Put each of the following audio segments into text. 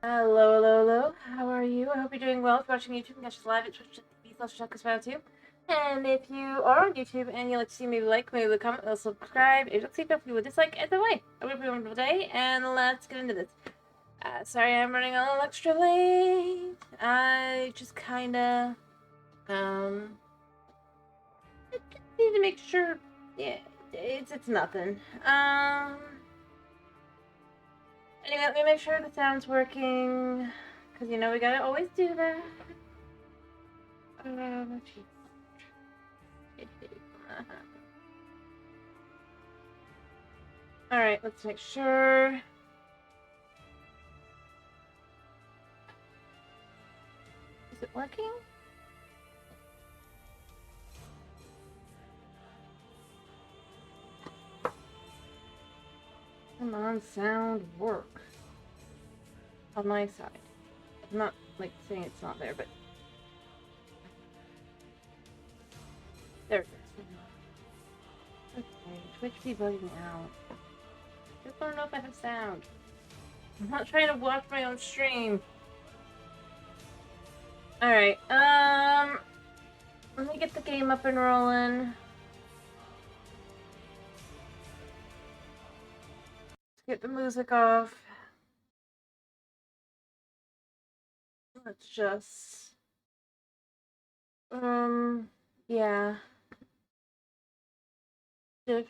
Hello, hello, hello. How are you? I hope you're doing well. If you're watching YouTube, you can catch us live at twitch.tv/LoZ And if you are on YouTube and you like to see me like, maybe comment, or subscribe, if you don't see, feel free to dislike. Either way, I hope you have a wonderful day, and let's get into this. Sorry I'm running a little extra late. I just kinda, need to make sure, yeah, it's nothing. Anyway, let me make sure the sound's working, because you know we gotta always do that. Alright, let's make sure. Is it working? Come on, sound, work. On my side. I'm not, like, saying it's not there, but... There it is. Okay, Twitch be bugging out. Just don't know if I have sound. I'm not trying to watch my own stream. Alright, let me get the game up and rolling. Let's get the music off. Let's just... yeah. If...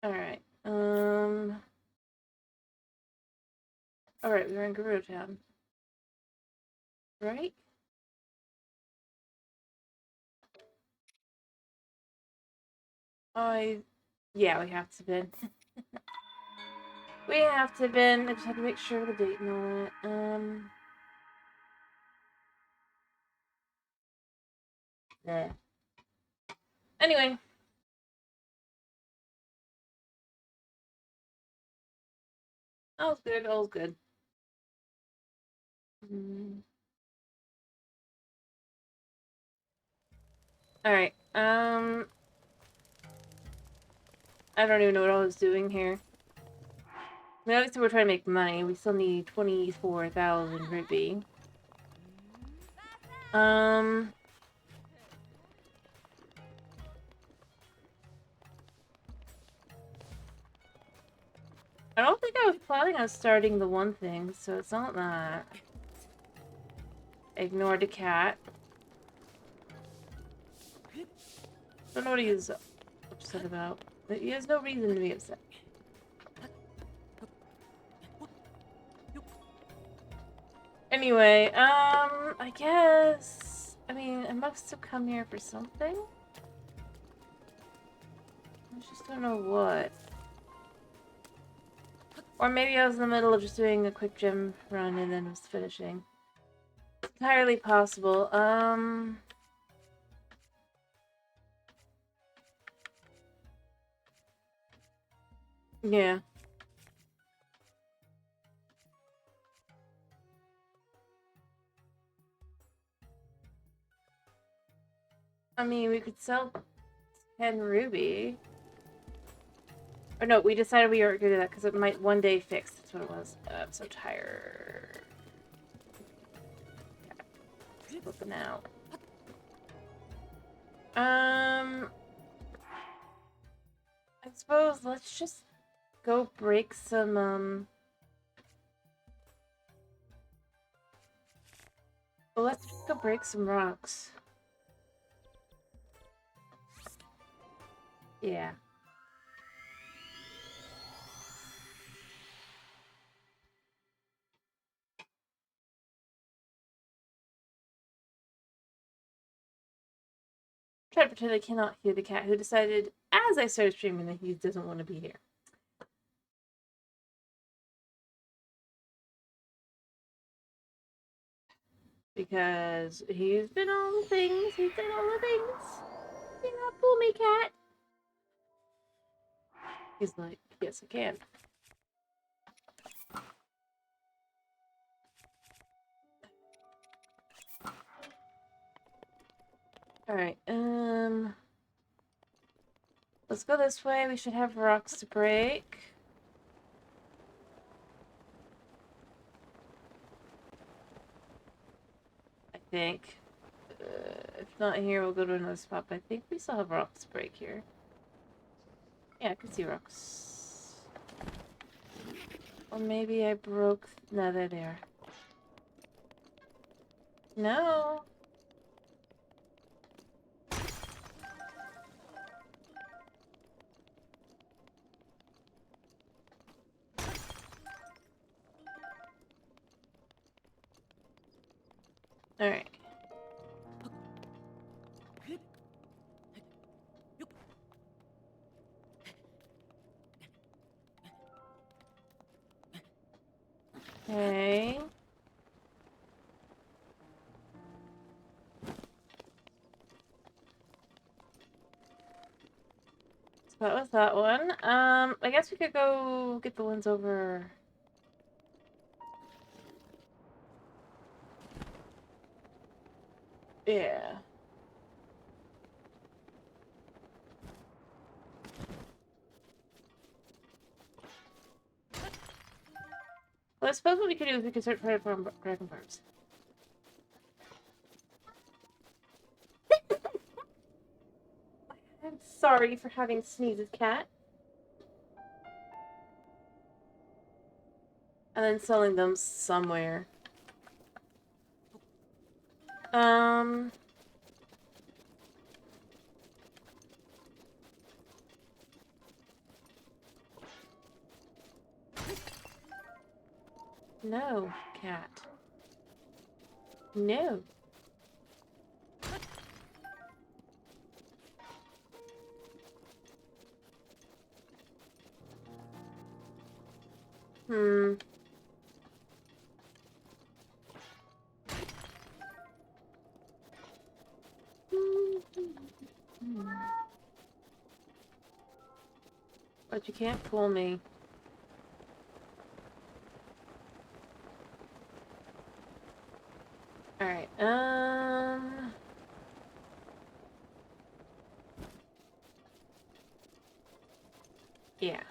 Alright, alright, we're in Guru Town. Right? Yeah, we have to bin. We have to bin. I just have to make sure the date and all that. Yeah. Anyway. All's good, all's good. Alright, I don't even know what I was doing here. I mean, obviously we're trying to make money. We still need 24,000 rupee. I don't think I was planning on starting the one thing, so it's not that. Ignore the cat. Don't know what he's upset about. He has no reason to be upset. Anyway, I guess... I mean, I must have come here for something? I just don't know what. Or maybe I was in the middle of just doing a quick gym run and then was finishing. It's entirely possible. Yeah. I mean, we could sell 10 ruby. Or no, we decided we weren't going to do that because it might one day fix. That's what it was. I'm so tired. Yeah. Looking out. I suppose let's just go break some, well, let's just go break some rocks. Yeah. Try to pretend I cannot hear the cat who decided, as I started streaming, that he doesn't want to be here. Because he's been all the things, he's done all the things. You know, fool me, cat. He's like, yes, I can. Alright, let's go this way. We should have rocks to break. I think. If not here, we'll go to another spot, but I think we still have rocks to break here. Yeah, I can see rocks. Or maybe I broke... No, they're there. No! Alright. Okay. So that was that one. I guess we could go get the ones over... Yeah. Well, I suppose what we could do is we could start trying to farm dragon farms. I'm sorry for having sneezes, cat. And then selling them somewhere. No, cat. No. Hmm. But you can't fool me. Alright, yeah.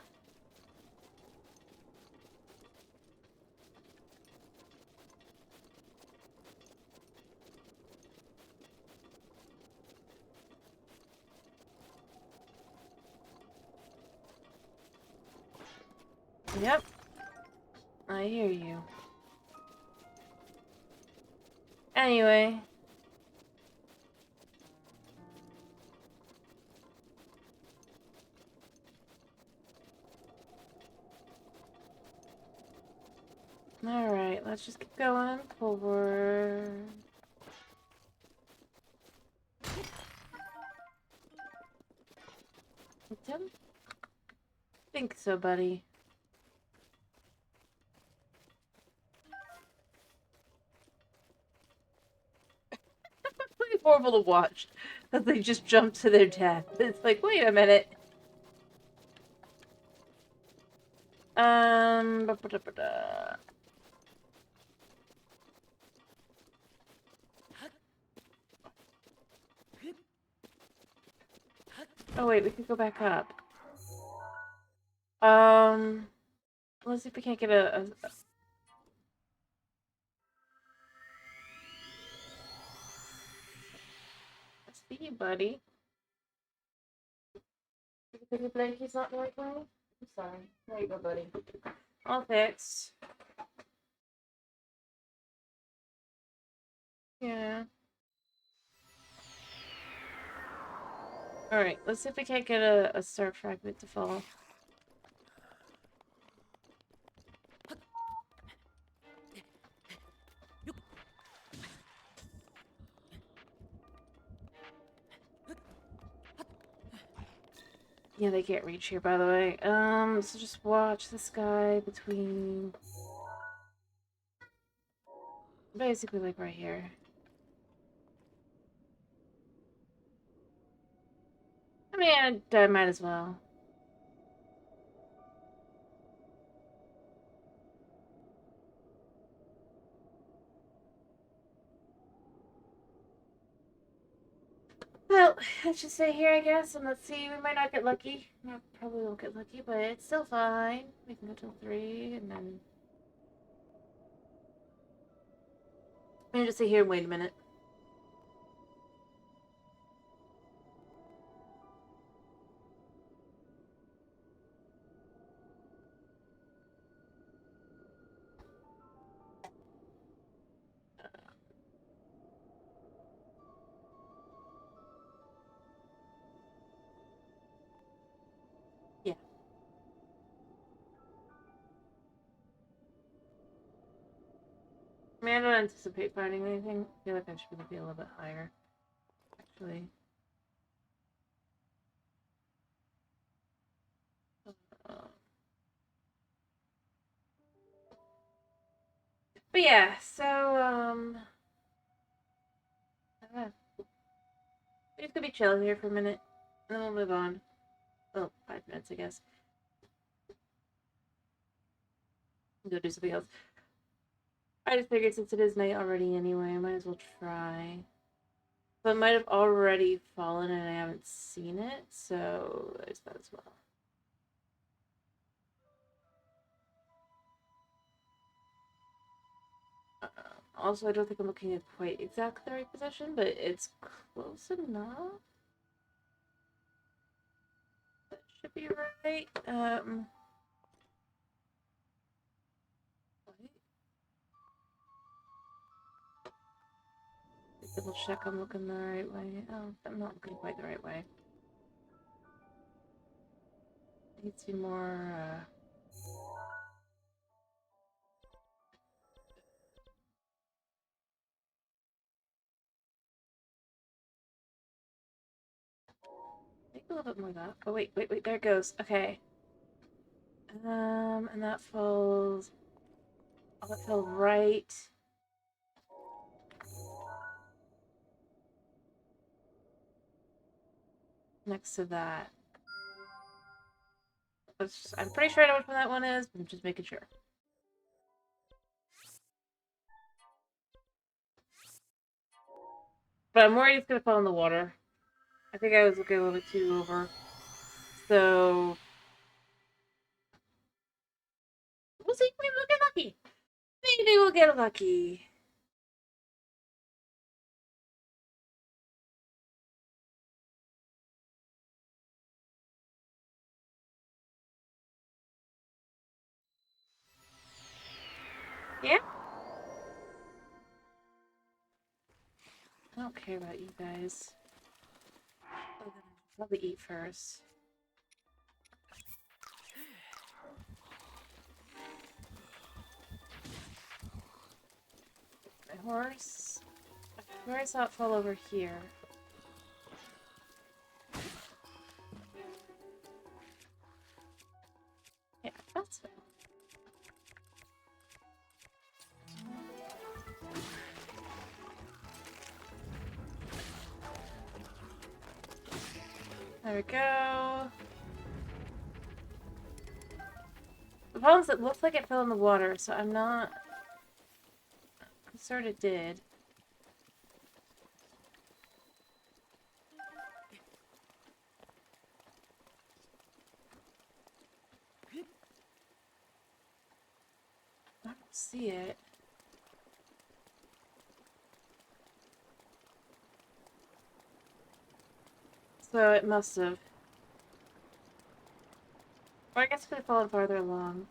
Yep. I hear you. Anyway. Alright, let's just keep going forward. I don't think so, buddy. It's horrible to watch that they just jump to their death. It's like, wait a minute. Ba-ba-da-ba-da. Oh wait, we could go back up. Let's see if we can't get a see you, buddy. Your blanket's not the right way? I'm sorry. There you go, buddy. All fixed. Yeah. Alright, let's see if we can't get a star fragment to fall. Yeah, they can't reach here, by the way. So just watch this guy between... basically, like, right here. I mean, I might as well. let's just stay here, I guess, and let's see. We might not get lucky. We probably won't get lucky, but it's still fine. We can go till 3, and then... I'm gonna just stay here and wait a minute. Yeah. I mean, I don't anticipate finding anything. I feel like I should be a little bit higher, actually. But yeah, so, I don't know. We're just gonna be chilling here for a minute, and then we'll move on. Well, 5 minutes, I guess. Go do something else. I just figured since it is night already anyway, I might as well try. But it might have already fallen and I haven't seen it, so there's that as well. Also, I don't think I'm looking at quite exactly the right position, but it's close enough. That should be right. Wait. Double check I'm looking the right way. Oh, I'm not looking quite the right way. Needs to be more, Make a little bit more of that. Oh, wait, there it goes. Okay. And that falls... Oh, that fell right next to that. I'm pretty sure I know which one that one is, but I'm just making sure. But I'm worried it's gonna fall in the water. I think I was looking a little bit too over. So we'll see. Maybe we'll get lucky. Maybe we'll get lucky. Yeah? I don't care about you guys. I'll probably eat first. My horse. Where I saw it fall over here. Yeah, that's it. There we go. The problem is it looks like it fell in the water, so I'm not concerned it did. I don't see it. So it must have. Or I guess it could have fallen farther along.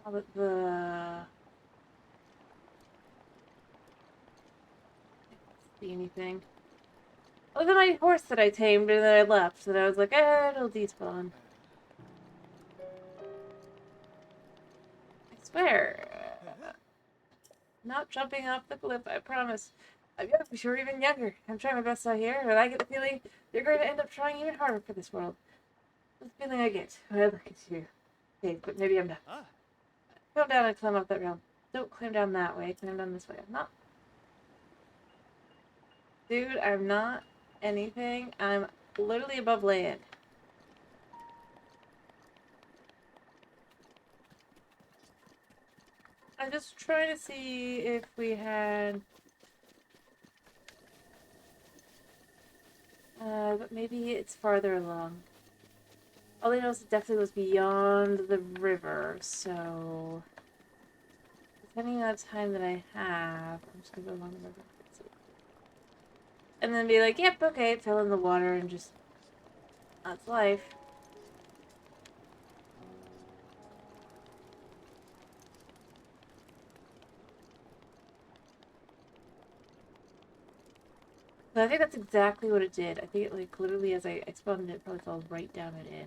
Now that the... I don't see anything. Other than my horse that I tamed and then I left, and I was like, it'll despawn. I swear. Not jumping off the cliff, I promise. I'm young, but you're even younger. I'm trying my best out here, and I get the feeling you're going to end up trying even harder for this world. That's the feeling I get when I look at you. Okay, but maybe I'm done. Come down and climb up that rail. Don't climb down that way, climb down this way. I'm not... Dude, I'm not anything. I'm literally above land. I'm just trying to see if we had... But maybe it's farther along. All I know is it definitely was beyond the river, so... Depending on the time that I have, I'm just gonna go along the river. And then be like, yep, okay, it fell in the water and just... That's life. But I think that's exactly what it did. I think it, like, literally as I spun it, it probably fell right down it in.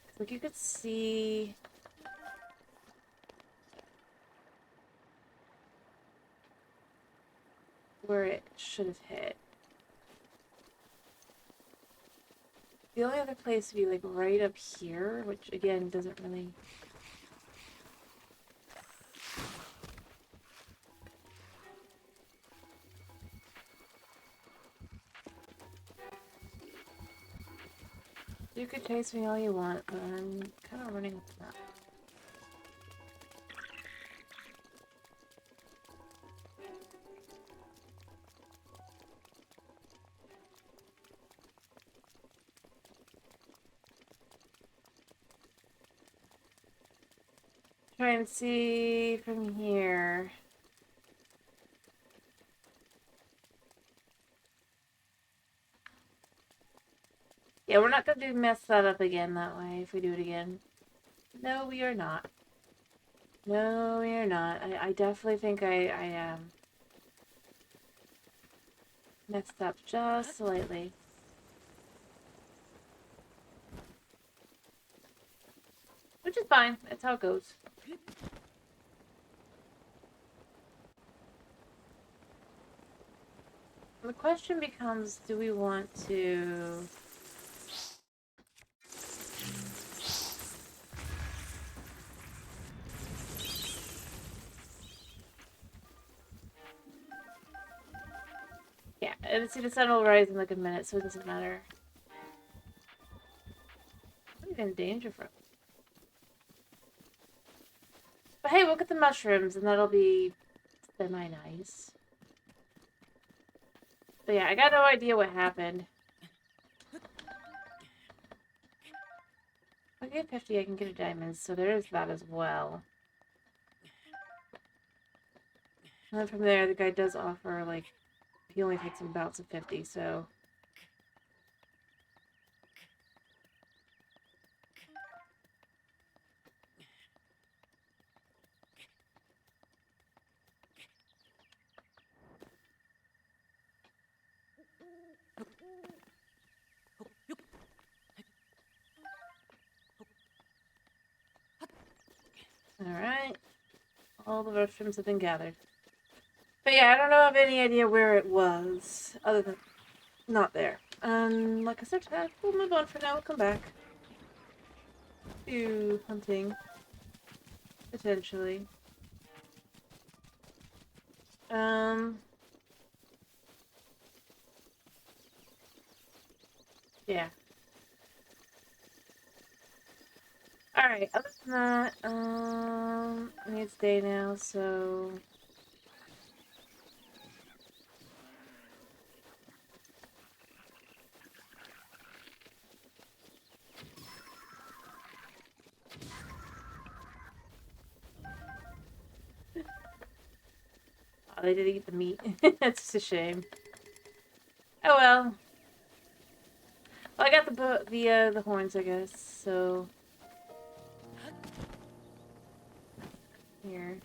So, like, you could see... where it should have hit. The only other place would be, like, right up here, which, again, doesn't really... You could chase me all you want, but I'm kind of running up the map. Try and see from here. Yeah, we're not gonna mess that up again that way if we do it again. No, we are not. No, we are not. I definitely think I messed up just slightly. Which is fine. That's how it goes. The question becomes, do we want to... Yeah, and see, the sun will rise in like a minute, so it doesn't matter. What are you in danger from? But hey, we'll get the mushrooms, and that'll be semi-nice. But yeah, I got no idea what happened. If I get 50, I can get a diamond, so there is that as well. And then from there, the guy does offer, like, he only takes some bouts of 50, so... Alright. All the mushrooms have been gathered. But yeah, I don't know of any idea where it was, other than not there. Like I said, we'll move on for now. We'll come back to hunting, potentially. Yeah. Alright, other than that, I mean, it's day now, so... Oh, they did eat the meat. That's a shame. Oh well. Well, I got the horns, I guess, so... Here.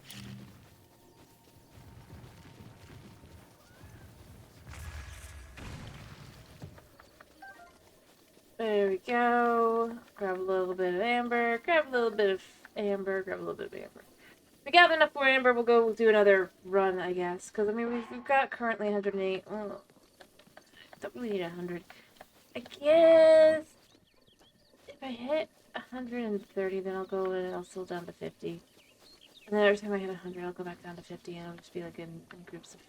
There we go. Grab a little bit of amber, grab a little bit of amber, grab a little bit of amber. If we gather enough more amber, we'll do another run, I guess. Because, I mean, we've got currently 108. Oh, I don't really need 100. I guess if I hit 130, then I'll go and I'll still down to 50. And then every time I hit 100, I'll go back down to 50, and I'll just be like in groups of...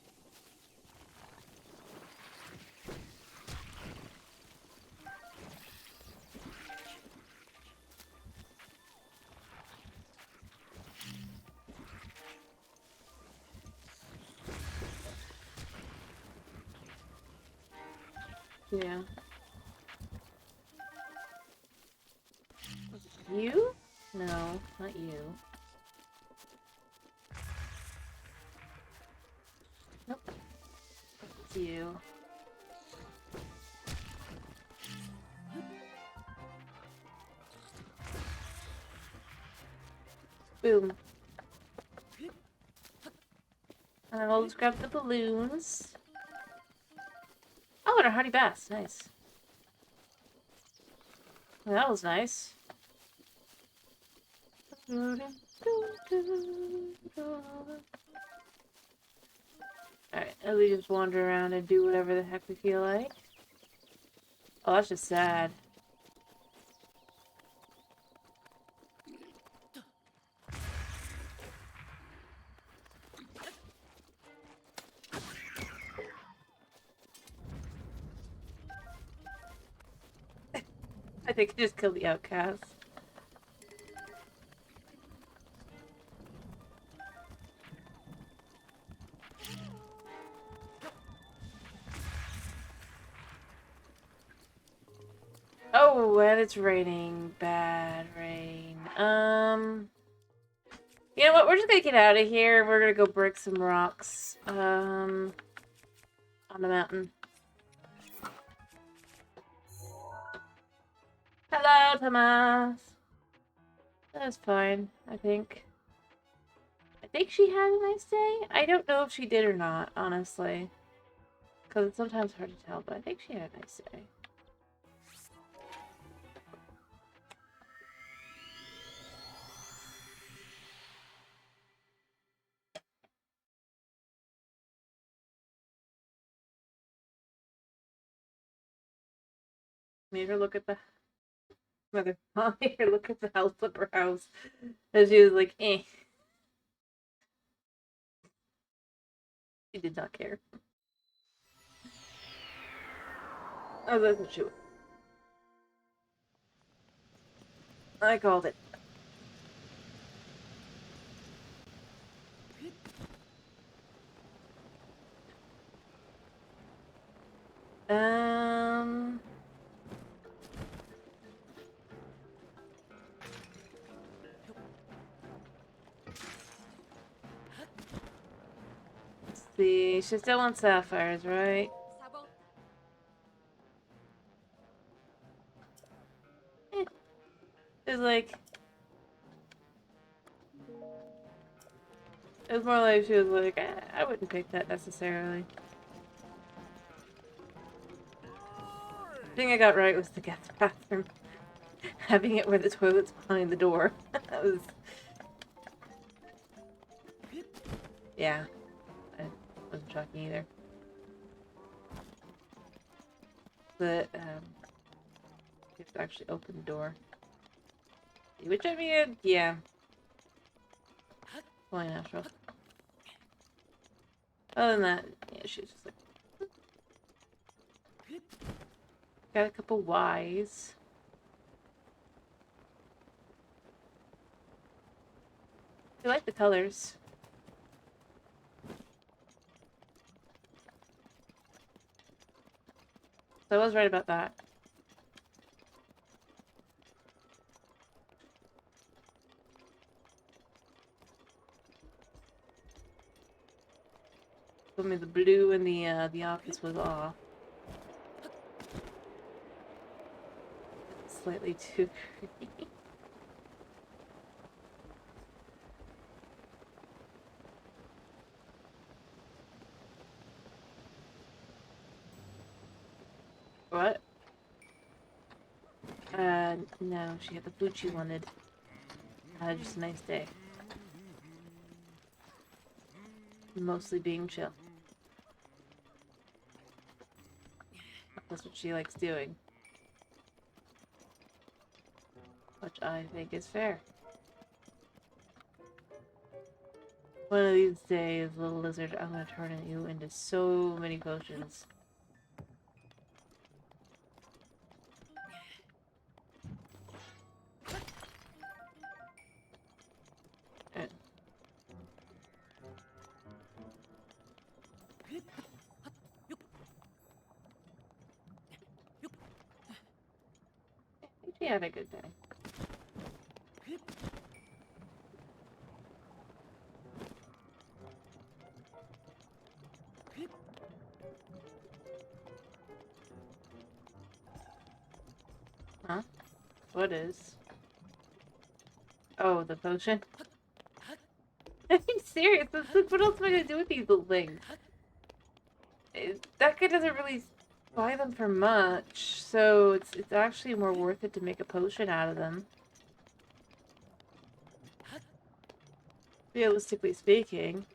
Yeah. You? No, not you. Nope. It's you. Boom. And then we'll just grab the balloons. Oh, and a honey bass. Nice. Well, that was nice. Alright, and we just wander around and do whatever the heck we feel like. Oh, that's just sad. I think I just killed the outcast. Oh, and it's raining. Bad rain. You know what? We're just gonna get out of here. We're gonna go break some rocks. On the mountain. Hello, Thomas. That's fine, I think. I think she had a nice day. I don't know if she did or not, honestly. Because it's sometimes hard to tell, but I think she had a nice day. Made her look at the mother. Made her look at the house of her house. And she was like, eh. She did not care. Oh, that's what she was. I called it. Um... Let's see. She still wants sapphires, right? It's like... It was more like she was like, I wouldn't pick that necessarily. The thing I got right was the guest bathroom. Having it where the toilet's behind the door. That was... Yeah. I wasn't shocking either. But, you have to actually open the door. Which, I mean, yeah. Totally natural. Other than that, yeah, she's just like... Got a couple Ys. I like the colors. So I was right about that. Told me the blue in the office was off. Slightly too creepy. What? No, she had the food she wanted. Just a nice day. Mostly being chill. That's what she likes doing. Which I think is fair. One of these days, little lizard, I'm gonna turn you into so many potions. he had a good day. Huh? What is? Oh, the potion? Are you serious? What else am I gonna do with these little things? That guy doesn't really buy them for much, so it's actually more worth it to make a potion out of them. Realistically speaking.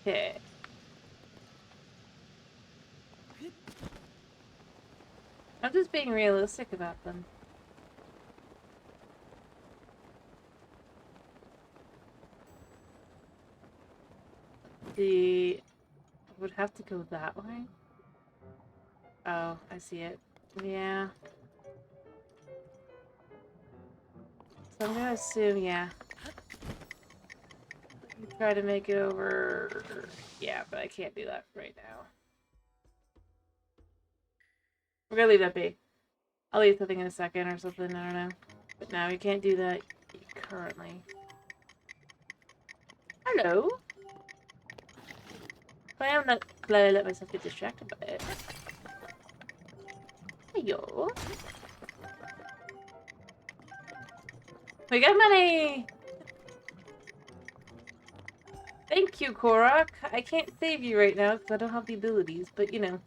Okay. I'm just being realistic about them. I would have to go that way. Oh, I see it. Yeah. So I'm gonna assume, yeah. Try to make it over. Yeah, but I can't do that right now. We're gonna leave that be. I'll eat something in a second or something, I don't know. But now we can't do that currently. Hello? But I am not glad I let myself get distracted by it. Heyo. We got money! Thank you, Korok. I can't save you right now because I don't have the abilities, but you know.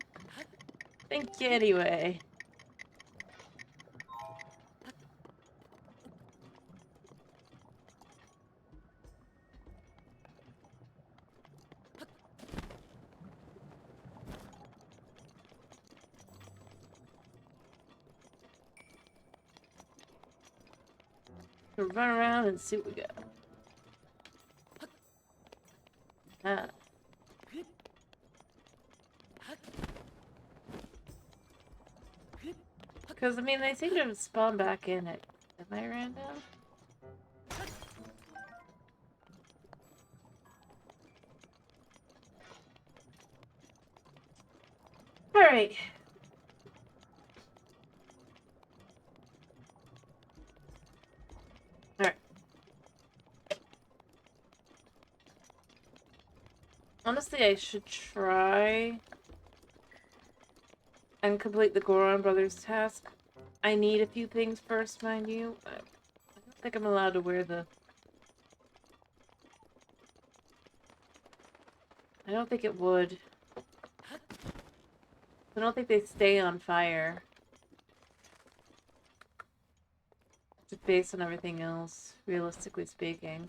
Thank you anyway. We'll run around and see what we got. Ah. Because, I mean, they seem to have spawned back in it. Am I random? Alright. Alright. Honestly, I should try and complete the Goron Brothers task. I need a few things first, mind you. I don't think I'm allowed to wear the... I don't think it would. I don't think they stay on fire. Just based on everything else, realistically speaking.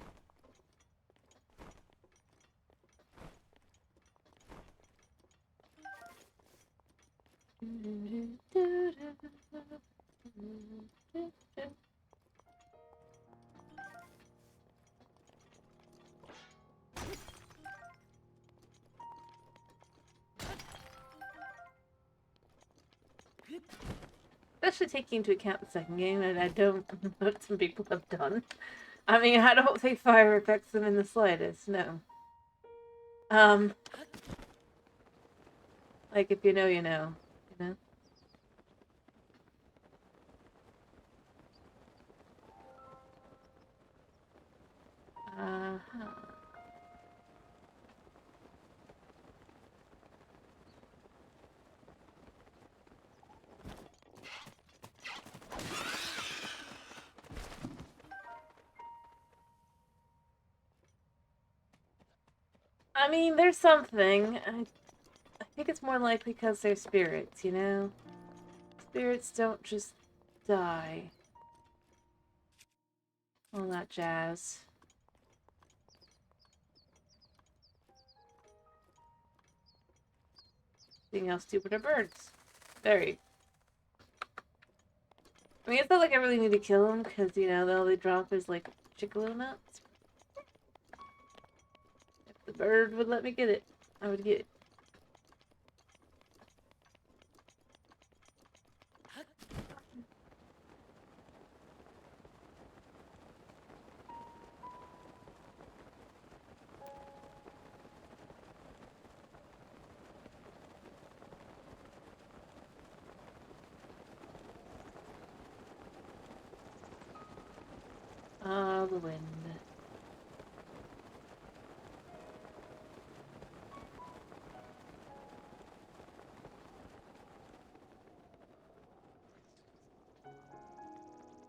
Especially taking into account the second game, and I don't know what some people have done. I mean, I don't think fire affects them in the slightest, no. Like, if you know, you know. You know? Uh-huh. I mean, there's something. I think it's more likely because they're spirits, you know? Spirits don't just die. All that jazz. Seeing how stupid are birds. Very. I mean, it's not like I really need to kill them, because, you know, all they drop is, like, chick little nuts. If the bird would let me get it, I would get it. Ah, the wind.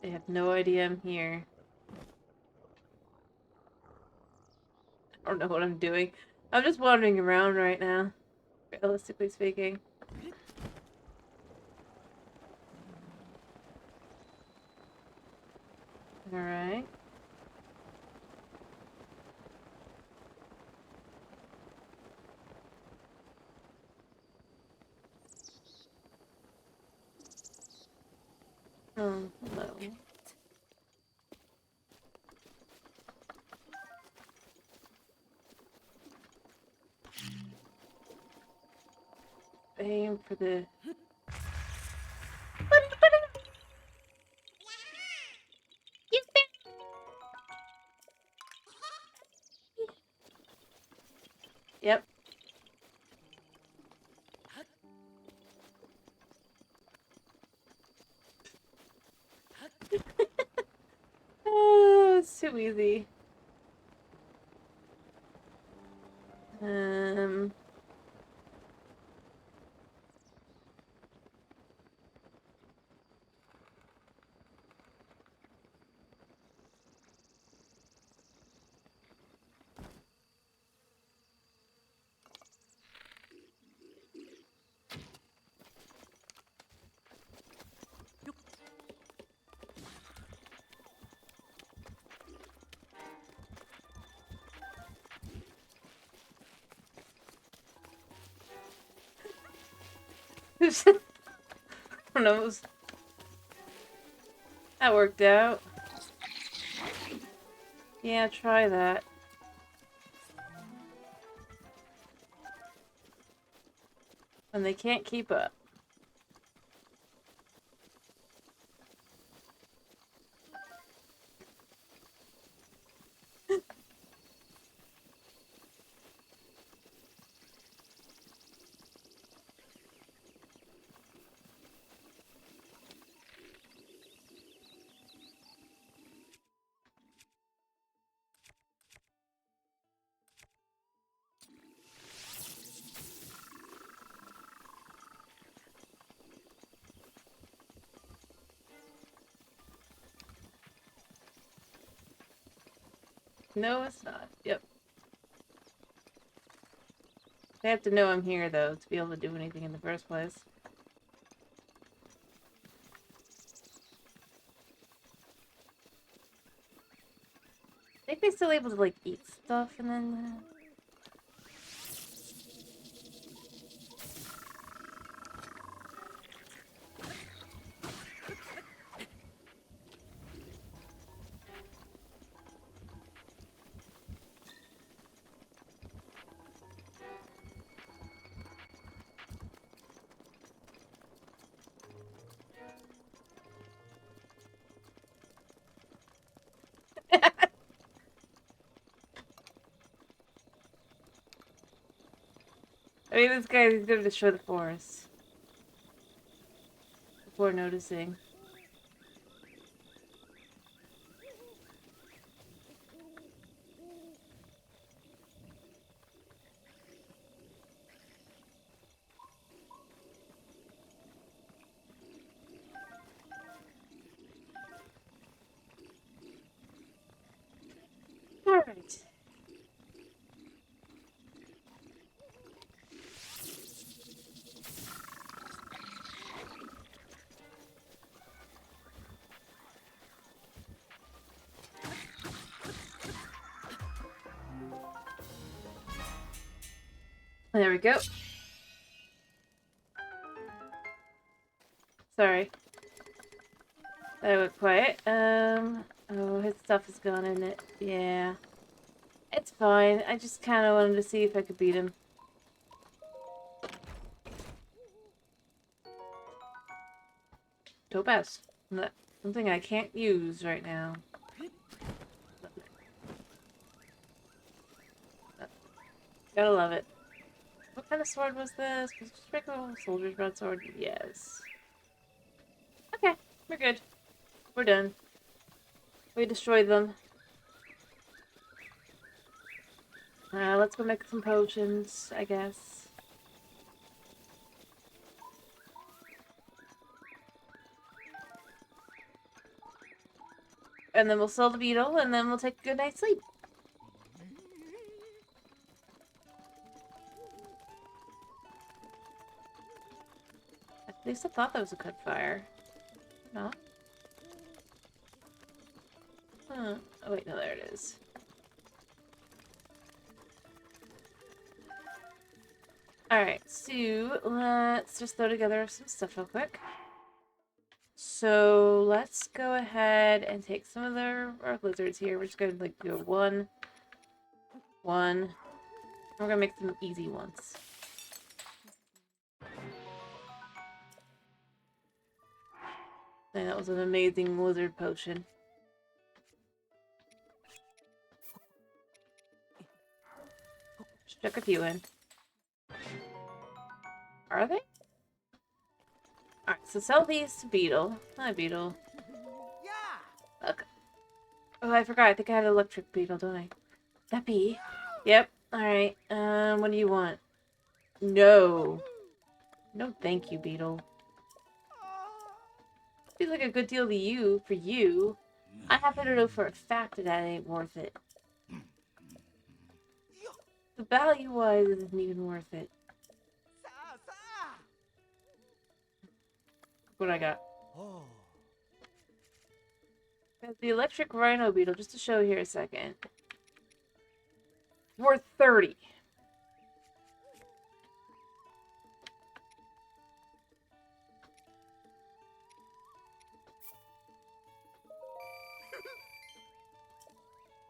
They have no idea I'm here. I don't know what I'm doing. I'm just wandering around right now, realistically speaking. Alright. Oh, hello. Aim for the... Yep. Oh, it's too easy. I don't know. That worked out. Yeah, try that. When they can't keep up. No, it's not. Yep. They have to know I'm here, though, to be able to do anything in the first place. I think they're still able to, like, eat stuff and then... I mean, this guy, he's gonna destroy the forest. Before noticing. Alright. There we go. Sorry. That went quiet. Oh, his stuff is gone, isn't it? Yeah. It's fine. I just kind of wanted to see if I could beat him. Topaz. Something I can't use right now. Gotta love it. What kind of sword was this? Was it just a regular soldier's broadsword? Yes. Okay, we're good. We're done. We destroyed them. Let's go make some potions, I guess. And then we'll sell the beetle, and then we'll take a good night's sleep. At least I thought that was a good fire. No? Oh wait, no, there it is. Alright, so let's just throw together some stuff real quick. So let's go ahead and take some of our lizards here. We're just gonna like do one. We're gonna make them easy ones. And that was an amazing lizard potion. Just chuck a few in. Are they? Alright, so sell these to Beetle. Hi, Beetle. Yeah. Okay. Oh, I forgot. I think I had an electric beetle, don't I? That bee? Yep. Alright. What do you want? No. No, thank you, Beetle. Feels like a good deal to you, for you. I happen to know for a fact that ain't worth it. The value-wise isn't even worth it. What I got? Got the electric rhino beetle, just to show here a second. Worth 30.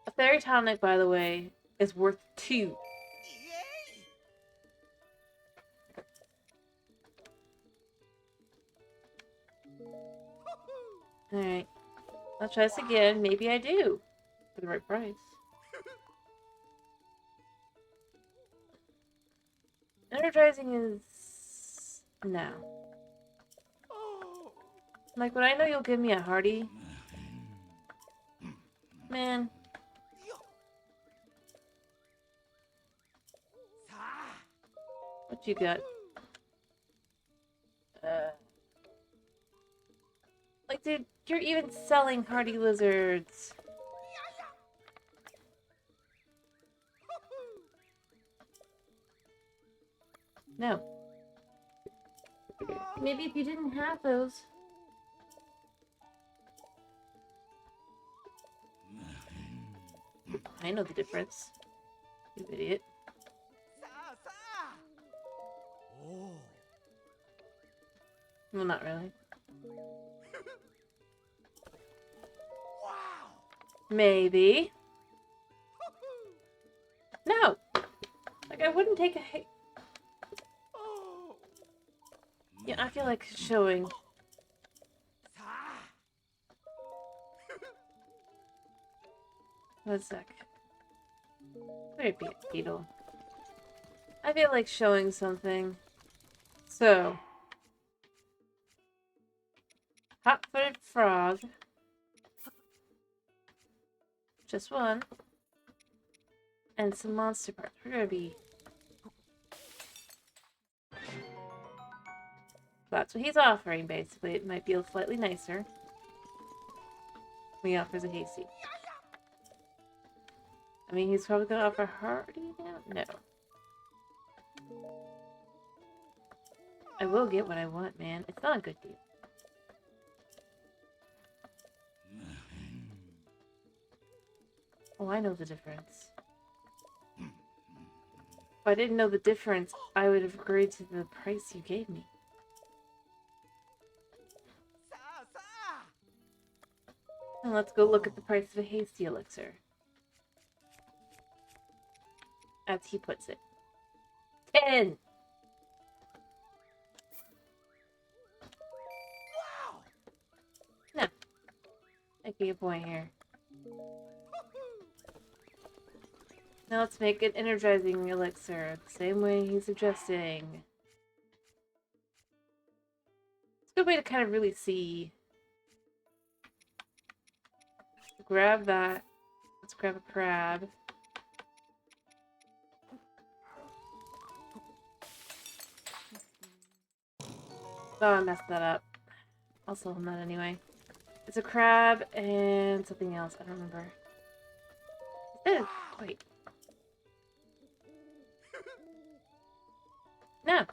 A fairy tonic, by the way, is worth 2. Alright. I'll try this again. Maybe I do. For the right price. Energizing is... no. Like, when I know you'll give me a hearty... Man. What you got? Like, dude, you're even selling hardy lizards. No. Maybe if you didn't have those. I know the difference. You idiot. Well, not really. Maybe. No! Like, I wouldn't take a hit. Yeah, I feel like showing. One sec. Wait, beetle. I feel like showing something. So. Hot-footed frog. Just one. And some monster parts. We're gonna be... That's what he's offering, basically. It might be slightly nicer. He offers a hasty. I mean, he's probably gonna offer hardy now? No. I will get what I want, man. It's not a good deal. Oh, I know the difference. If I didn't know the difference, I would have agreed to the price you gave me. And let's go look at the price of a hasty elixir. As he puts it. 10! No. I give you a point here. Now let's make an energizing elixir, the same way he's suggesting. It's a good way to kind of really see. Grab that. Let's grab a crab. Oh, I messed that up. I'll sell him that anyway. It's a crab and something else. I don't remember. Wait. No.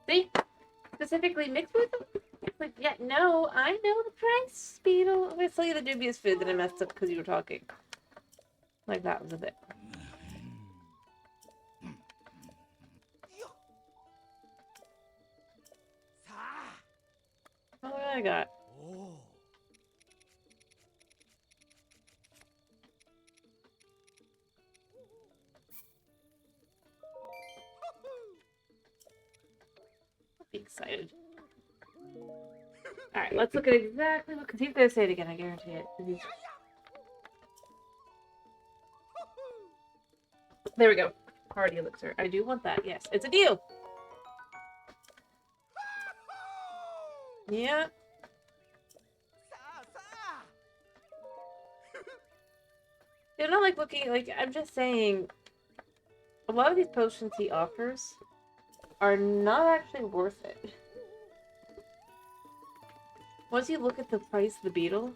See? Specifically mixed with them? It's like, yeah, no, I know the price, Beetle. I'm gonna sell you the dubious food that I messed up because you were talking. Like, that was a bit. Oh, what I got? I'll be excited. Alright, let's look at exactly what, because he's going to say it again, I guarantee it. There we go. Party elixir. I do want that, yes. It's a deal! Yeah. They're not like looking, like, I'm just saying, a lot of these potions he offers are not actually worth it. Once you look at the price of the beetle,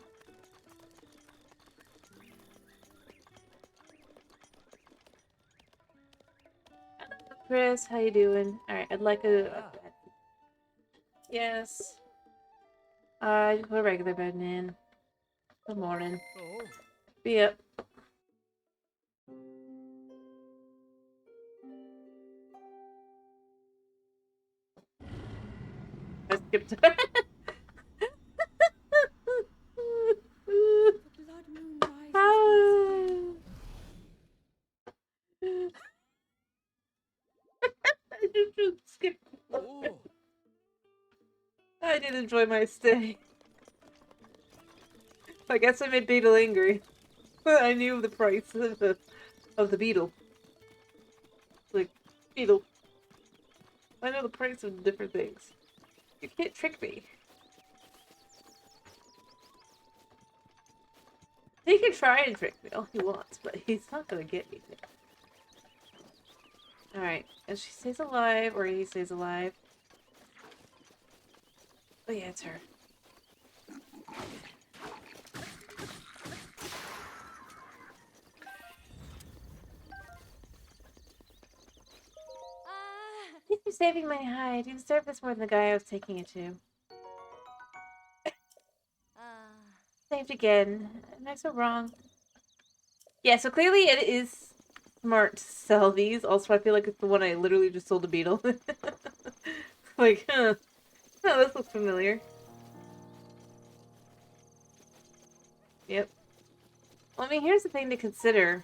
Chris, how you doing? Alright, I'd like a bed. Yes. I just put a regular bed in. Good morning. Be up. I skipped it. I did enjoy my stay. I guess I made Beetle angry. I knew the price of the beetle. Like, Beetle. I know the price of different things. You can't trick me. He can try and trick me all he wants, but he's not gonna get me. Alright, and she stays alive, or he stays alive. Oh yeah, it's her. Thank you for saving my hide. You deserve this more than the guy I was taking it to. Saved again. Am I so wrong? Yeah, so clearly it is smart to sell these. Also, I feel like it's the one I literally just sold a beetle. Like, huh. Oh, this looks familiar. Yep. Well, I mean, here's the thing to consider.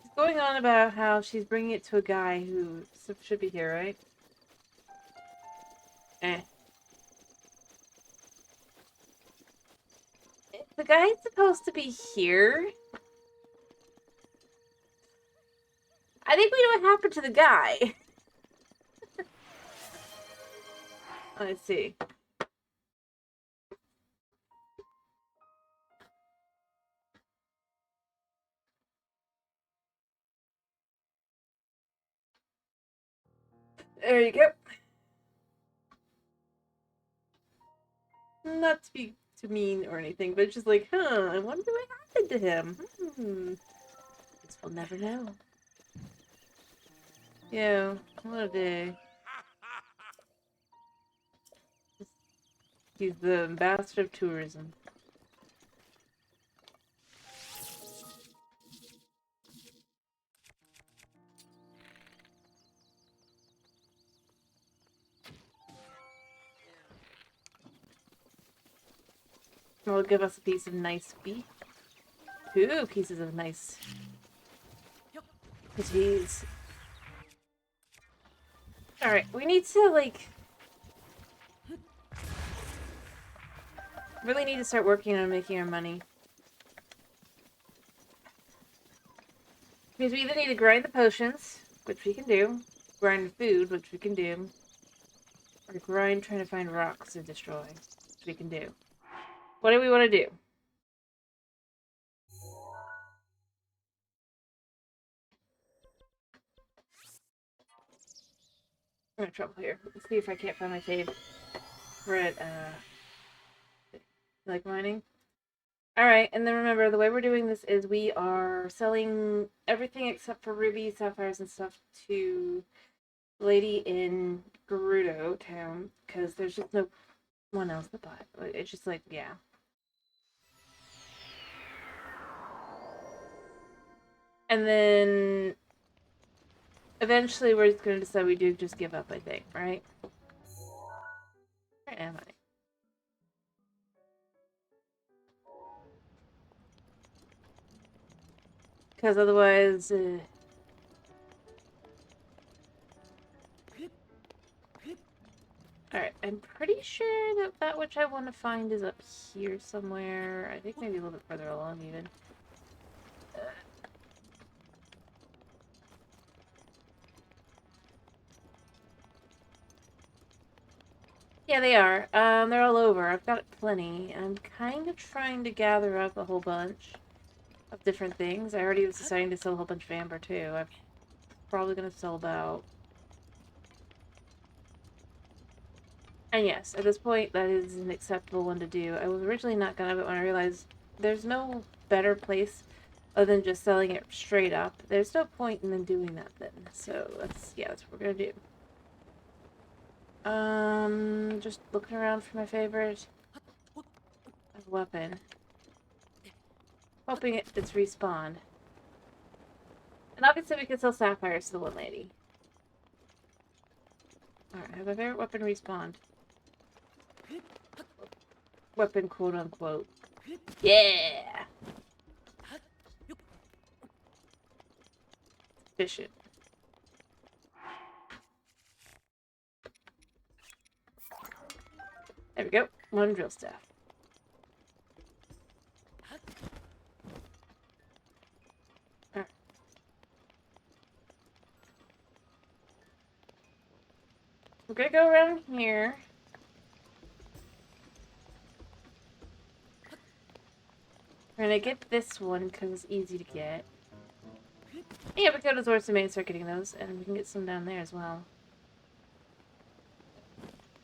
She's going on about how she's bringing it to a guy who should be here, right? Eh. If the guy's supposed to be here, I think we know what happened to the guy. I see. There you go. Not to be too mean or anything, but it's just like, huh, I wonder what happened to him. Guess we'll never know. Yeah, what a day. He's the ambassador of tourism. will give us a piece of nice beef. 2 pieces of nice cheese. Alright, we need to, like... really need to start working on making our money. Because we either need to grind the potions, which we can do, grind the food, which we can do, or grind trying to find rocks to destroy, which we can do. What do we want to do? I'm in trouble here. Let's see if I can't find my favorite, like mining. Alright, and then remember, the way we're doing this is we are selling everything except for rubies, sapphires, and stuff to the lady in Gerudo town, because there's just no one else to buy. It's just like, yeah. And then eventually we're just going to decide we do just give up, I think, right? Where am I? Because otherwise... Alright, I'm pretty sure that that which I want to find is up here somewhere. I think maybe a little bit further along, even. Yeah, they are. They're all over. I've got plenty. I'm kind of trying to gather up a whole bunch of different things. I already was deciding to sell a whole bunch of amber, too. I'm probably going to sell about... And yes, at this point, that is an acceptable one to do. I was originally not gonna, but when I realized there's no better place other than just selling it straight up, there's no point in them doing that then. So, that's what we're gonna do. Just looking around for my favorite weapon. Hoping it's respawned. And obviously we can sell sapphires to the one lady. Alright, have my favorite weapon respawned. Weapon, quote unquote. Yeah! Efficient. There we go. 1 drill staff. Alright. We're gonna go around here. We're gonna get this one because it's easy to get. Yeah, we go to Zor's Domain and start getting those, and we can get some down there as well.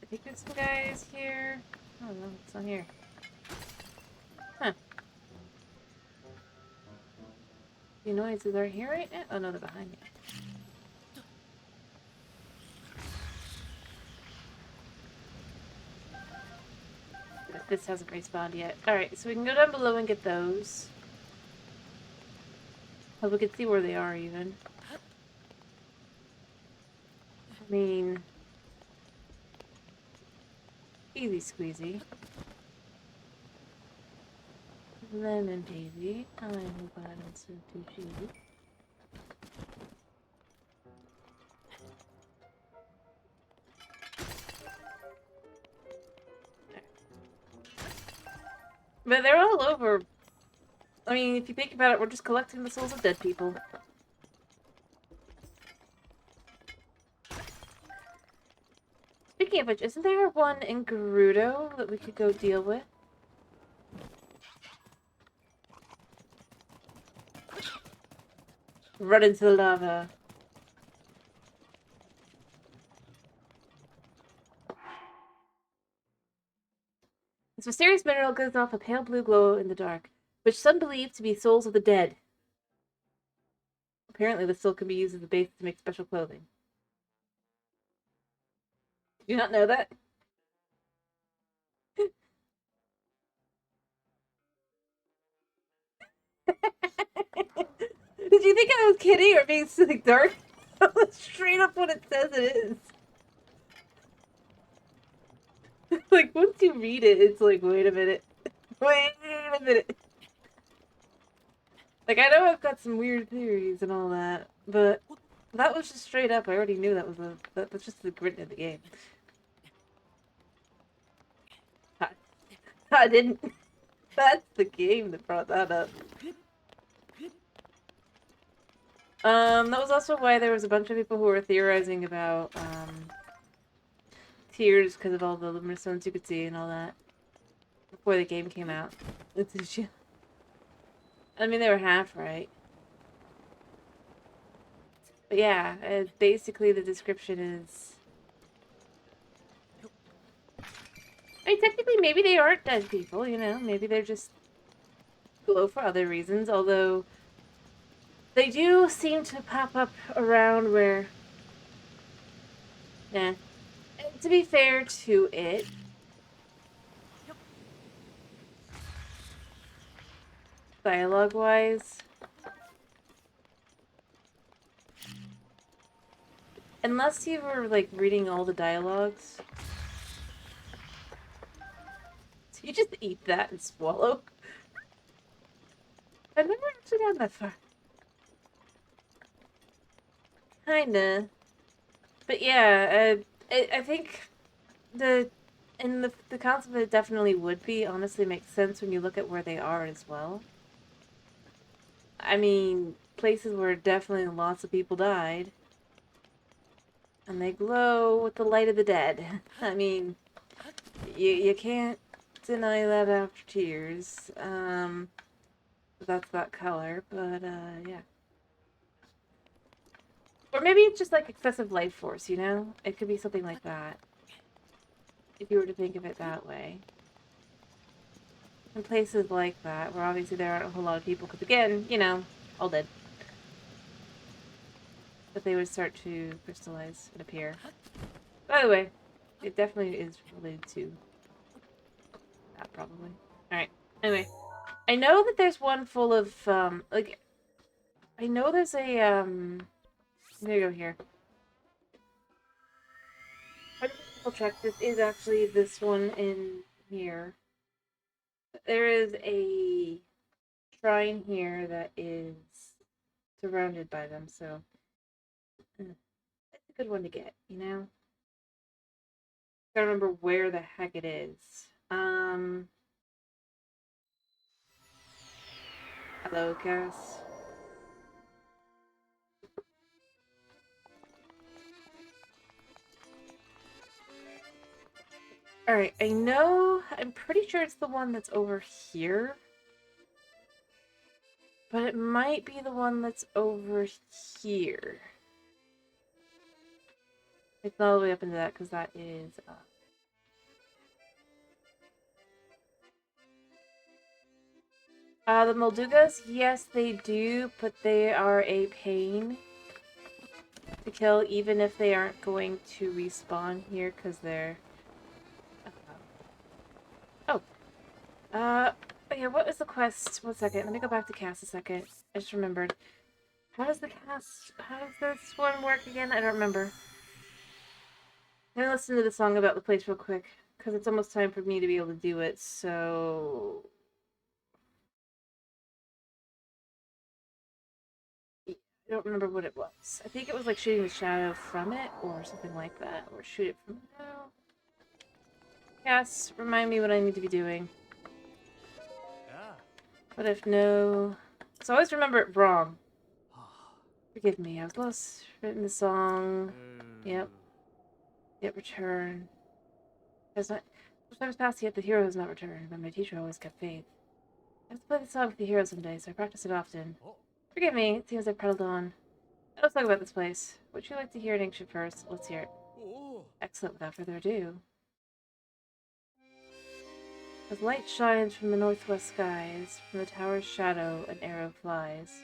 I think there's some guys here. Oh no, it's not here. Huh. The noises are here right now? Oh no, they're behind me. This hasn't respawned yet. Alright, so we can go down below and get those. Oh, we can see where they are even. I mean... easy squeezy. Lemon daisy. I hope I don't so too cheesy. But they're all over. I mean, if you think about it, we're just collecting the souls of dead people. Speaking of which, isn't there one in Gerudo that we could go deal with? Run into the lava. This mysterious mineral gives off a pale blue glow in the dark, which some believe to be souls of the dead. Apparently, the soul can be used as a base to make special clothing. Did you not know that? Did you think I was kidding or being silly dark? That's straight up what it says it is. Like, once you read it, it's like, wait a minute. Wait a minute. Like, I know I've got some weird theories and all that, but that was just straight up. I already knew that was that's just the grit of the game. I didn't. That's the game that brought that up. That was also why there was a bunch of people who were theorizing about, tears because of all the luminous stones you could see and all that. Before the game came out. I mean, they were half right. But yeah, basically the description is... I mean, technically, maybe they aren't dead people, you know? Maybe they're just glow for other reasons, although... They do seem to pop up around where... Nah. To be fair to it... Dialogue-wise... Unless you were, like, reading all the dialogues... So you just eat that and swallow? I've never actually gotten that far. Kinda. But yeah, I think the concept of it definitely would be honestly makes sense when you look at where they are as well. I mean, places where definitely lots of people died. And they glow with the light of the dead. I mean, you can't deny that after tears. That's that color, but yeah. Or maybe it's just like excessive life force, you know? It could be something like that. If you were to think of it that way. In places like that, where obviously there aren't a whole lot of people, because again, you know, all dead. But they would start to crystallize and appear. By the way, it definitely is related to that, probably. Alright, anyway. I know that there's one full of, like... I know there's a, there you go here. I just double check, this is actually this one in here. There is a shrine here that is surrounded by them, so... It's a good one to get, you know? Gotta remember where the heck it is. Hello, Cass. Alright, I know... I'm pretty sure it's the one that's over here. But it might be the one that's over here. It's not all the way up into that, because that is... the Moldugas, yes, they do, but they are a pain to kill, even if they aren't going to respawn here, because they're... yeah, what was the quest? 1 second, let me go back to Cass a second. I just remembered. How does this one work again? I don't remember. I'm gonna listen to the song about the place real quick, because it's almost time for me to be able to do it, so... I don't remember what it was. I think it was like shooting the shadow from it, or something like that. Or shoot it from now. Yes, remind me what I need to be doing. What if no... So I always remember it wrong. Forgive me, I was lost in the song. Yep. Yet return. Has not... Time has passed, yet the hero has not returned, but my teacher always kept faith. I have to play the song with the hero someday, so I practice it often. Forgive me, it seems I've prattled on. Let's talk about this place. Would you like to hear an ancient verse? Let's hear it. Excellent, without further ado. As light shines from the northwest skies, from the tower's shadow an arrow flies.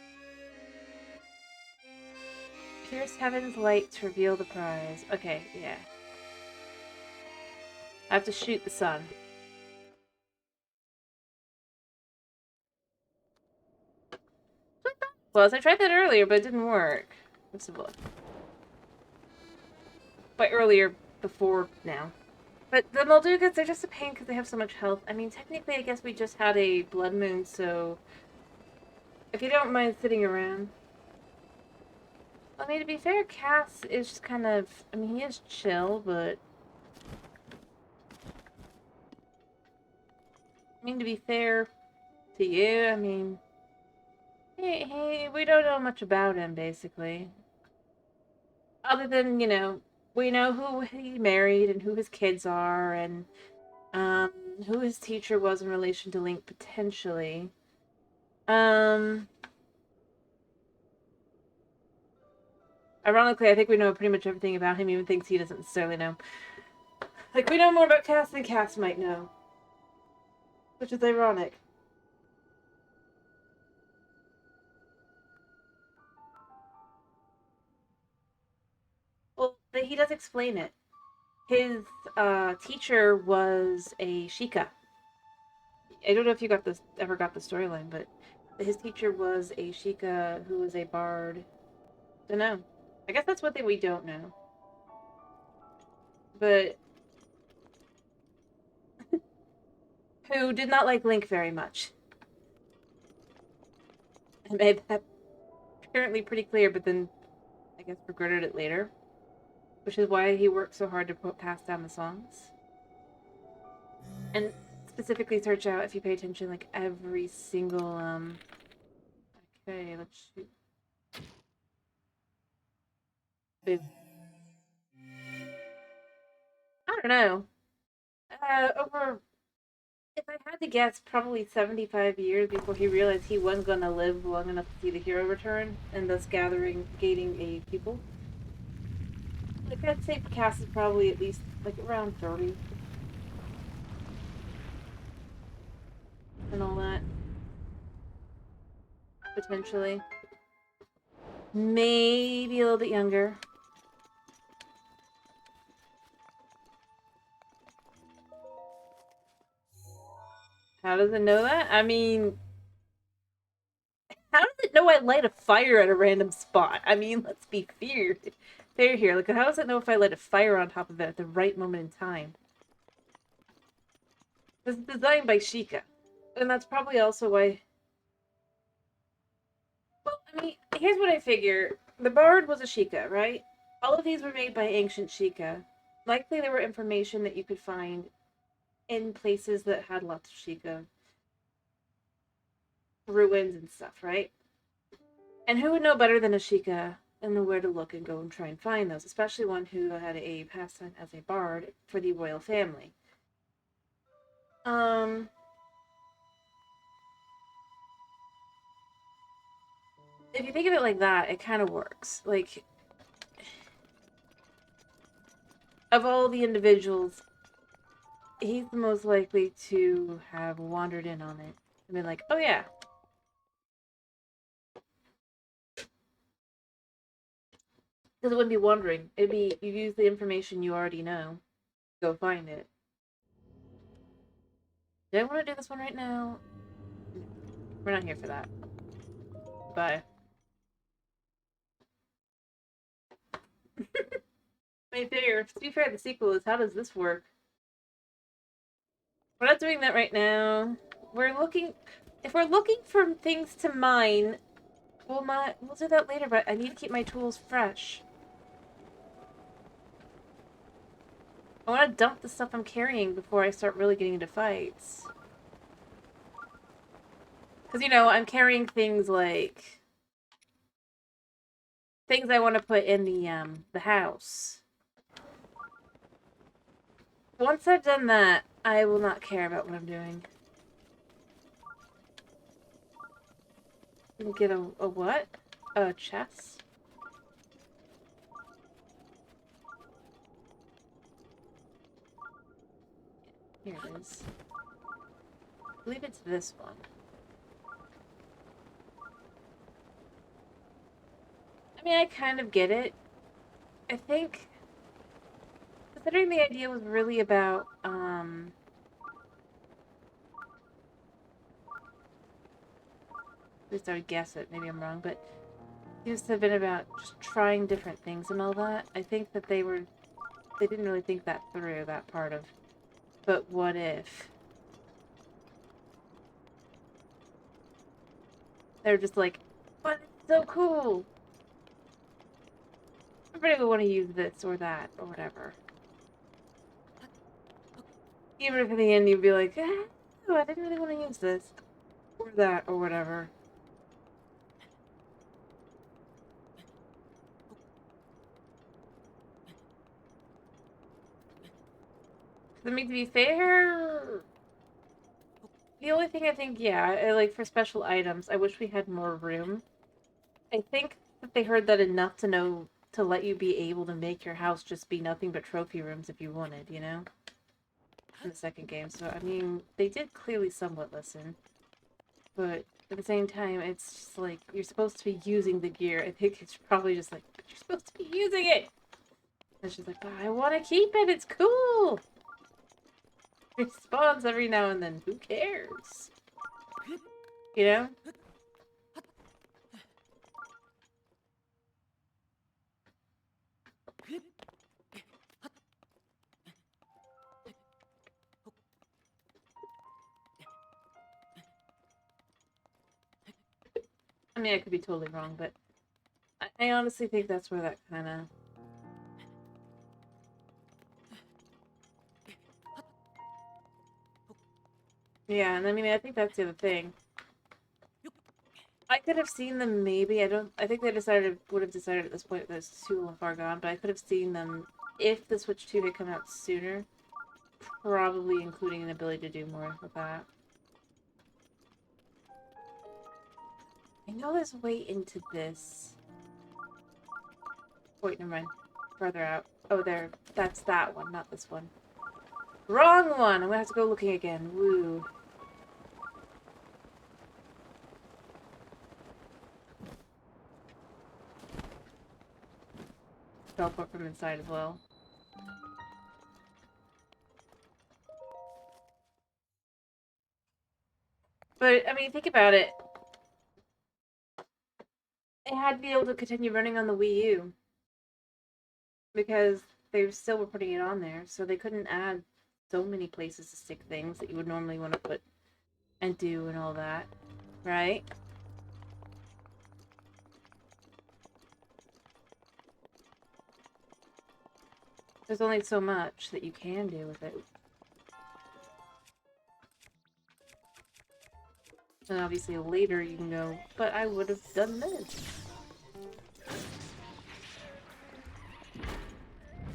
Pierce heaven's light to reveal the prize. Okay, yeah. I have to shoot the sun. Well, I tried that earlier, but it didn't work. By earlier, before now. But the Moldugas, they're just a pain because they have so much health. I mean, technically, I guess we just had a blood moon, so if you don't mind sitting around. I mean, to be fair, Cass is just kind of, I mean, he is chill, but I mean, to be fair to you, I mean, we don't know much about him, basically. Other than, you know, we know who he married and who his kids are and um, who his teacher was in relation to Link, potentially. Ironically, I think we know pretty much everything about him, even things he doesn't necessarily know. Like, we know more about Cass than Cass might know. Which is ironic. Well, he does explain it. His teacher was a Sheikah. I don't know if you ever got the storyline, but his teacher was a Sheikah who was a bard. Don't know. I guess that's one thing we don't know. But who did not like Link very much. I made that apparently pretty clear, but then I guess regretted it later. Which is why he worked so hard to pass down the songs. And specifically search out, if you pay attention, like every single, okay, let's shoot. Boom. I don't know. Over, if I had to guess, probably 75 years before he realized he wasn't going to live long enough to see the hero return, and thus gaining a pupil. Like, I'd say Cass is probably at least, like, around 30. And all that. Potentially. Maybe a little bit younger. How does it know that? I mean, how does it know I light a fire at a random spot? I mean, let's be fair here. Like, how does it know if I light a fire on top of it at the right moment in time? This is designed by Sheikah. And that's probably also why... Well, I mean, here's what I figure. The Bard was a Sheikah, right? All of these were made by ancient Sheikah. Likely there were information that you could find in places that had lots of Sheikah ruins and stuff, right? And who would know better than a Sheikah and where to look and go and try and find those, especially one who had a pastime as a bard for the royal family. If you think of it like that, it kind of works. Like, of all the individuals, he's the most likely to have wandered in on it and been like, oh yeah. Because it wouldn't be wandering. It'd be, you use the information you already know. Go find it. Do I want to do this one right now? We're not here for that. Bye. To be fair, the sequel is, how does this work? We're not doing that right now. We're looking... If we're looking for things to mine, we'll do that later, but I need to keep my tools fresh. I want to dump the stuff I'm carrying before I start really getting into fights. Because, you know, I'm carrying things like... things I want to put in the house. Once I've done that, I will not care about what I'm doing. Get a what? A chest? Here it is. I believe it's this one. I mean, I kind of get it. I think, considering the idea was really about, at least I would guess it, maybe I'm wrong, but it used to have been about just trying different things and all that. I think that they didn't really think that through, that part of But what if they're just like, but it's so cool. Everybody would want to use this or that or whatever. Even if in the end you'd be like, oh, I didn't really want to use this or that or whatever. I mean, to be fair, the only thing I think, yeah, like for special items, I wish we had more room. I think that they heard that enough to know to let you be able to make your house just be nothing but trophy rooms if you wanted, you know? In the second game. So, I mean, they did clearly somewhat listen. But at the same time, it's just like, you're supposed to be using the gear. I think it's probably just like, but you're supposed to be using it! And she's like, but I want to keep it, it's cool! It spawns every now and then, who cares? You know? I mean, I could be totally wrong, but I honestly think that's where that kind of... Yeah, and I mean, I think that's the other thing. I could have seen them maybe, I think they would have decided at this point that it's too far gone, but I could have seen them, if the Switch 2 had come out sooner, probably including an ability to do more with that. I know there's a way into this. Wait, never mind. Further out. Oh, there. That's that one, not this one. Wrong one! I'm gonna have to go looking again. Woo. Teleport from inside as well. But, I mean, think about it. It had to be able to continue running on the Wii U. Because they still were putting it on there, so they couldn't add so many places to stick things that you would normally want to put and do and all that, right? There's only so much that you can do with it. And obviously later you can go, but I would have done this.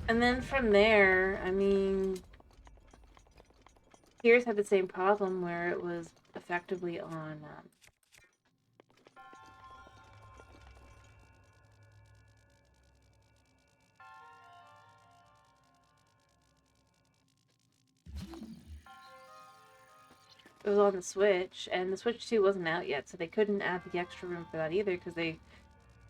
And then from there, I mean, Gears had the same problem where it was effectively on it was on the Switch, and the Switch 2 wasn't out yet, so they couldn't add the extra room for that either, because they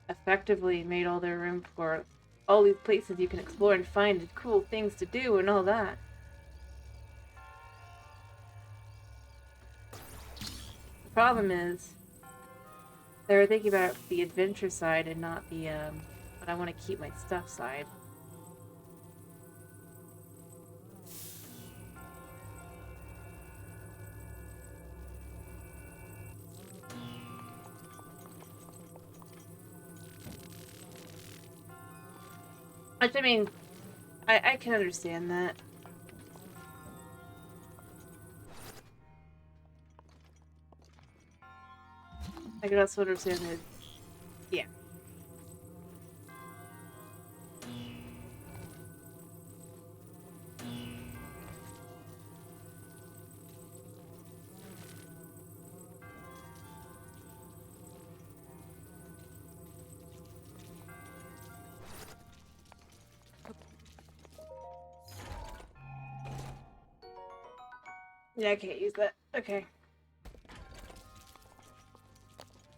effectively made all their room for all these places you can explore and find cool things to do and all that. The problem is, they were thinking about the adventure side and not the, but I want to keep my stuff side. Which, I mean, I can understand that. I can also understand that, yeah. Yeah, I can't use that. Okay.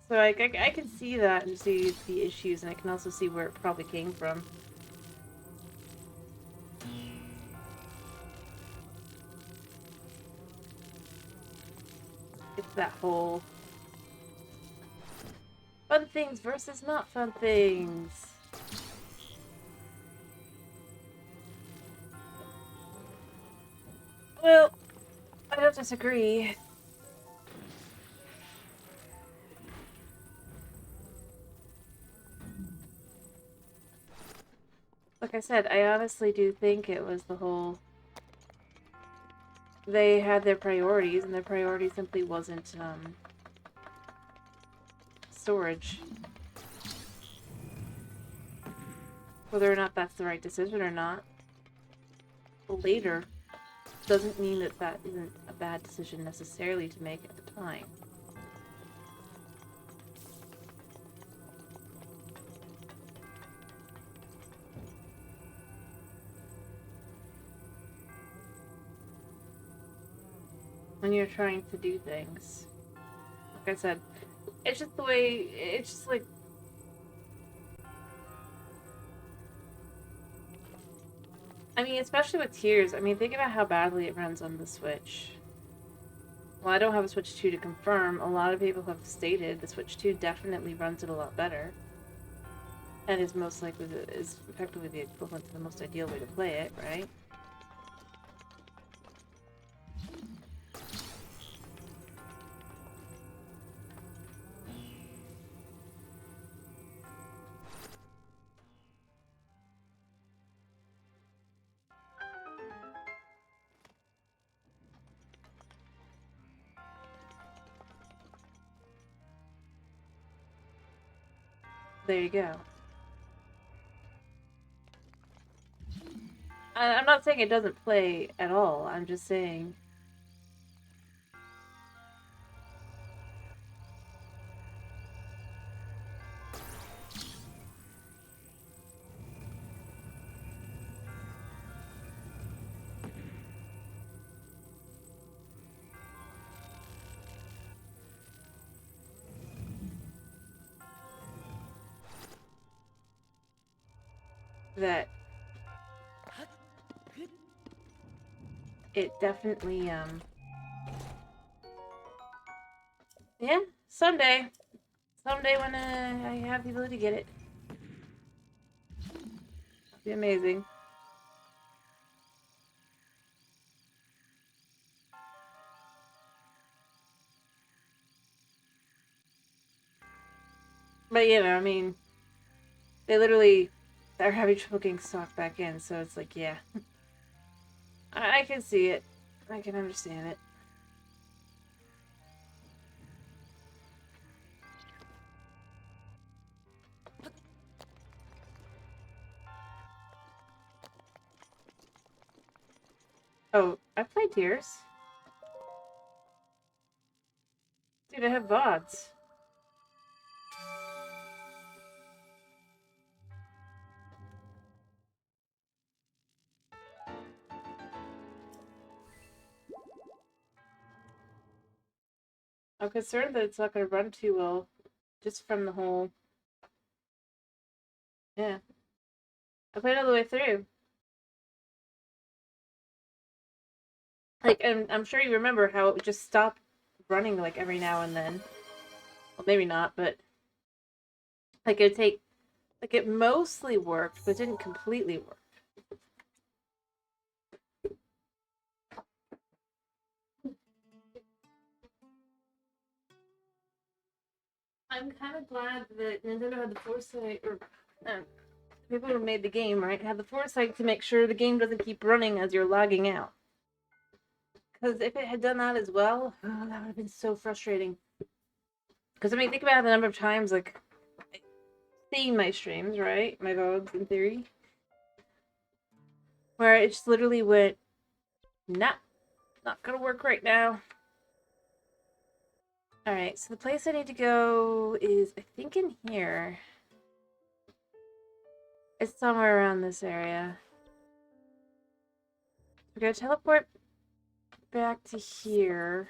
So I can see that and see the issues, and I can also see where it probably came from. It's that whole fun things versus not fun things. Well, I don't disagree. Like I said, I honestly do think it was the whole... They had their priorities, and their priority simply wasn't, storage. Whether or not that's the right decision or not, later, doesn't mean that that isn't a bad decision necessarily to make at the time. When you're trying to do things. Like I said, it's just the way, it's just like... I mean, especially with Tears, I mean, think about how badly it runs on the Switch. Well, I don't have a Switch 2 to confirm. A lot of people have stated the Switch 2 definitely runs it a lot better. And is most likely, is effectively the equivalent to the most ideal way to play it, right? There you go. I'm not saying it doesn't play at all. I'm just saying... that it definitely, yeah, someday. Someday when I have the ability to get it. It'll be amazing. But, you know, I mean, they literally are having trouble getting stock back in, so it's like, yeah. I can see it. I can understand it. Oh, I played Tears. Dude, I have VODs. I'm concerned that it's not going to run too well, just from the whole... Yeah. I played all the way through. Like, and I'm sure you remember how it would just stop running, like, every now and then. Well, maybe not, but... Like, it would take... Like, it mostly worked, but didn't completely work. I'm kind of glad that Nintendo had the foresight, or people who made the game, right, had the foresight to make sure the game doesn't keep running as you're logging out. Because if it had done that as well, oh, that would have been so frustrating. Because, I mean, think about the number of times, like, I've seen my streams, right? My VODs, in theory. Where it just literally went, nah, not gonna work right now. Alright, so the place I need to go is, I think, in here. It's somewhere around this area. We're gonna teleport back to here.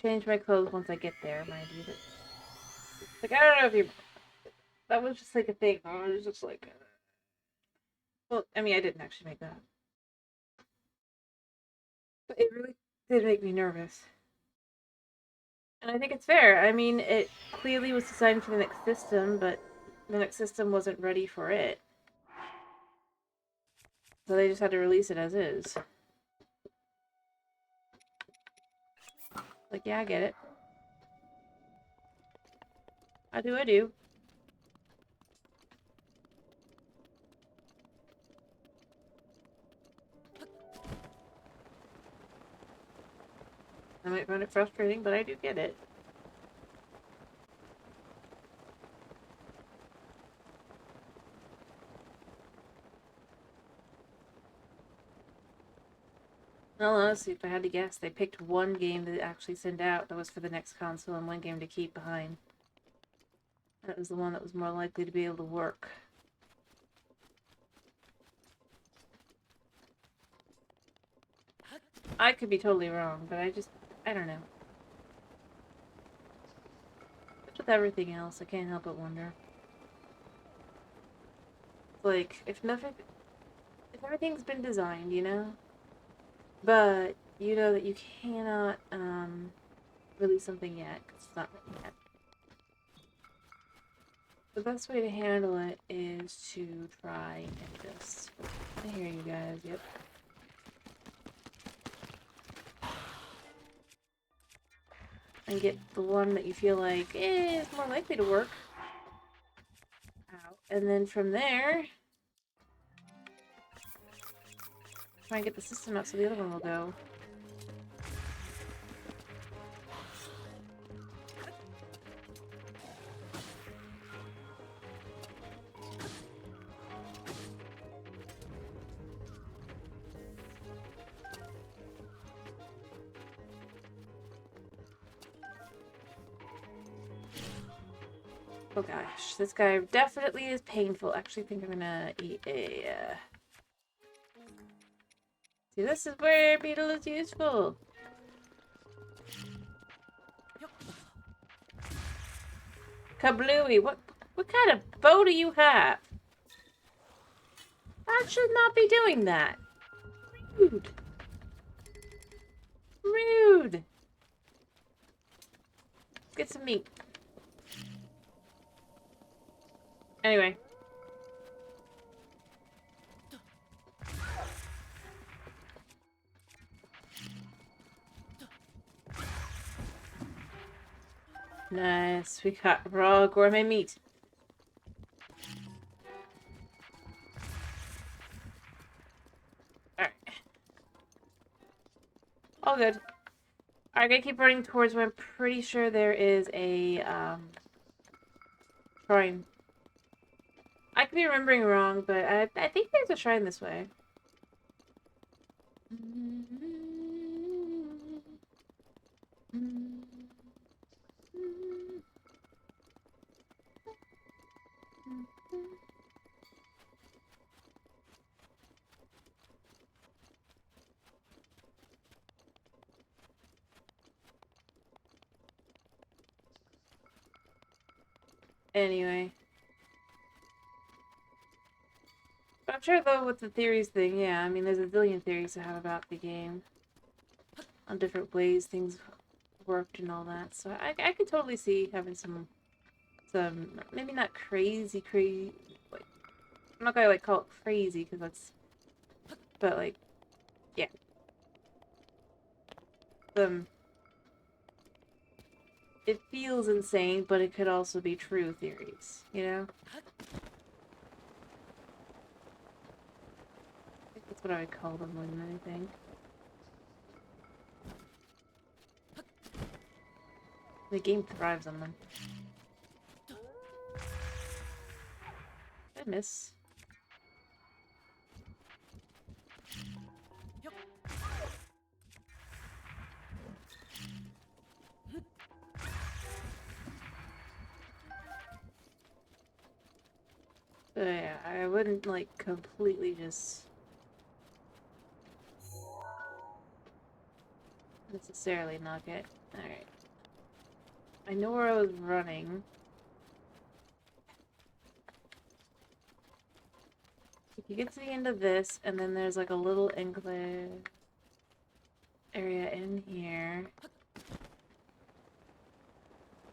Change my clothes once I get there, mind you. But, like, I don't know if you... That was just like a thing. I was just like... Well, I mean, I didn't actually make that. But it really did make me nervous. And I think it's fair. I mean, it clearly was designed for the next system, but the next system wasn't ready for it. So they just had to release it as is. Like, yeah, I get it. I do, I do. I might find it frustrating, but I do get it. Well, honestly, if I had to guess, they picked one game to actually send out that was for the next console and one game to keep behind. That was the one that was more likely to be able to work. I could be totally wrong, but I don't know. But with everything else, I can't help but wonder. Like, if everything's been designed, you know? But you know that you cannot, release something yet, because it's not written yet. The best way to handle it is to try and just... I hear you guys, yep. And get the one that you feel like is more likely to work out. And then from there, try and get the system up so the other one will go. Oh gosh, this guy definitely is painful. Actually, I think I'm gonna eat a, See, this is where beetle is useful. Kablooey, what kind of bow do you have? I should not be doing that. Rude. Rude. Get some meat. Anyway. Nice. We got raw gourmet meat. Alright. All good. Alright, I gotta keep running towards where I'm pretty sure there is a, shrine. I could be remembering wrong, but I think there's a shrine this way. Anyway. But I'm sure, though, with the theories thing, yeah, I mean, there's a zillion theories to have about the game. On different ways things worked and all that. So I could totally see having some, maybe not crazy, like, I'm not gonna, like, call it crazy, because that's, but, like, yeah. It feels insane, but it could also be true theories, you know? I think that's what I would call them more than anything. The game thrives on them. I miss. So yeah, I wouldn't, like, completely just necessarily knock it. Alright. I know where I was running. If you get to the end of this, and then there's, like, a little enclave area in here.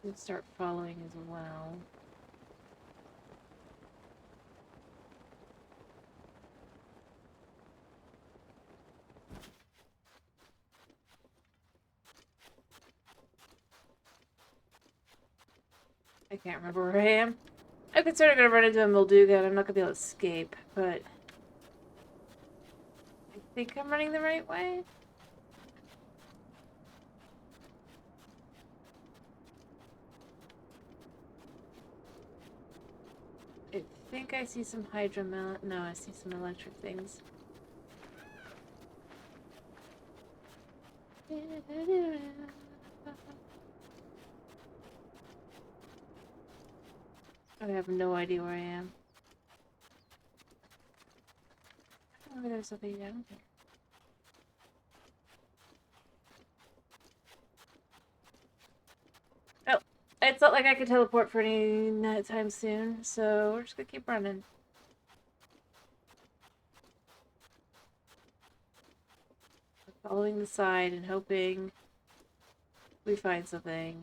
You start following as well. I can't remember where I am. I'm concerned I'm gonna run into a Molduga and I'm not gonna be able to escape, but I think I'm running the right way. I think I see some hydromelon. No, I see some electric things. I have no idea where I am. Maybe there's something down here. Oh, it's not like I can teleport for any time soon, so we're just gonna keep running. Following the side and hoping we find something.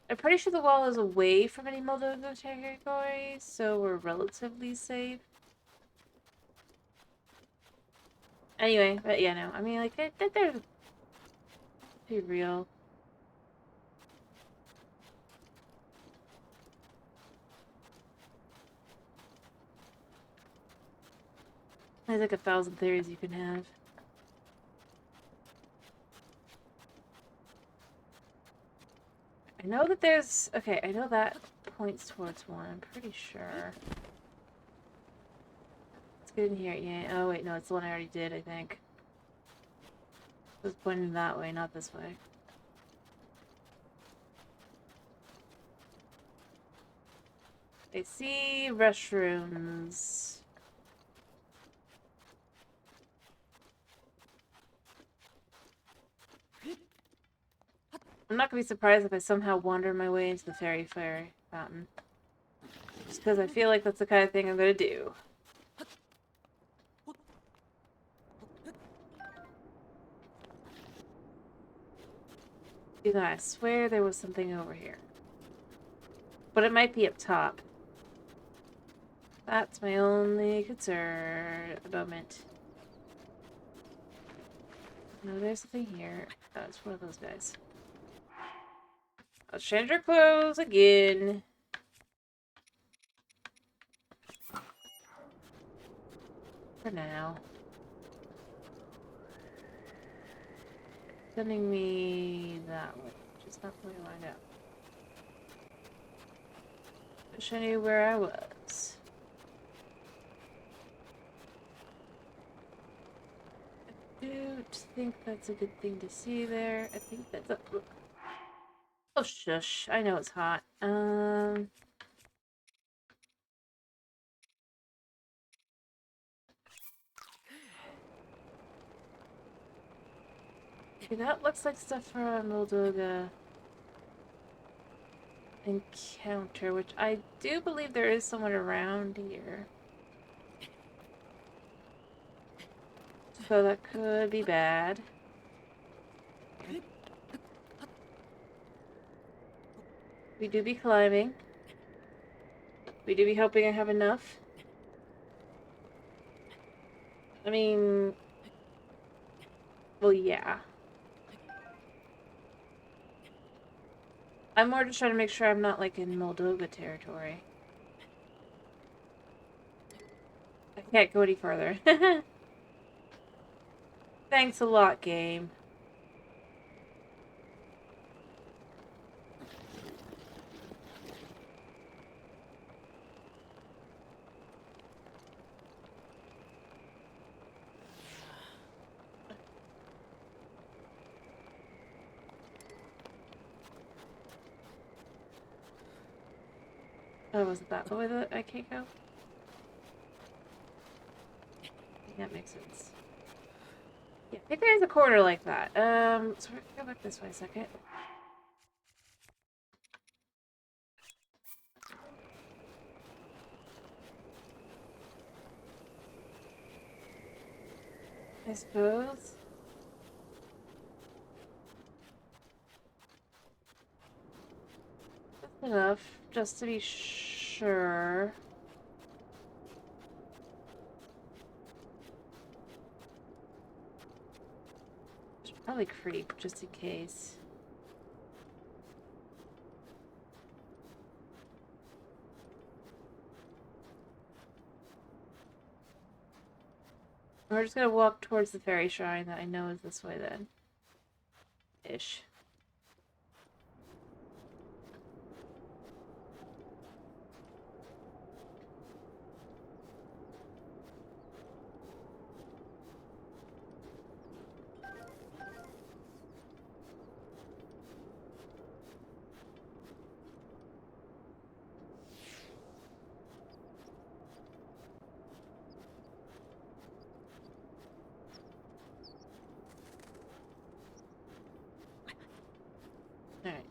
I'm pretty sure the wall is away from any Moldovan territory, so we're relatively safe. Anyway, but yeah, no. I mean, like, they're pretty real. There's like 1,000 theories you can have. I know that there's... Okay, I know that points towards one, I'm pretty sure. Let's get in here, yeah. Oh, wait, no, it's the one I already did, I think. It was pointing that way, not this way. I see restrooms. I'm not gonna be surprised if I somehow wander my way into the fairy fountain. Just because I feel like that's the kind of thing I'm gonna do. I swear there was something over here. But it might be up top. That's my only concern at the moment. No, there's something here. Oh, it's one of those guys. Let's change our clothes again. For now. Sending me that way, which is not really lined up. Wish I knew where I was. I don't think that's a good thing to see there. I think that's a... Oh, shush. I know it's hot. Okay, that looks like stuff for a Moldoga encounter, which I do believe there is someone around here. So that could be bad. We do be climbing. We do be hoping I have enough. I mean... Well, yeah. I'm more just trying to make sure I'm not, like, in Moldova territory. I can't go any further. Thanks a lot, game. Oh, was it that the way that I can't go? That makes sense. Yeah, I think there's a corner like that. So we're gonna go back this way a second. I suppose. That's enough, just to be sure. Should probably creep, just in case. We're just gonna walk towards the fairy shrine that I know is this way then. Ish. Alright.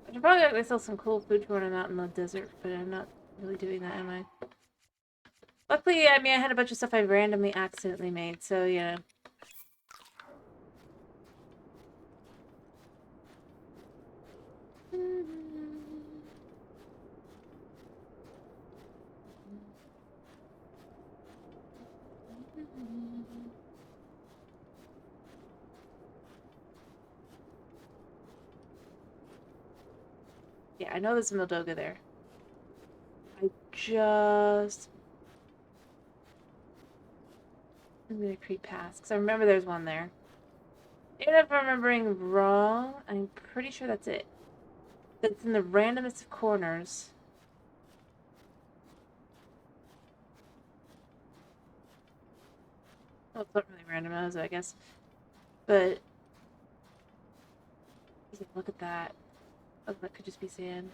I should probably get myself some cool food when I'm out in the desert, but I'm not really doing that, am I? Luckily, I mean, I had a bunch of stuff I randomly accidentally made, so, yeah. Yeah, I know there's a Mildoga there. I'm gonna creep past, because I remember there's one there. Even if I'm remembering wrong, I'm pretty sure that's it. That's in the randomest of corners. Well, it's not really random, I guess. But look at that. Oh, that could just be sand.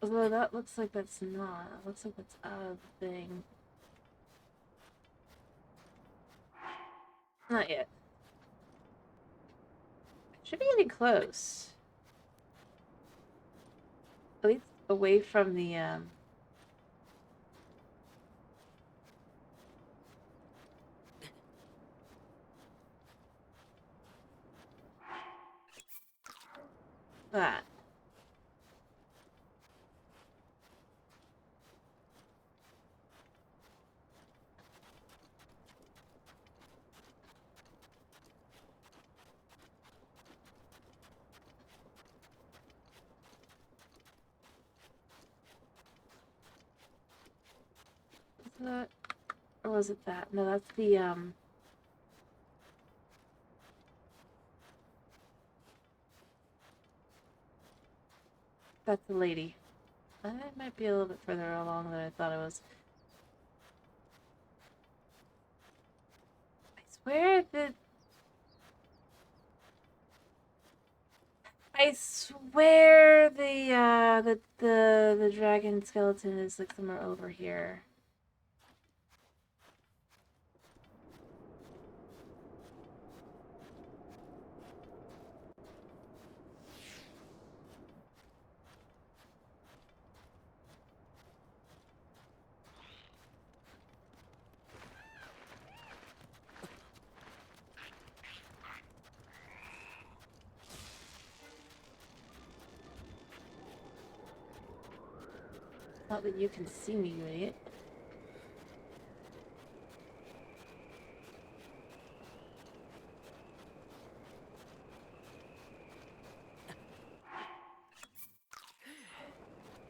Although that looks like that's not. It looks like that's a thing. Not yet. Should be getting close. At least away from the, that. Was that? Or was it that? No, that's the, that's the lady. That might be a little bit further along than I thought it was. I swear the dragon skeleton is like somewhere over here. Not that you can see me, you idiot.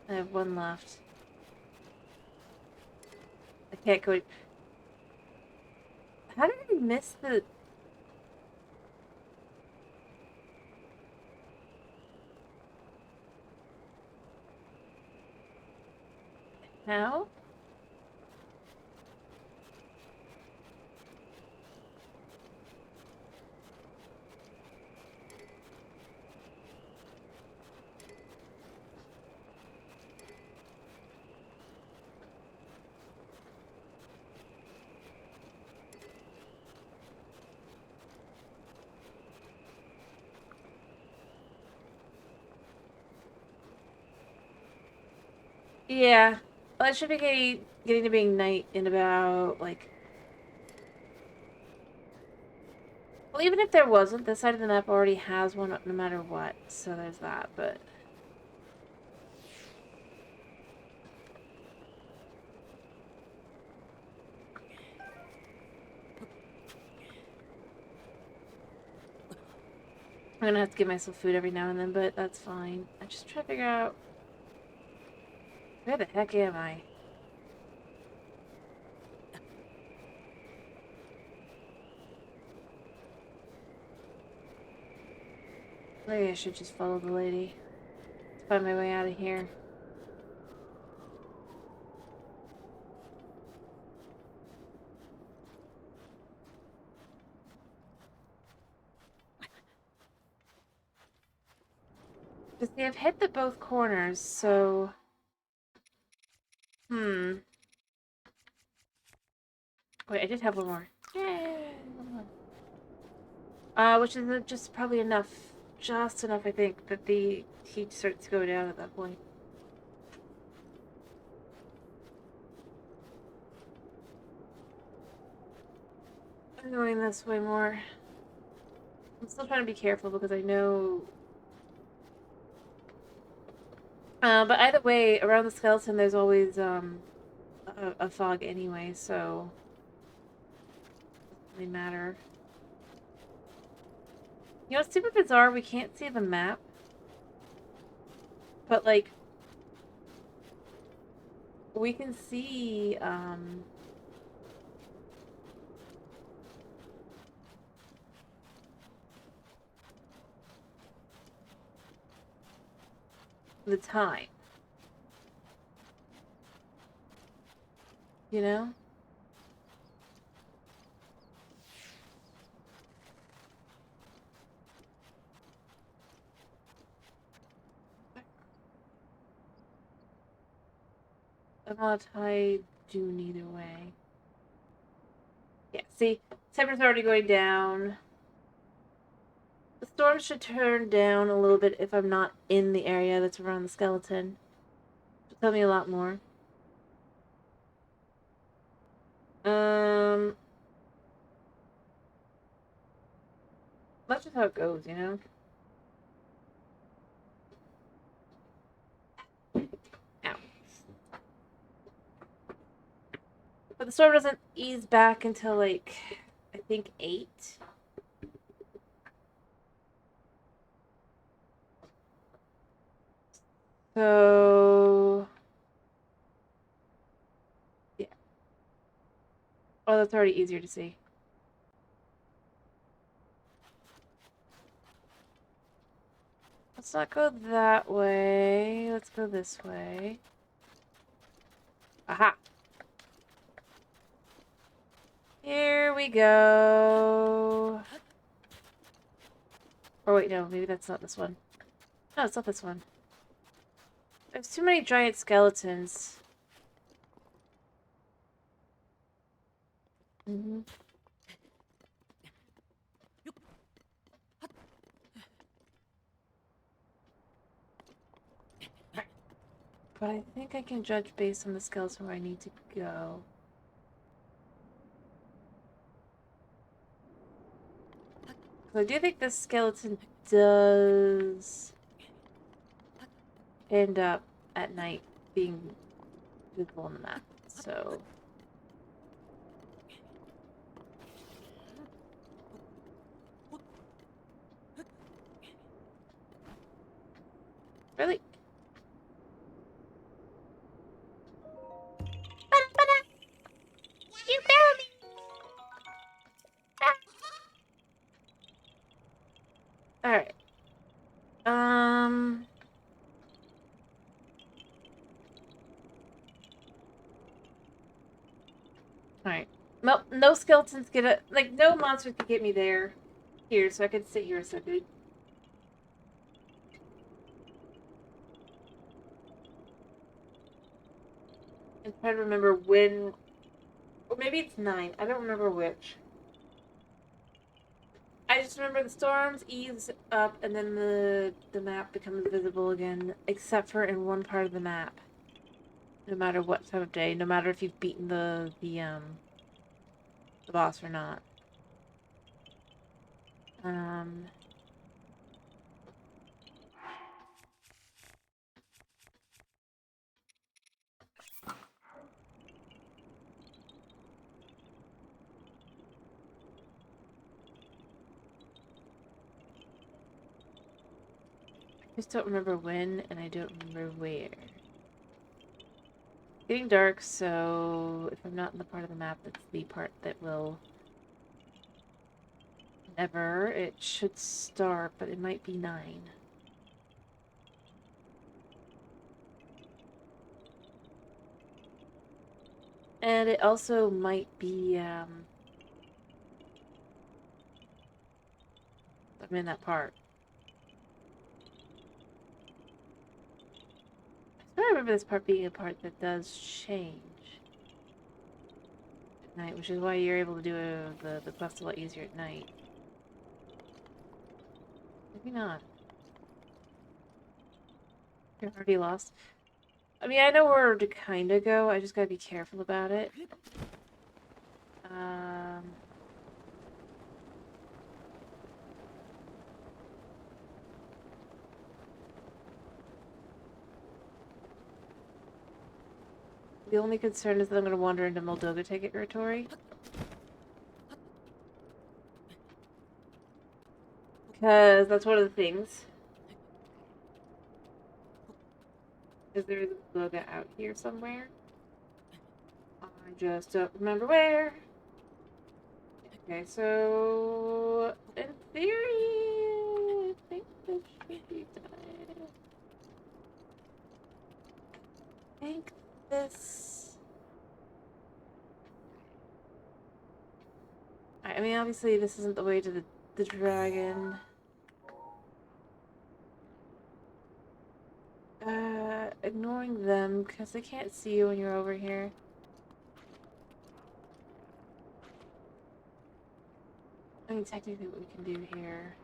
I have one left. I can't go. How did I miss the... How? Yeah. Well, it should be getting to being night in about, like... Well, even if there wasn't, this side of the map already has one no matter what. So there's that, but... I'm gonna have to give myself food every now and then, but that's fine. I just try to figure out... Where the heck am I? Maybe I should just follow the lady. Find my way out of here. Because see, I've hit the both corners, so... Wait, I did have one more. Yay! One more. Which is just probably enough. Just enough, I think, that the heat starts to go down at that point. I'm going this way more. I'm still trying to be careful because I know... but either way, around the skeleton there's always, a fog anyway, so... It doesn't really matter. You know, it's super bizarre, we can't see the map. But, like... We can see, the time. You know? I'm not I do neither way. Yeah, see? Temperature's already going down. The storm should turn down a little bit if I'm not in the area that's around the skeleton. It'll tell me a lot more. That's just how it goes, you know? Ow. But the storm doesn't ease back until, like, I think 8. So... Yeah. Oh, that's already easier to see. Let's not go that way. Let's go this way. Aha! Here we go. Or wait, no, maybe that's not this one. No, it's not this one. There's too many giant skeletons. But I think I can judge based on the skeleton where I need to go. So I do think this skeleton does end up at night being visible on the map. So really, you found me. All right. Alright. Well, no skeletons get it. Like, no monster could get me there. Here, so I could sit here a second. And try to remember when. Or maybe it's 9. I don't remember which. I just remember the storms ease up and then the map becomes visible again, except for in one part of the map. No matter what time of day, no matter if you've beaten the boss or not. Um, I just don't remember when, and I don't remember where. It's getting dark, so if I'm not in the part of the map that's the part that will never, it should start, but it might be 9. And it also might be, I'm in that part. I remember this part being a part that does change at night, which is why you're able to do the quest a lot easier at night. Maybe not. You're already lost. I mean, I know where to kind of go. I just gotta be careful about it. The only concern is that I'm gonna wander into Moldoga territory. Because that's one of the things. Is there a Moldoga out here somewhere? I just don't remember where. Okay, so in theory, I think this should be done. I think this. I mean, obviously, this isn't the way to the dragon. Ignoring them because they can't see you when you're over here. I mean, technically, what we can do here.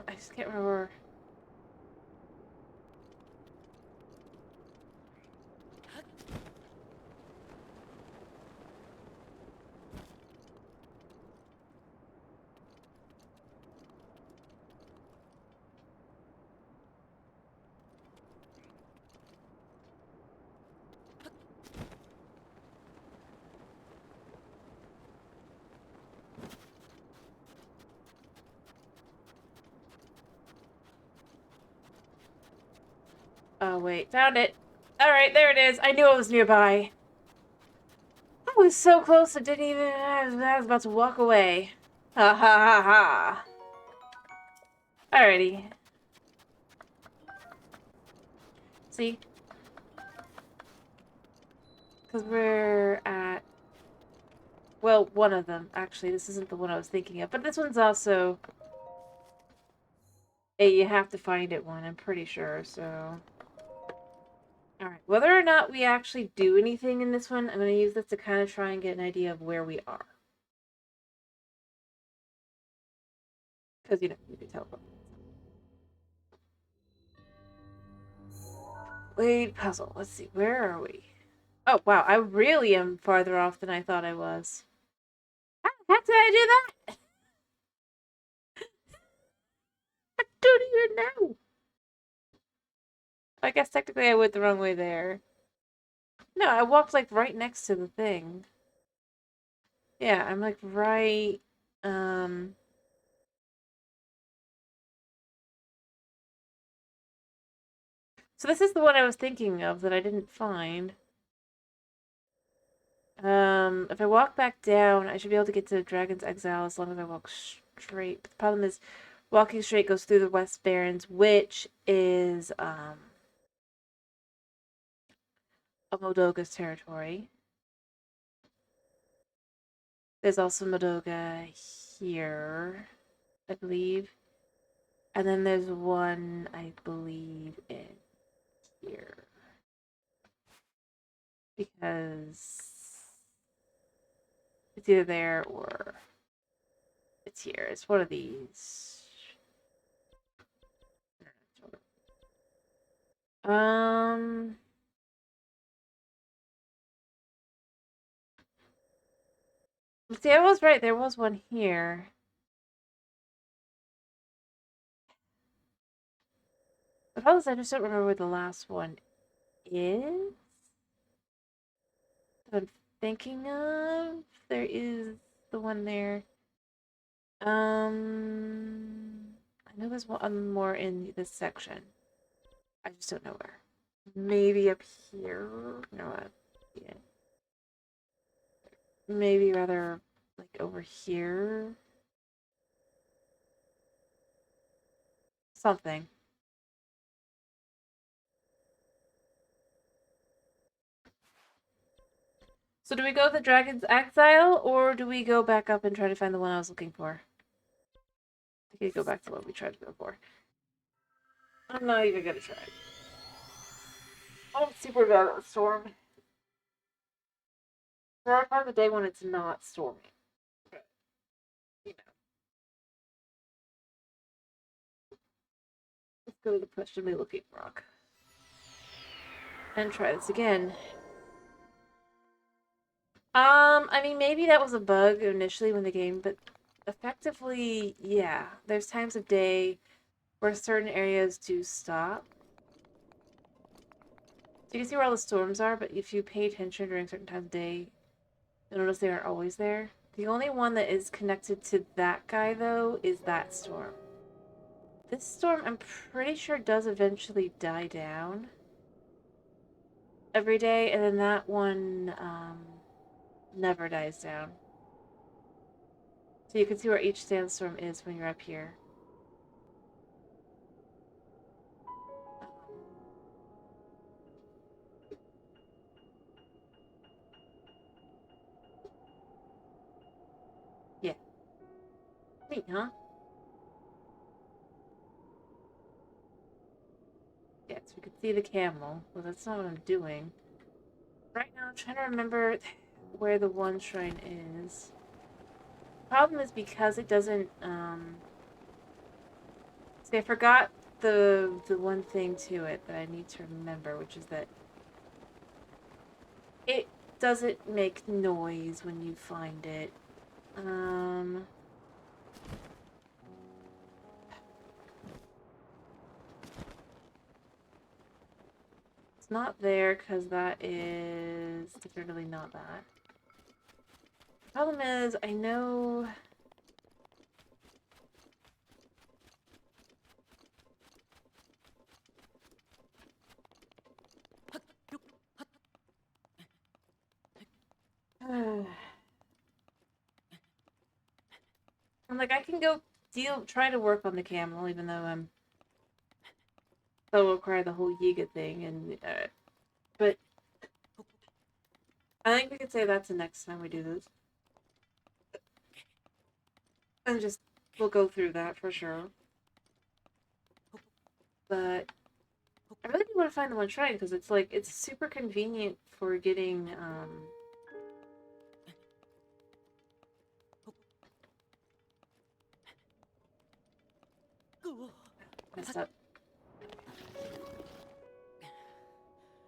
I just can't remember. Oh, wait. Found it. Alright, there it is. I knew it was nearby. I was so close, I didn't even. I was about to walk away. Ha ha ha ha. Alrighty. See? Because we're at. Well, one of them. Actually, this isn't the one I was thinking of. But this one's also a you have to find it one, I'm pretty sure, so. Alright, whether or not we actually do anything in this one, I'm going to use this to kind of try and get an idea of where we are. Because, you know, you can teleport. Wait, puzzle. Let's see, where are we? Oh, wow, I really am farther off than I thought I was. How the heck did I do that? I don't even know. I guess technically I went the wrong way there. No, I walked, like, right next to the thing. Yeah, I'm, like, right, So this is the one I was thinking of that I didn't find. If I walk back down, I should be able to get to Dragon's Exile as long as I walk straight. But the problem is, walking straight goes through the West Barrens, which is, a Moldoga's territory. There's also Moldoga here, I believe. And then there's one, I believe, in here. Because it's either there or it's here. It's one of these. Um, see, I was right. There was one here. The problem is I just don't remember where the last one is. That I'm thinking of. There is the one there. I know there's one more in this section. I just don't know where. Maybe up here? No, yeah. Maybe rather like over here. Something. So do we go with the Dragon's Exile, or do we go back up and try to find the one I was looking for? I could go back to what we tried to go for. I'm not even gonna try. I'm super bad at storm. There are times of the day when it's not storming. But, you know. Let's go to the questionably looking rock. And try this again. I mean, maybe that was a bug initially when the game, but effectively, yeah. There's times of day where certain areas do stop. So you can see where all the storms are, but if you pay attention during certain times of day, you'll notice they aren't always there. The only one that is connected to that guy, though, is that storm. This storm, I'm pretty sure, does eventually die down every day, and then that one never dies down. So you can see where each sandstorm is when you're up here. Yeah. Neat, huh? Yeah, so we can see the camel. Well, that's not what I'm doing. Right now, I'm trying to remember where the one shrine is. Problem is because it doesn't, see, I forgot the one thing to it that I need to remember, which is that it doesn't make noise when you find it. It's not there because that is definitely not that. Problem is, I know... I'm like, I can go try to work on the camel, even though I'm still require the whole Yiga thing, and but I think we could say that's the next time we do this, and just we'll go through that for sure. But I really do want to find the one shrine because it's like it's super convenient for getting messed up.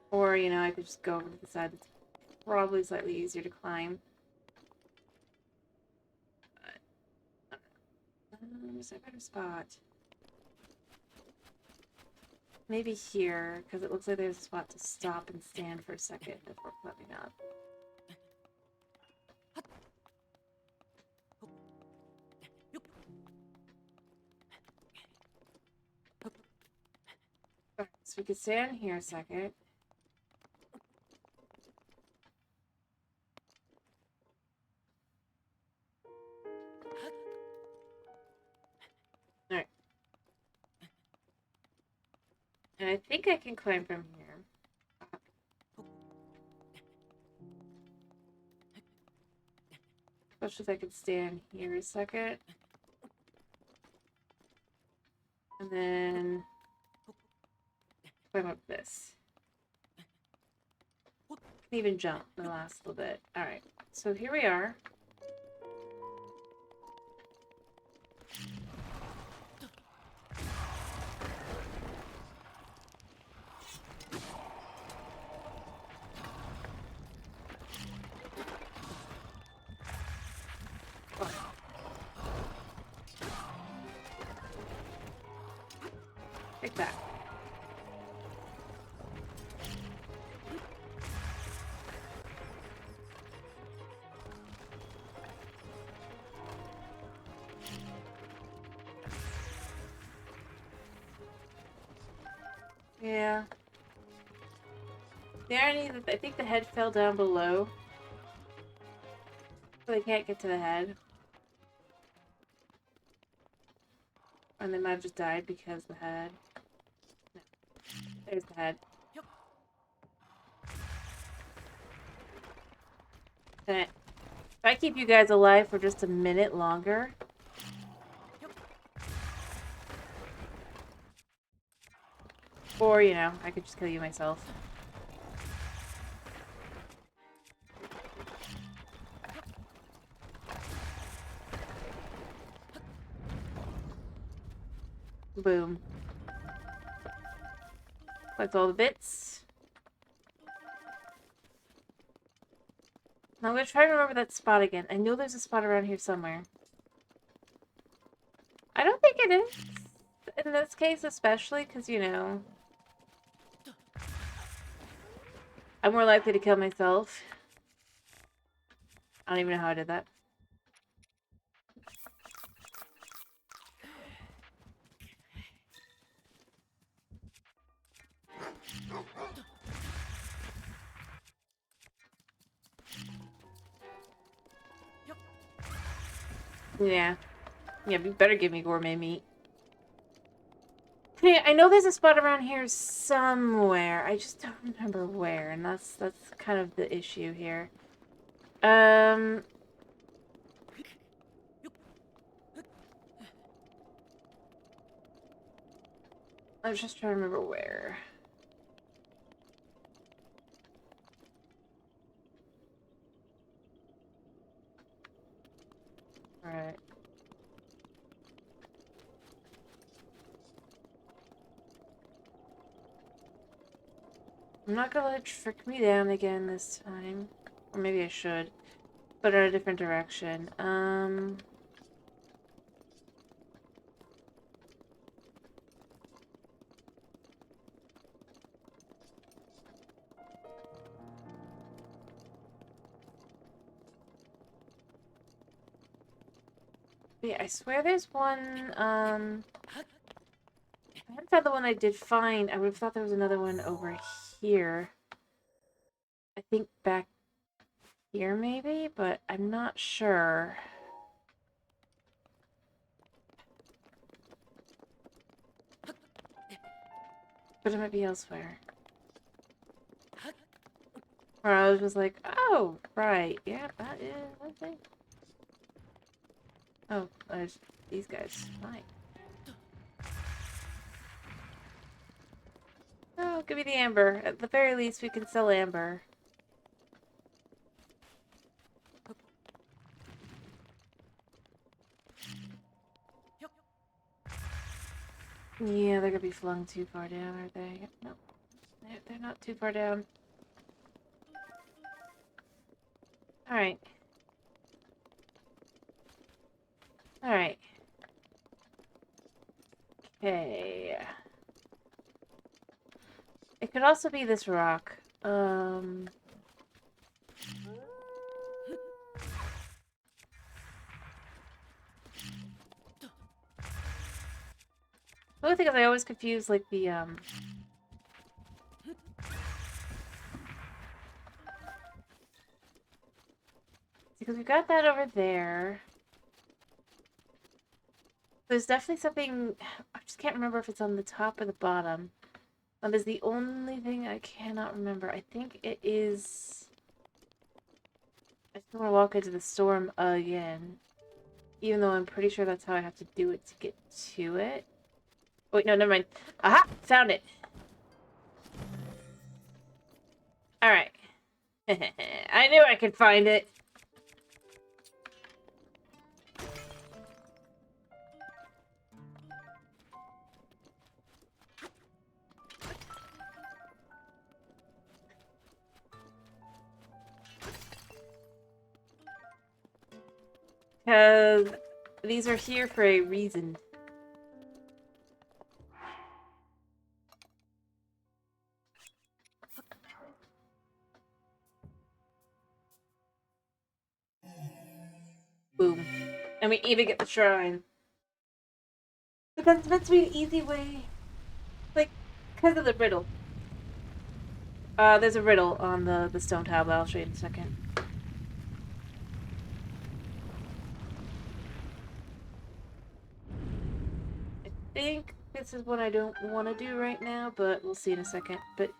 Or, you know, I could just go over to the side that's probably slightly easier to climb. But, is there a better spot? Maybe here, because it looks like there's a spot to stop and stand for a second before climbing up. Alright, so we could stand here a second. Alright. And I think I can climb from here. Especially if I could stand here a second. And then climb up this. Can even jump in the last little bit. Alright, so here we are. Take that. Yeah. The irony is that I think the head fell down below. So they can't get to the head. And they might have just died because the head. No. There's the head. Okay. If I keep you guys alive for just a minute longer. Or, you know, I could just kill you myself. Boom. That's all the bits. Now I'm gonna try to remember that spot again. I know there's a spot around here somewhere. I don't think it is. In this case especially, because, you know, I'm more likely to kill myself. I don't even know how I did that. Yeah. Yeah, you better give me gourmet meat. Yeah, I know there's a spot around here somewhere. I just don't remember where, and that's kind of the issue here. I was just trying to remember where. Alright. I'm not gonna let it trick me down again this time. Or maybe I should. But in a different direction. Yeah, I swear there's one, I haven't found the one I did find. I would have thought there was another one over here. I think back here, maybe? But I'm not sure. But it might be elsewhere. Or I was just like, oh, right. Yeah, that is one thing. Oh, there's these guys. Fine. Oh, give me the amber. At the very least, we can sell amber. Yeah, they're gonna be flung too far down, are they? No. They're not too far down. Alright. Alright. Okay. It could also be this rock. The only thing is I always confuse, like, the, because we got that over there. There's definitely something... I just can't remember if it's on the top or the bottom. That is the only thing I cannot remember. I think it is... I just want to walk into the storm again. Even though I'm pretty sure that's how I have to do it to get to it. Wait, no, never mind. Aha! Found it! Alright. I knew I could find it. Because these are here for a reason. Boom. And we even get the shrine. But that's meant to be an easy way. Like, because of the riddle. There's a riddle on the stone tablet. I'll show you in a second. I think this is what I don't want to do right now, but we'll see in a second. But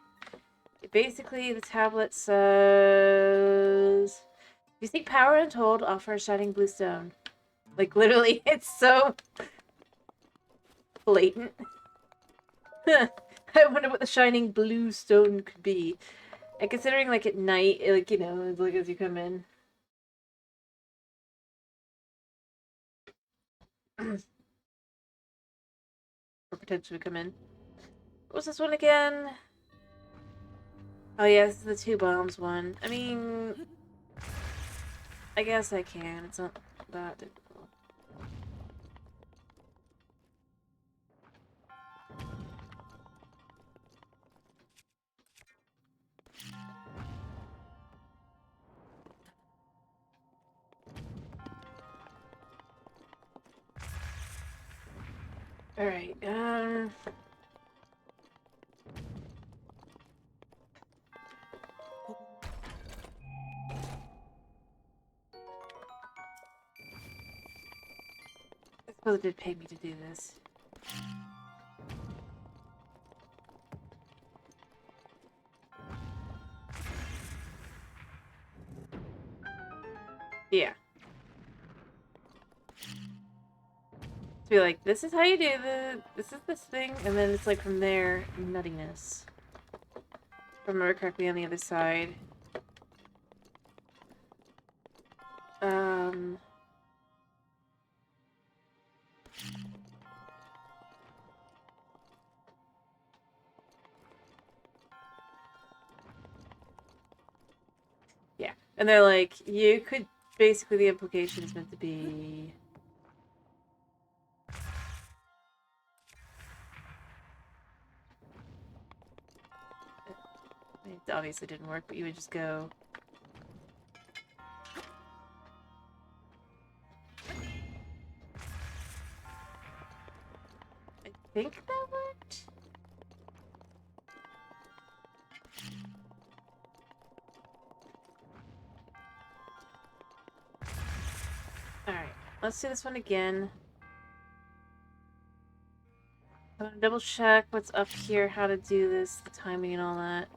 basically, the tablet says, if you seek power untold, offer a shining blue stone. Like, literally, it's so blatant. I wonder what the shining blue stone could be. And considering, like, at night, like, you know, like, as you come in. Or potentially come in. What's this one again? Oh, yeah, this is the 2 bombs one. I mean, I guess I can. It's not that difficult. Alright, I suppose it did pay me to do this. Yeah. To be like, this is how you do this is this thing, and then it's like from there, nuttiness. If I remember correctly on the other side. Yeah. And they're like, you could, basically the implication is meant to be... It obviously didn't work, but you would just go... I think that worked? Alright, let's do this one again. I'm gonna double check what's up here, how to do this, the timing and all that.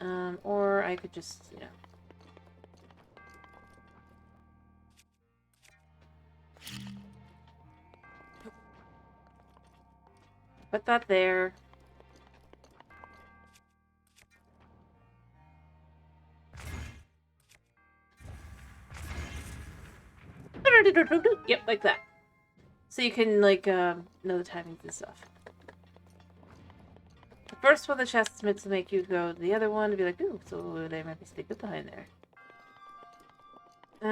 Or I could just, you know... Put that there. Yep, like that. So you can, like, know the timings and stuff. The first one, the chest is meant to make you go to the other one to be like, ooh, so there might be something behind there. If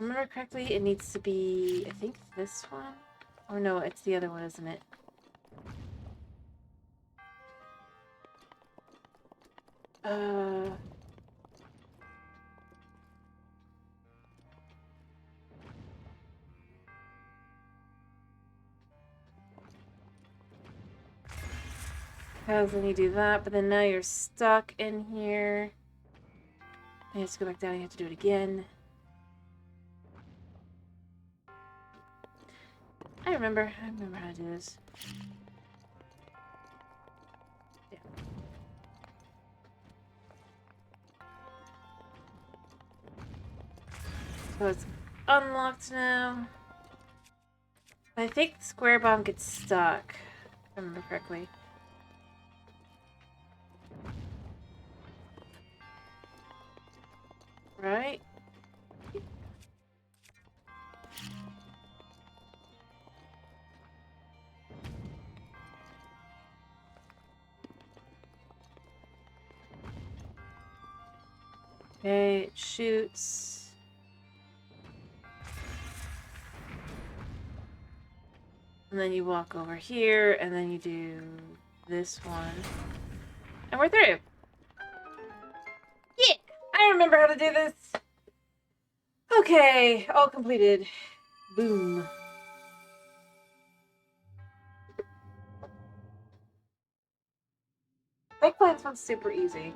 I remember correctly, it needs to be, I think, this one? Or no, it's the other one, isn't it? Because then you do that, but then now you're stuck in here. And you have to go back down and you have to do it again. I remember how to do this. Yeah. So it's unlocked now. I think the square bomb gets stuck, if I remember correctly. Right? Okay, it shoots. And then you walk over here, and then you do this one. And we're through! Yeah! I remember how to do this! Okay, all completed. Boom. Big Plans one's super easy.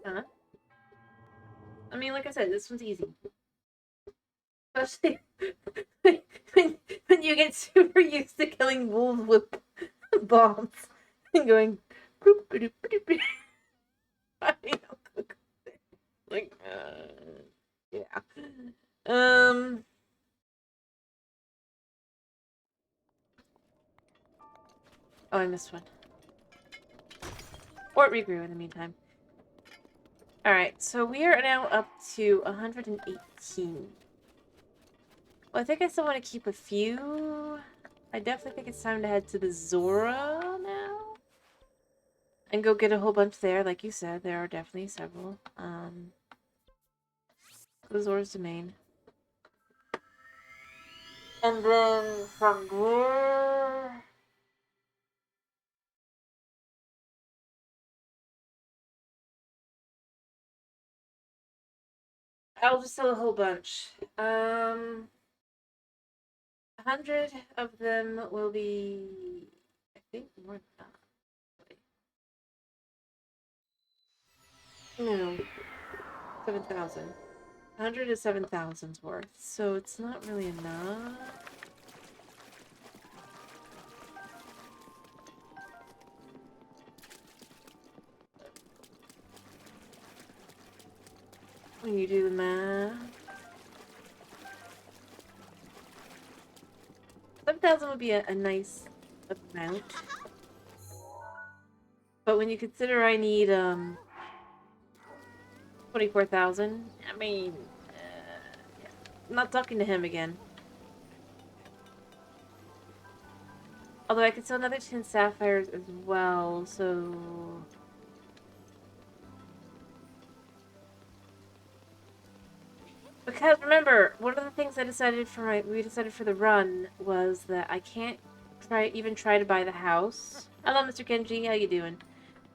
Huh? I mean, like I said, this one's easy. Especially when you get super used to killing wolves with bombs and going like yeah. Oh, I missed one. Or regrew in the meantime. Alright, so we are now up to 118. Well, I think I still want to keep a few. I definitely think it's time to head to the Zora now. And go get a whole bunch there, like you said. There are definitely several. The Zora's Domain. And then from there... I'll just sell a whole bunch. 100 of them will be... I think more than that. No. 7,000. 100 is 7,000's worth, so it's not really enough. When you do the math. 7,000 would be a nice amount. But when you consider I need, 24,000, I mean, yeah. I'm not talking to him again. Although I could sell another 10 sapphires as well, so... Because remember, one of the things I decided for we decided for the run was that I can't even try to buy the house. Hello, Mr. Kenji, how you doing?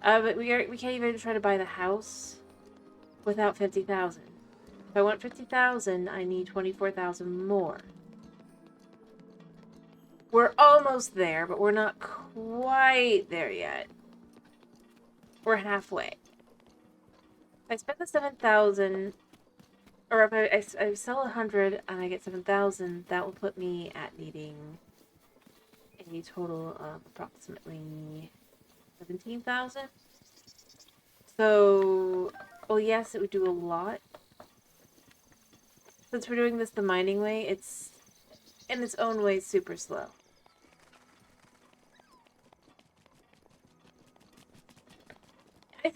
But we can't even try to buy the house without 50,000. If I want 50,000, I need 24,000 more. We're almost there, but we're not quite there yet. We're halfway. If I spend the 7,000, or if I sell 100 and I get 7,000, that will put me at needing a total of approximately 17,000. So, well, yes, it would do a lot. Since we're doing this the mining way, it's in its own way super slow.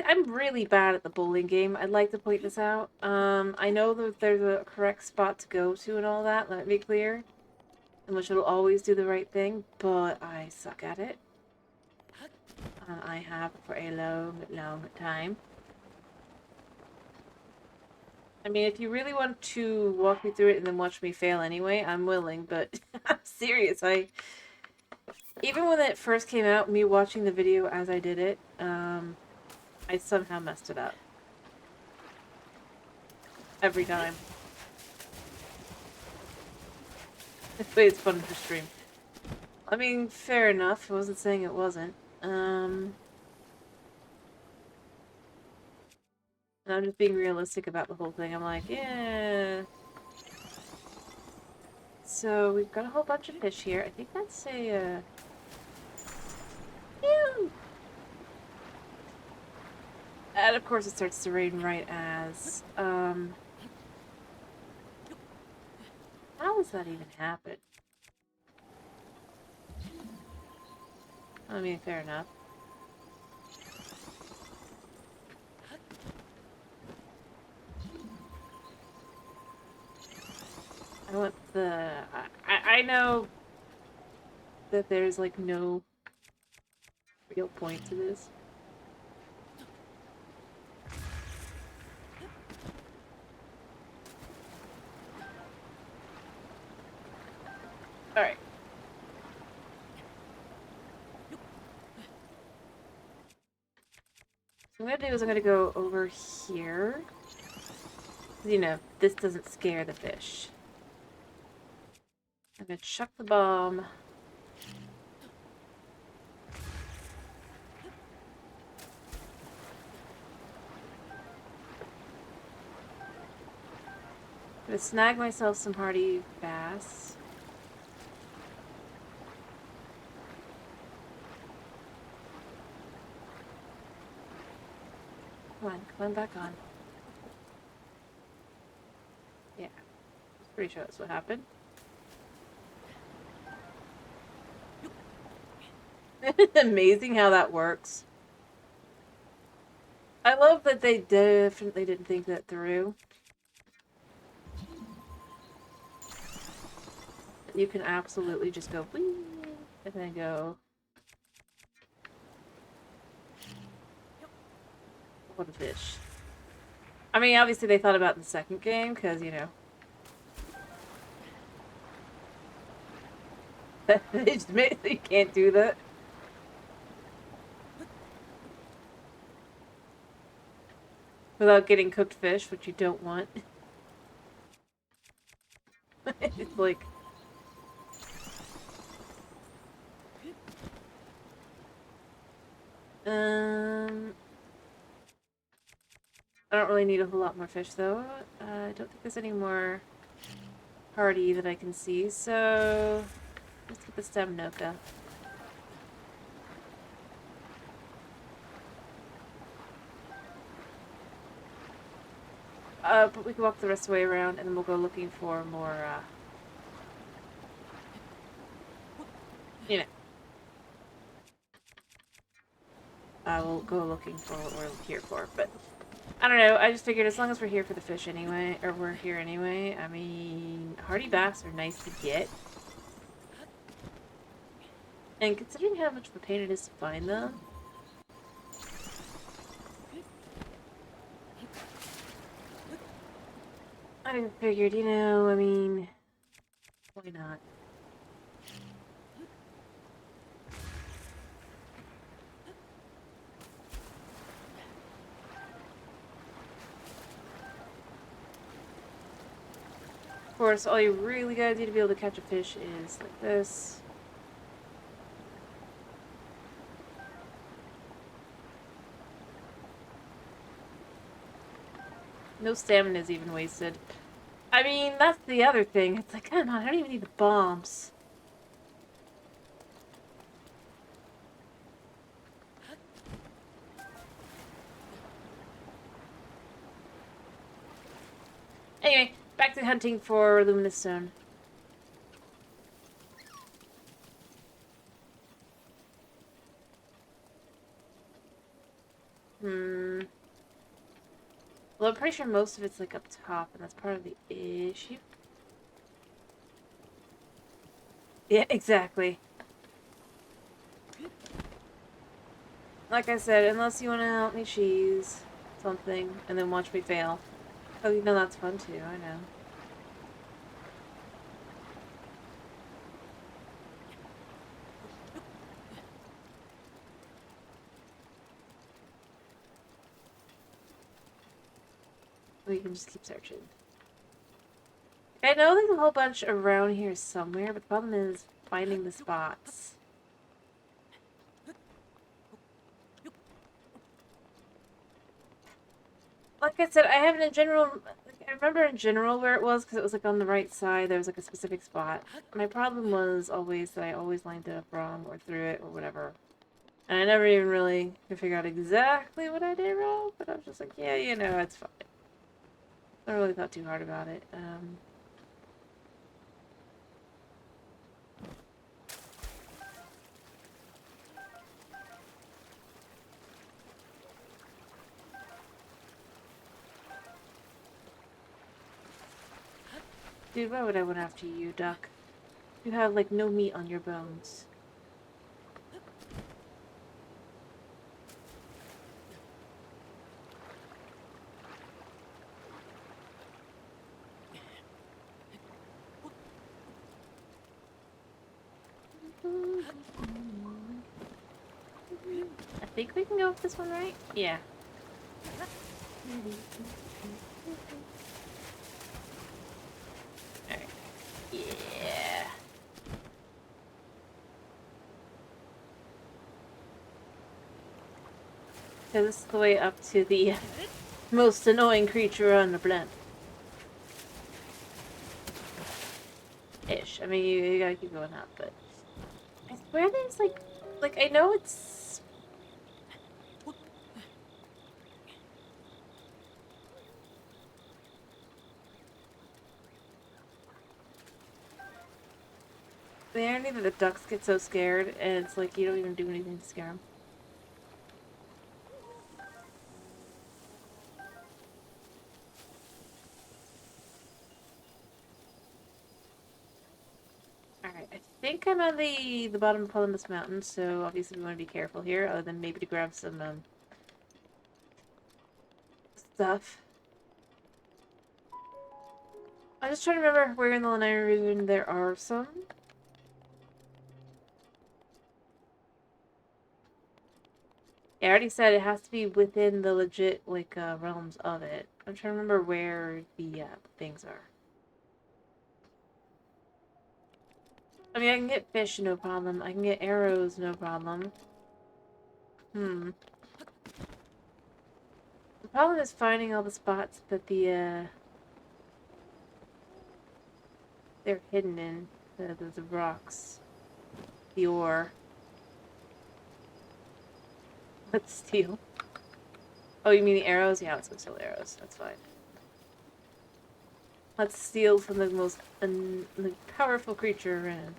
I'm really bad at the bowling game. I'd like to point this out. I know that there's a correct spot to go to and all that, let me be clear. In which it'll always do the right thing, but I suck at it. I have for a long, long time. I mean, if you really want to walk me through it and then watch me fail anyway, I'm willing, but I'm serious. Even when it first came out, me watching the video as I did it, I somehow messed it up. Every time. This way it's fun to stream. I mean, fair enough. I wasn't saying it wasn't. And I'm just being realistic about the whole thing. I'm like, yeah. So, we've got a whole bunch of fish here. I think that's a, Ew! And of course it starts to rain right as, how does that even happen? I mean, fair enough. I know that there's like no real point to this. Alright. So what I'm gonna do is I'm gonna go over here. You know, this doesn't scare the fish. I'm gonna chuck the bomb. I'm gonna snag myself some hardy bass. Come on back on. Yeah, pretty sure that's what happened. Amazing how that works. I love that they definitely didn't think that through. You can absolutely just go whee, and then go. What a fish. I mean, obviously they thought about it in the second game, because, you know. They just made you can't do that. Without getting cooked fish, which you don't want. It's like... I don't really need a whole lot more fish, though. I don't think there's any more hardy that I can see, so... Let's get the stem Noka. But we can walk the rest of the way around, and then we'll go looking for more, you know. We'll go looking for what we're here for, but... I don't know, I just figured as long as we're here for the fish anyway, or we're here anyway, I mean, hardy bass are nice to get. And considering how much of a pain it is to find them, I figured, you know, I mean, why not? Of course, all you really gotta do to be able to catch a fish is like this. No stamina is even wasted. I mean, that's the other thing. It's like, come on, I don't even need the bombs. Anyway, back to hunting for luminous stone. Well, I'm pretty sure most of it's like up top, and that's part of the issue. Yeah, exactly. Like I said, unless you want to help me cheese something, and then watch me fail. Oh, you know that's fun too, I know. We can just keep searching. I know there's a whole bunch around here somewhere, but the problem is finding the spots. Like I said, I have it in general. Like, I remember in general where it was because it was like on the right side. There was like a specific spot. My problem was always that I always lined it up wrong or through it or whatever. And I never even really could figure out exactly what I did wrong, but I was just like, yeah, you know, it's fine. I really thought too hard about it. Dude, why would I went after you, duck? you have like no meat on your bones. I think we can go with this one, right? Yeah. Alright. Yeah. So this is the way up to the most annoying creature on the planet. Ish. I mean, you gotta keep going up, but I swear there's like I know it's. The irony that the ducks get so scared, and it's like you don't even do anything to scare them. Alright, I think I'm on the bottom of Columbus Mountain, so obviously we want to be careful here, other than maybe to grab some stuff. I'm just trying to remember where in the Lanai region there are some. I already said it has to be within the legit, like, realms of it. I'm trying to remember where the things are. I mean, I can get fish, no problem. I can get arrows, no problem. The problem is finding all the spots that they're hidden in. The rocks. The ore. Let's steal. Oh, you mean the arrows? Yeah, let's go steal arrows. That's fine. Let's steal from the most powerful creature around.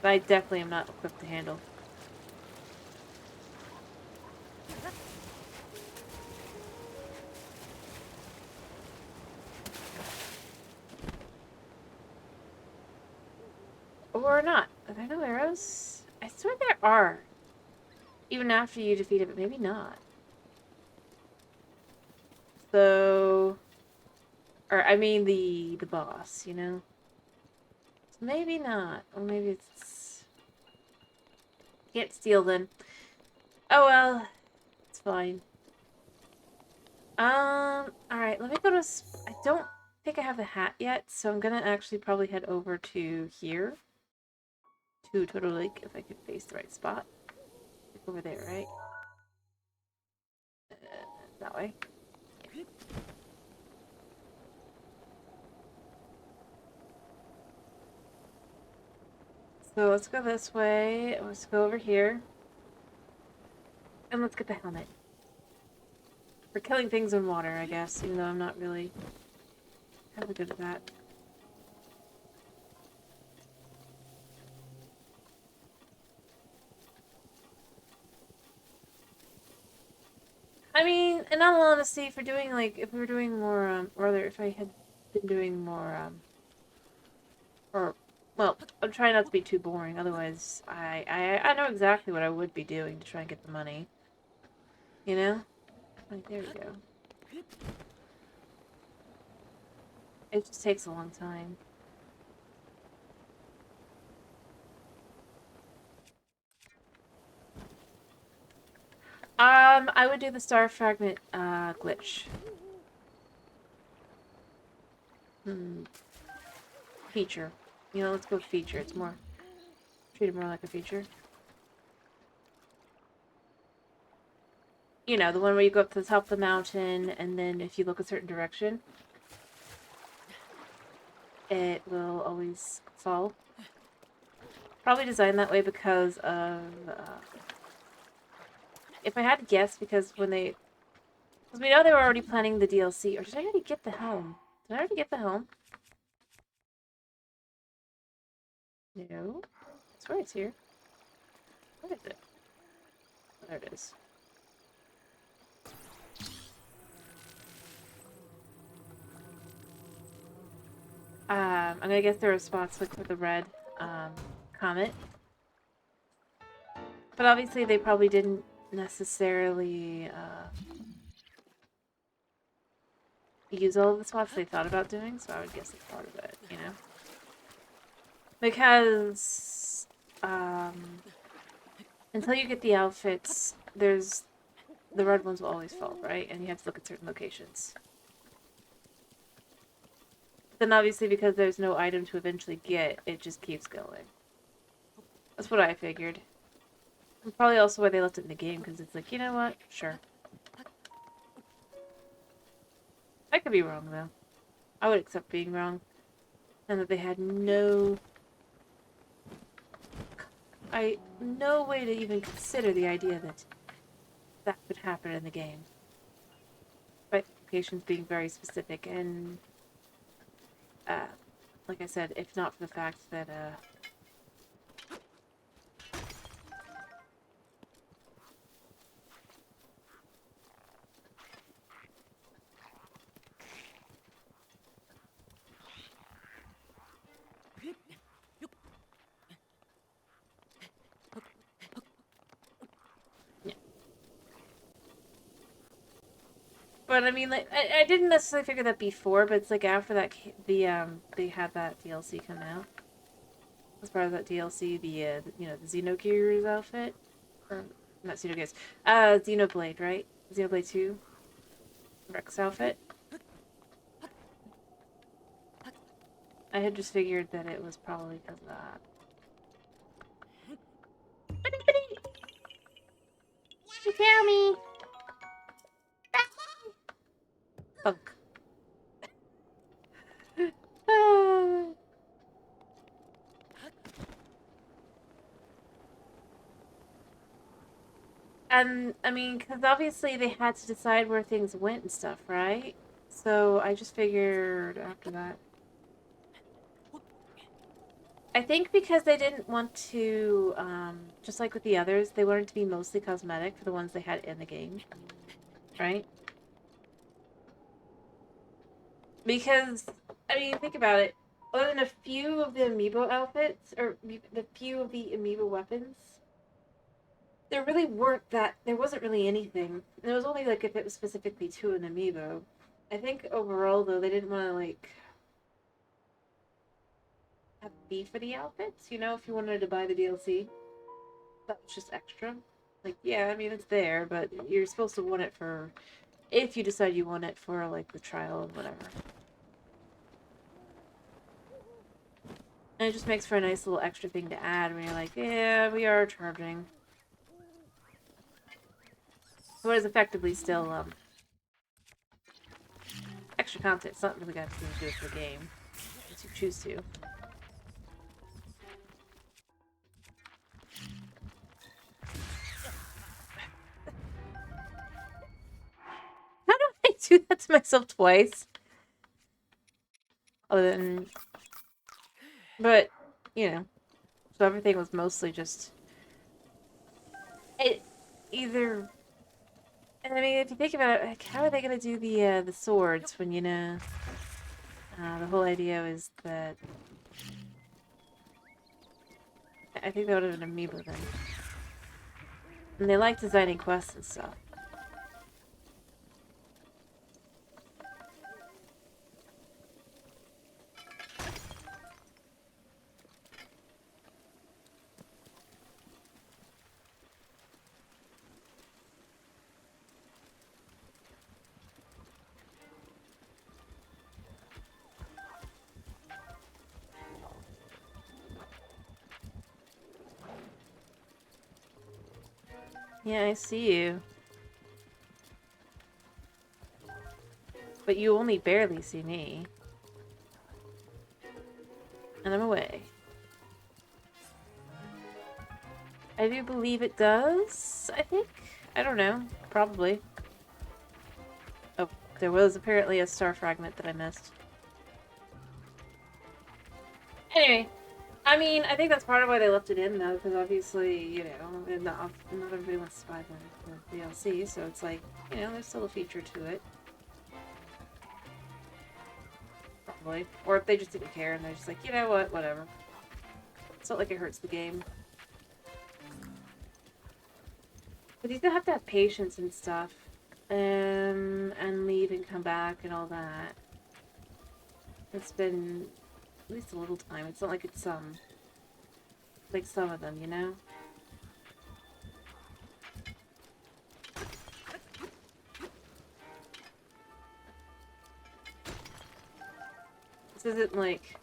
But I definitely am not equipped to handle. Or not. Are there no arrows? I swear there are. Even after you defeat it, but maybe not. So... Or, I mean the boss, you know? So maybe not. Or maybe it's... Can't steal then. Oh well. It's fine. Alright, let me go to... I don't think I have the hat yet, so I'm gonna actually probably head over to here. To Turtle Lake, if I could face the right spot. Over there, right? That way. Yeah. So let's go this way. Let's go over here. And let's get the helmet. For killing things in water, I guess, even though I'm not really heavily good at that. I mean, in all honesty, for doing, like, if we were doing more, or rather, if I had been doing more, or, well, I'm trying not to be too boring, otherwise, I know exactly what I would be doing to try and get the money. You know? Like, there we go. It just takes a long time. I would do the star fragment, glitch. Feature. You know, let's go feature. It's more... Treat it more like a feature. You know, the one where you go up to the top of the mountain, and then if you look a certain direction, it will always fall. Probably designed that way because of... if I had to guess, because when they... Because we know they were already planning the DLC. Or did I already get the helm? Did I already get the helm? No. I swear it's here. Where is it? Oh, there it is. I'm gonna guess the response look for the red comment. But obviously they probably didn't necessarily use all of the spots they thought about doing, so I would guess it's part of it, you know? Because until you get the outfits, the red ones will always fall, right? And you have to look at certain locations. Then obviously because there's no item to eventually get, it just keeps going. That's what I figured. And probably also why they left it in the game, because it's like, you know what? Sure. I could be wrong, though. I would accept being wrong. And that they had no way to even consider the idea that that could happen in the game. Right, locations being very specific, and like I said, if not for the fact that yeah. But I mean, like, I didn't necessarily figure that before, but it's like after that, they had that DLC come out. As part of that DLC, the Xenogears outfit, or not Xenogears, Xenoblade, right? Xenoblade 2, Rex outfit. I had just figured that it was probably because of that. You tell me. Fuck. And, I mean, because obviously they had to decide where things went and stuff, right? So I just figured after that. I think because they didn't want to, just like with the others, they wanted to be mostly cosmetic for the ones they had in the game, right? Because, I mean, think about it. Other than a few of the amiibo outfits, or the few of the amiibo weapons, there wasn't really anything. It was only, like, if it was specifically to an amiibo. I think overall, though, they didn't want to, like, have fee for the outfits, you know, if you wanted to buy the DLC. That was just extra. Like, yeah, I mean, it's there, but you're supposed to want it for, if you decide you want it for, like, the trial or whatever. And it just makes for a nice little extra thing to add when you're like, yeah, we are charging. What is effectively still, extra content. It's not really got anything to do with the game, if you choose to. How do I do that to myself twice? Other than... But, you know. So everything was mostly just... It either... And I mean, if you think about it, like, how are they gonna do the swords when, you know... the whole idea is that... I think that would have been amiibo then. And they like designing quests and stuff. Yeah, I see you. But you only barely see me. And I'm away. I do believe it does, I think. I don't know. Probably. Oh, there was apparently a star fragment that I missed. Anyway, I mean, I think that's part of why they left it in, though, because obviously, you know, not everybody wants to buy the DLC, so it's like, you know, there's still a feature to it. probably. Or if they just didn't care and they're just like, you know what, whatever. It's not like it hurts the game. But you still have to have patience and stuff. And leave and come back and all that. It's been at least a little time. It's not like it's like some of them, you know? This isn't like...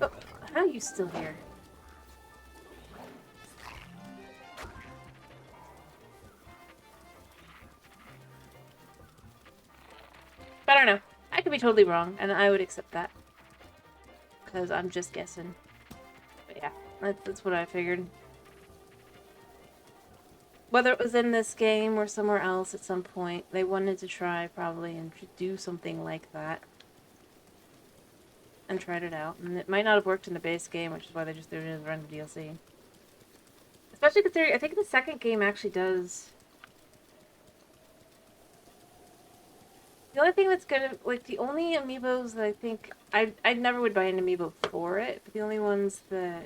Oh, how are you still here? But I don't know. I could be totally wrong, and I would accept that. Because I'm just guessing. But yeah, that's what I figured. Whether it was in this game or somewhere else at some point, they wanted to try probably and do something like that. And tried it out. And it might not have worked in the base game, which is why they just threw it in as random DLC. Especially considering, I think the second game actually does... The only thing that's gonna, like, the only amiibos that I think, I never would buy an amiibo for it, but the only ones that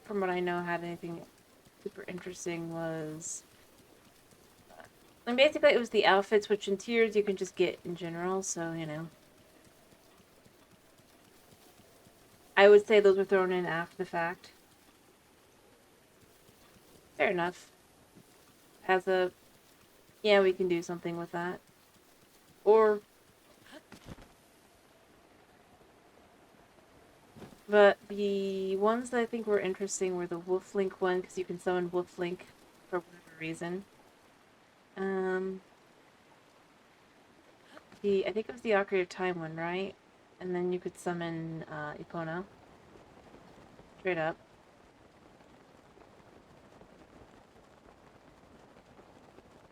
from what I know, had anything super interesting was, and basically it was the outfits, which in tiers you can just get in general, so, you know. I would say those were thrown in after the fact. Fair enough. As a, yeah, we can do something with that. Or... But the ones that I think were interesting were the Wolf Link one, because you can summon Wolf Link for whatever reason. I think it was the Ocarina of Time one, right? And then you could summon Epona. Straight up.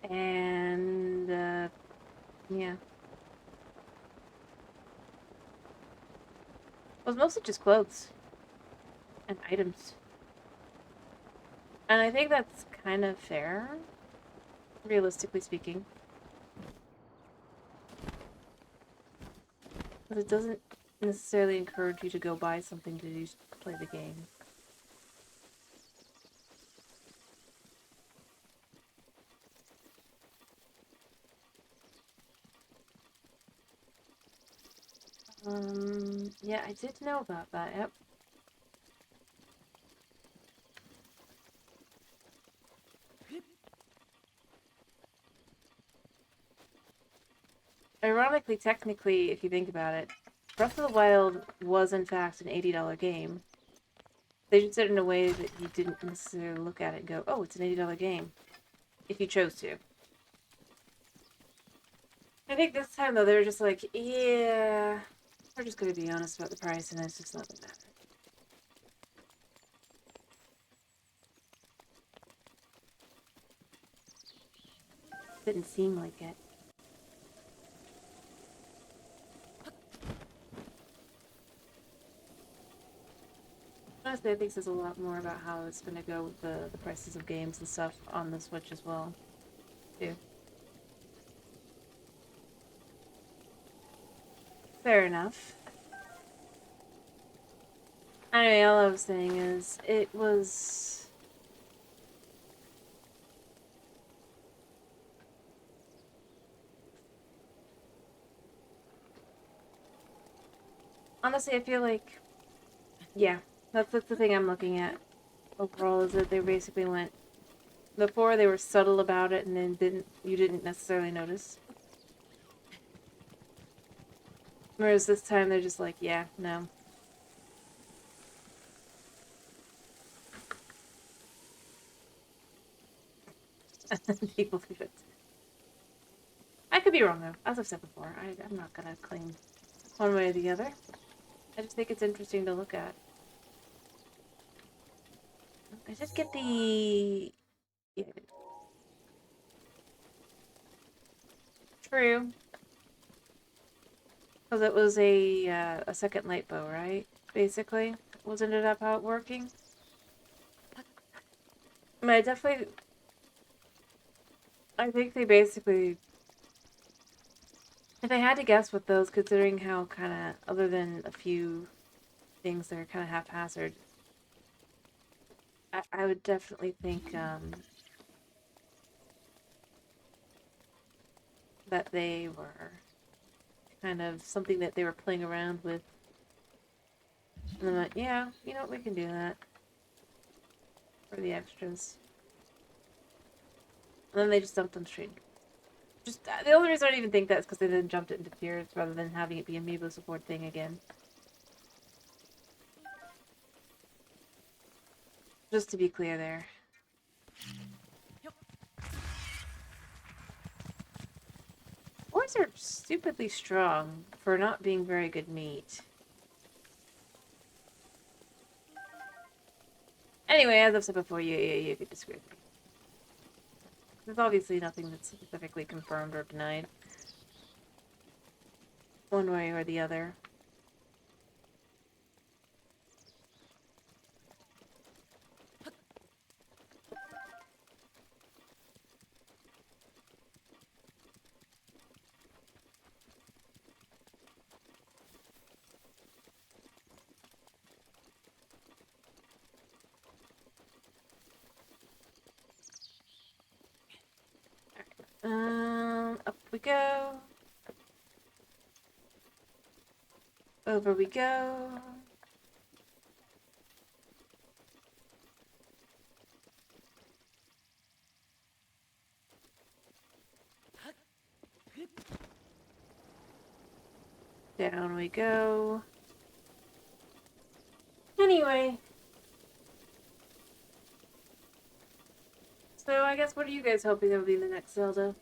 And, yeah. It was mostly just clothes. And items. And I think that's kind of fair. Realistically speaking. Because it doesn't necessarily encourage you to go buy something to play the game. Yeah, I did know about that, yep. Ironically, technically, if you think about it, Breath of the Wild was in fact an $80 game. They just did it in a way that you didn't necessarily look at it and go, oh, it's an $80 game. If you chose to. I think this time, though, they were just like, yeah, we're just going to be honest about the price, and it's just not going to matter. Didn't seem like it. Honestly, I think says a lot more about how it's going to go with the prices of games and stuff on the Switch as well, too. Fair enough. Anyway, all I was saying is, it was... Honestly, I feel like... Yeah, that's the thing I'm looking at overall, is that they basically went... Before, they were subtle about it, and then you didn't necessarily notice. Whereas this time, they're just like, yeah, no. People leave it. I could be wrong, though. As I've said before, I'm not gonna claim one way or the other. I just think it's interesting to look at. I did get the... Yeah. True. Because it was a second light bow, right? Basically. Wasn't it up how it working? I mean, I think they basically... If I had to guess with those, considering how kind of, other than a few things that are kind of haphazard, I would definitely think that they were kind of something that they were playing around with. And then like, yeah, you know what, we can do that for the extras. And then they just dumped them straight. Just the only reason I don't even think that is because they then jumped it into tiers rather than having it be a amiibo support thing again. Just to be clear there. Boars are stupidly strong for not being very good meat. Anyway, as I've said before, you could disagree with me. There's obviously nothing that's specifically confirmed or denied. One way or the other. Up we go. Over we go. Down we go. Anyway. So I guess what are you guys hoping will be the next Zelda?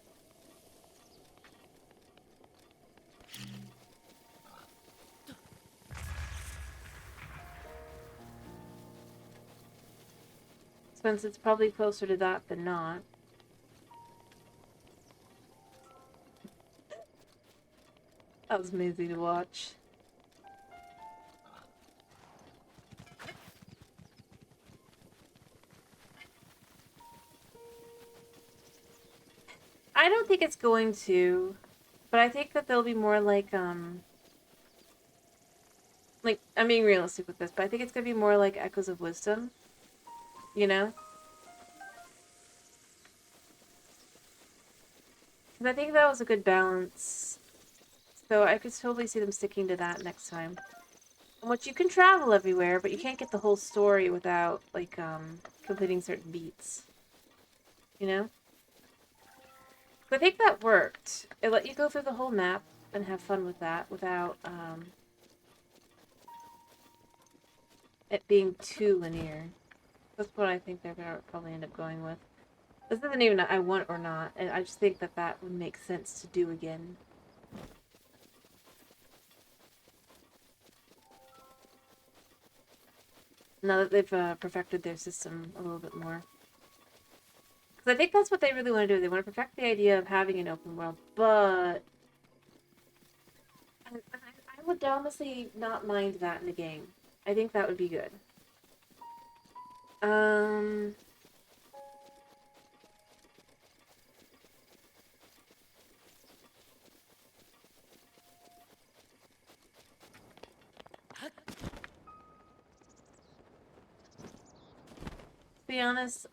Since it's probably closer to that than not. That was amazing to watch. I don't think it's going to, but I think that they'll be more like I'm being realistic with this, but I think it's gonna be more like Echoes of Wisdom, you know? Because I think that was a good balance. So I could totally see them sticking to that next time. In which you can travel everywhere, but you can't get the whole story without, like, completing certain beats. You know? So I think that worked. It let you go through the whole map and have fun with that without, it being too linear. That's what I think they're gonna probably end up going with. This isn't even a I want or not, and I just think that that would make sense to do again. Now that they've perfected their system a little bit more. Because I think that's what they really want to do. They want to perfect the idea of having an open world, but I would honestly not mind that in the game. I think that would be good. To be honest,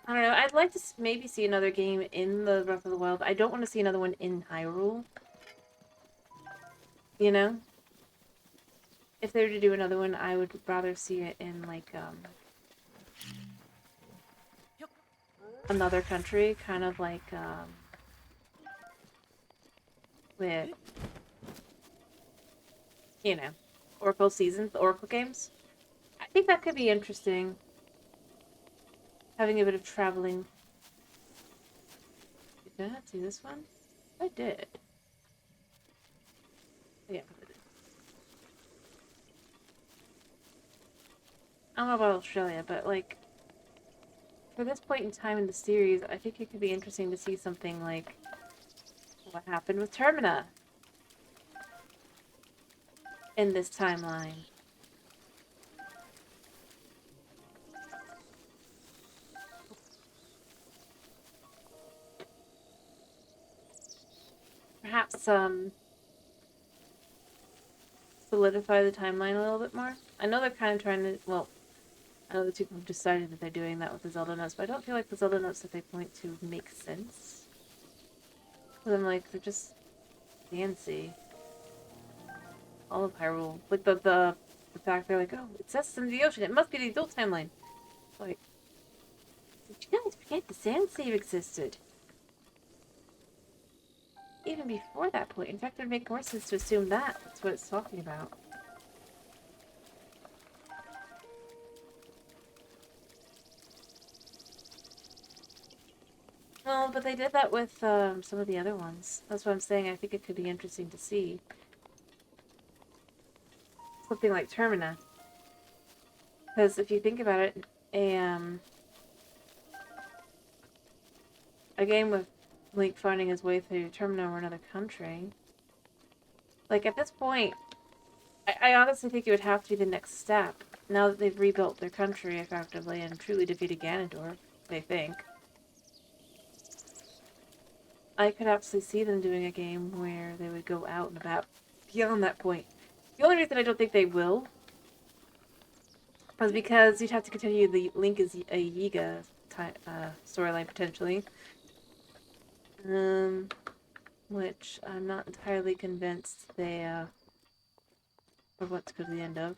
I don't know. I'd like to maybe see another game in the Breath of the Wild. I don't want to see another one in Hyrule. You know? If they were to do another one, I would rather see it in, like, another country, kind of like, with, you know, Oracle Seasons, the Oracle games. I think that could be interesting. Having a bit of traveling. Did I not see this one? I did. Yeah. I don't know about Australia, but, like, for this point in time in the series, I think it could be interesting to see something like what happened with Termina in this timeline. perhaps solidify the timeline a little bit more. I know they're kind of trying to, well, I know the two people have decided that they're doing that with the Zelda notes, but I don't feel like the Zelda notes that they point to make sense. Because I'm like, they're just fancy. All of Hyrule. Like the fact they're like, oh, it says it's in the ocean. It must be the adult timeline. Like, did you guys forget the sand save existed? Even before that point. In fact, it would make more sense to assume that. That's what it's talking about. Well, but they did that with some of the other ones. That's what I'm saying. I think it could be interesting to see. Something like Termina. Because if you think about it, a game with Link finding his way through Termina or another country. Like, at this point, I honestly think it would have to be the next step. Now that they've rebuilt their country effectively and truly defeated Ganondorf, they think. I could absolutely see them doing a game where they would go out and about beyond that point. The only reason I don't think they will is because you'd have to continue the Link is a Yiga storyline potentially. Which I'm not entirely convinced they would want to go to the end of.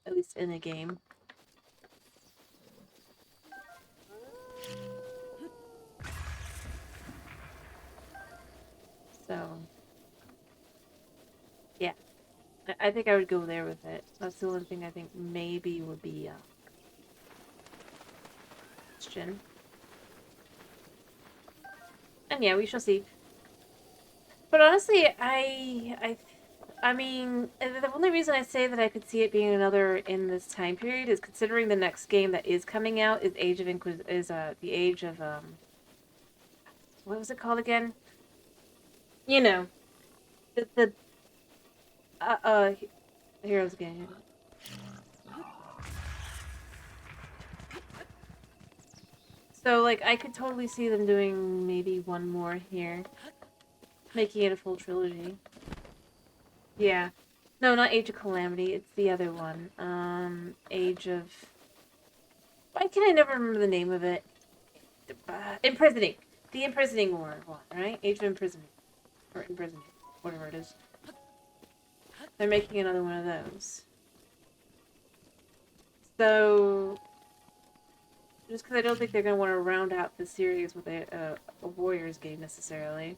At least in a game. So, yeah. I think I would go there with it. That's the only thing I think maybe would be question. And yeah, we shall see. But honestly, I mean, the only reason I say that I could see it being another in this time period is considering the next game that is coming out is the Age of what was it called again? You know, the Heroes game. So like I could totally see them doing maybe one more here, making it a full trilogy. Yeah. No, not Age of Calamity. It's the other one. Age of... Why can I never remember the name of it? Imprisoning. The Imprisoning one, right? Age of Imprisonment. Or Imprisoning. Whatever it is. They're making another one of those. So... Just because I don't think they're going to want to round out the series with a Warriors game, necessarily.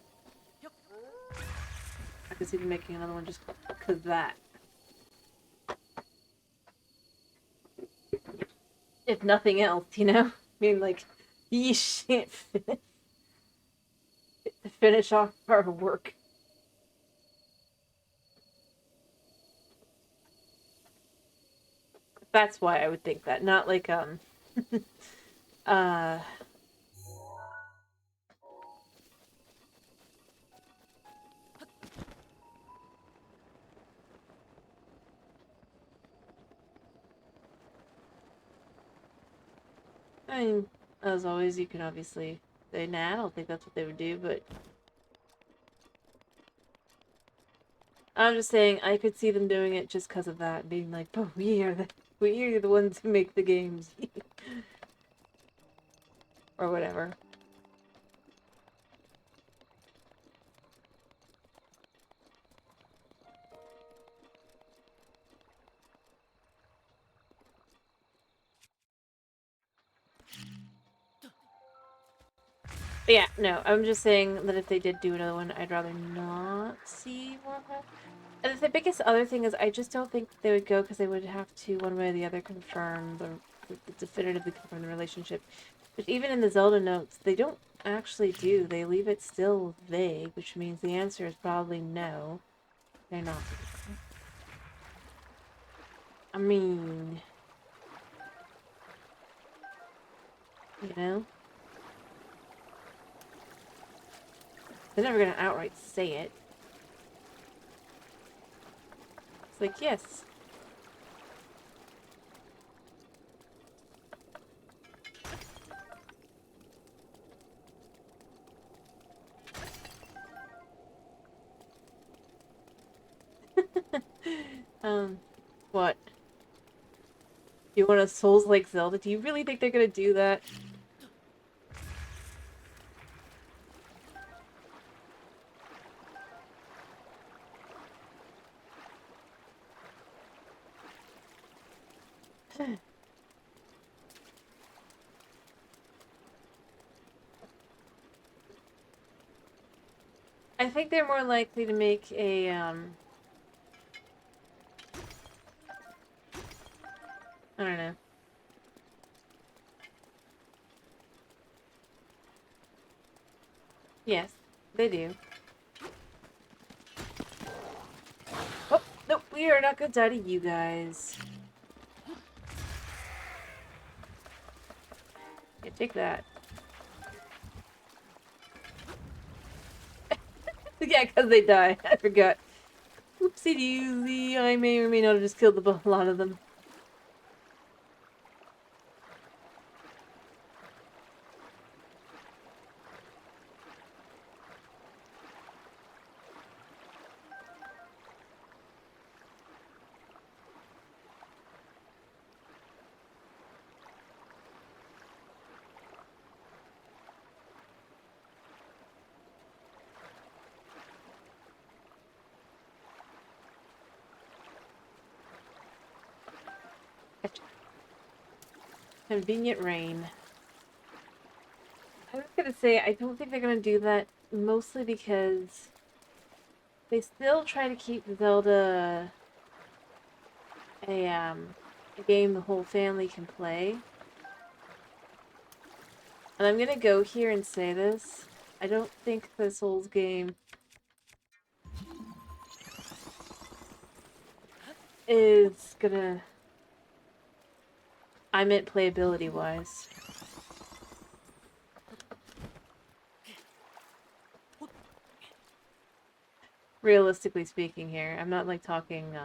I could see them making another one just because of that. If nothing else, you know? I mean, like, you shan't finish off our work. That's why I would think that. Not like, uh... I mean, as always, you can obviously say, nah, I don't think that's what they would do, but... I'm just saying, I could see them doing it just because of that, being like, oh, we are the ones who make the games. Or whatever. But yeah, no, I'm just saying that if they did do another one, I'd rather not see more of that. And the biggest other thing is I just don't think they would go because they would have to, one way or the other, confirm definitively confirm the relationship. But even in the Zelda notes, they don't actually do. They leave it still vague, which means the answer is probably no. They're not. I mean... You know? They're never gonna outright say it. It's like, yes. What? You want a Souls-like Zelda? Do you really think they're gonna do that? I think they're more likely to make a, I don't know. Yes, they do. Oh, nope, we are not gonna die to you guys. Yeah, take that. Yeah, because they die. I forgot. Oopsie doosey. I may or may not have just killed a lot of them. Convenient rain. I was gonna say, I don't think they're gonna do that, mostly because they still try to keep Zelda a game the whole family can play. And I'm gonna go here and say this. I don't think the Souls game is gonna... I meant playability-wise. Realistically speaking here. I'm not, like, talking,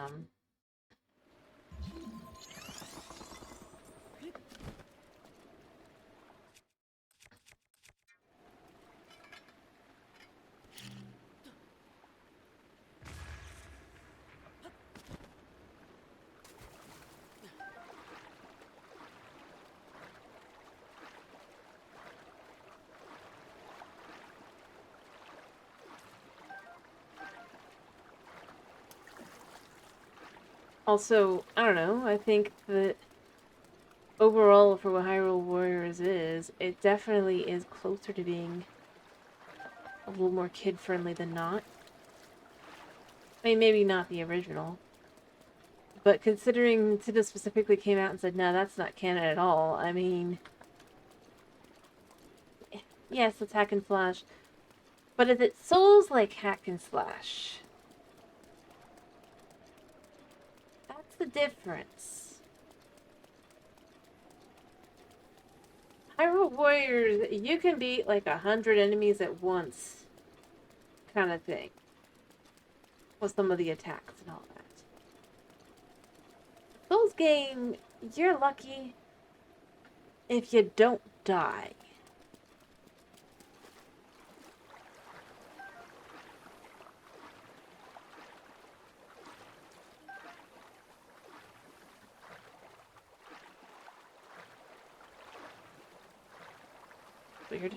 Also, I don't know, I think that overall for what Hyrule Warriors is, it definitely is closer to being a little more kid-friendly than not. I mean, maybe not the original. But considering Nintendo specifically came out and said, no, that's not canon at all, I mean... Yes, it's hack and slash. But is it Souls-like hack and slash? That's the difference. Hyrule Warriors, you can beat like 100 enemies at once, kind of thing. With some of the attacks and all that. Souls game, you're lucky if you don't die. Weird.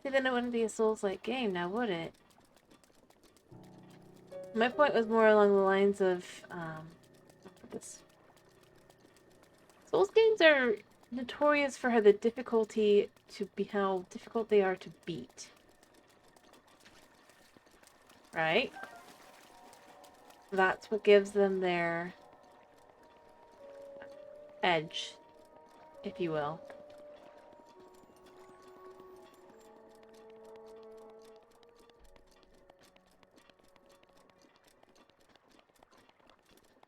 See, then it wouldn't be a Souls-like game now, would it? My point was more along the lines of, this. Souls games are notorious for how how difficult they are to beat. Right? That's what gives them their edge, if you will.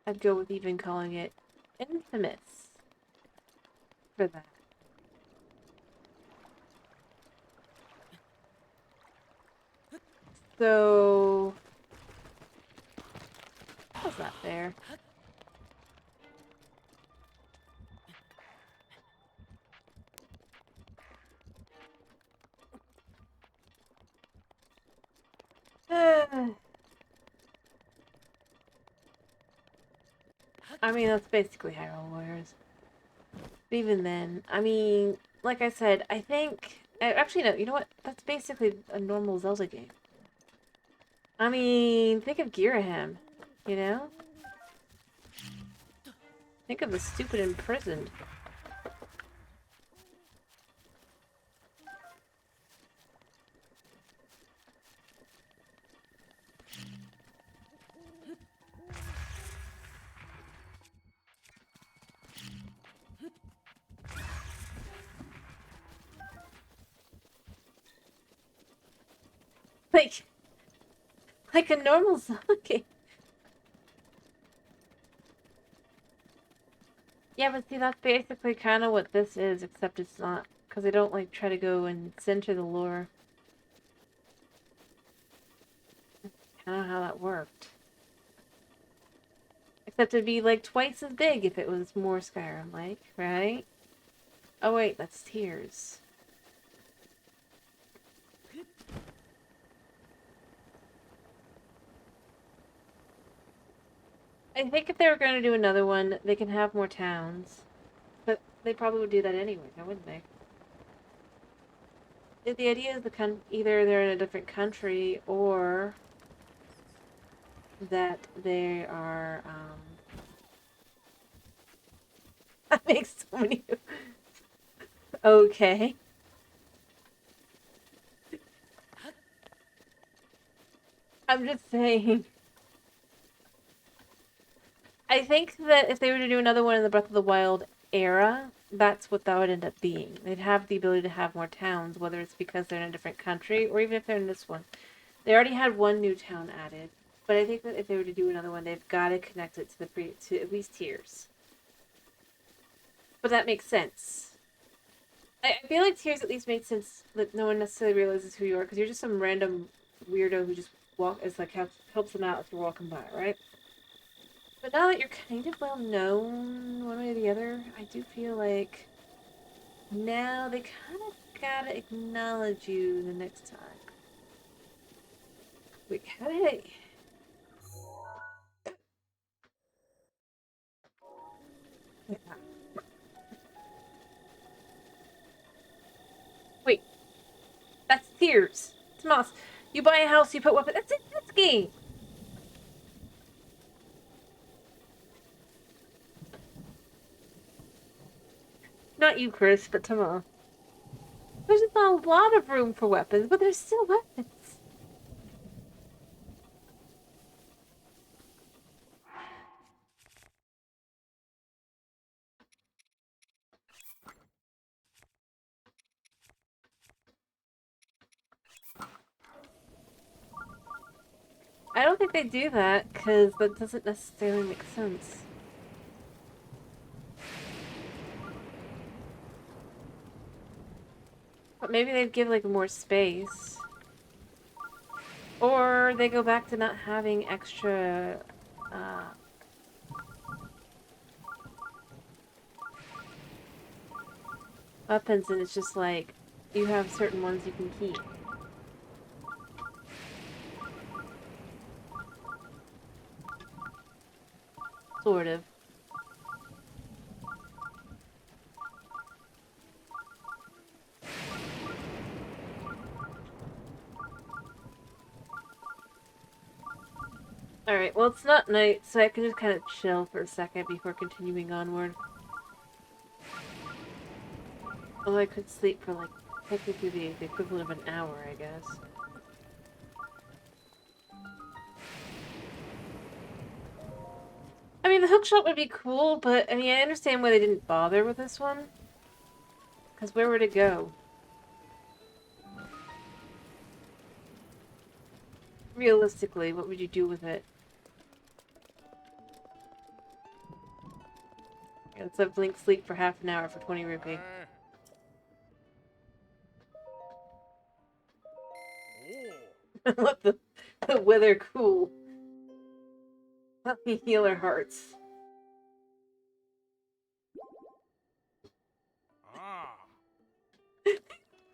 I'd go with even calling it infamous for that. So... how's that there? I mean, that's basically Hyrule Warriors. But even then, I mean, like I said, I think... Actually, no, you know what? That's basically a normal Zelda game. I mean, think of Giraham, you know? Think of the stupid imprisoned. Like a normal Zelda game. Yeah, but see, that's basically kind of what this is, except it's not. Because they don't, like, try to go and center the lore. Kind of how that worked. Except it'd be, like, twice as big if it was more Skyrim-like, right? Oh, wait, that's Tears. I think if they were going to do another one, they can have more towns. But they probably would do that anyway, now wouldn't they? The idea is either they're in a different country or that they are, that makes so many... Okay. I'm just saying. I think that if they were to do another one in the Breath of the Wild era, that's what that would end up being. They'd have the ability to have more towns, whether it's because they're in a different country or even if they're in this one. They already had one new town added, but I think that if they were to do another one, they've got to connect it to at least Tears. But that makes sense. I feel like Tears at least makes sense that no one necessarily realizes who you are because you're just some random weirdo who just helps them out if you're walking by, right? But now that you're kind of well known, one way or the other, I do feel like now they kind of gotta acknowledge you the next time. We kinda... Yeah. Wait, that's Tears. Tomas, you buy a house, you put weapons. That's it, this game! Not you, Chris, but Tomas. There's not a lot of room for weapons, but there's still weapons. I don't think they do that, because that doesn't necessarily make sense. But maybe they'd give, like, more space. Or they go back to not having extra, weapons, and it's just like, you have certain ones you can keep. Sort of. Alright, well it's not night, so I can just kind of chill for a second before continuing onward. Although I could sleep for like, technically the equivalent of an hour, I guess. I mean, the hookshot would be cool, but I mean, I understand why they didn't bother with this one. Because where would it go? Realistically, what would you do with it? Yeah, let's have Blink sleep for half an hour for 20 rupee. Let the weather cool. Let me heal our hearts.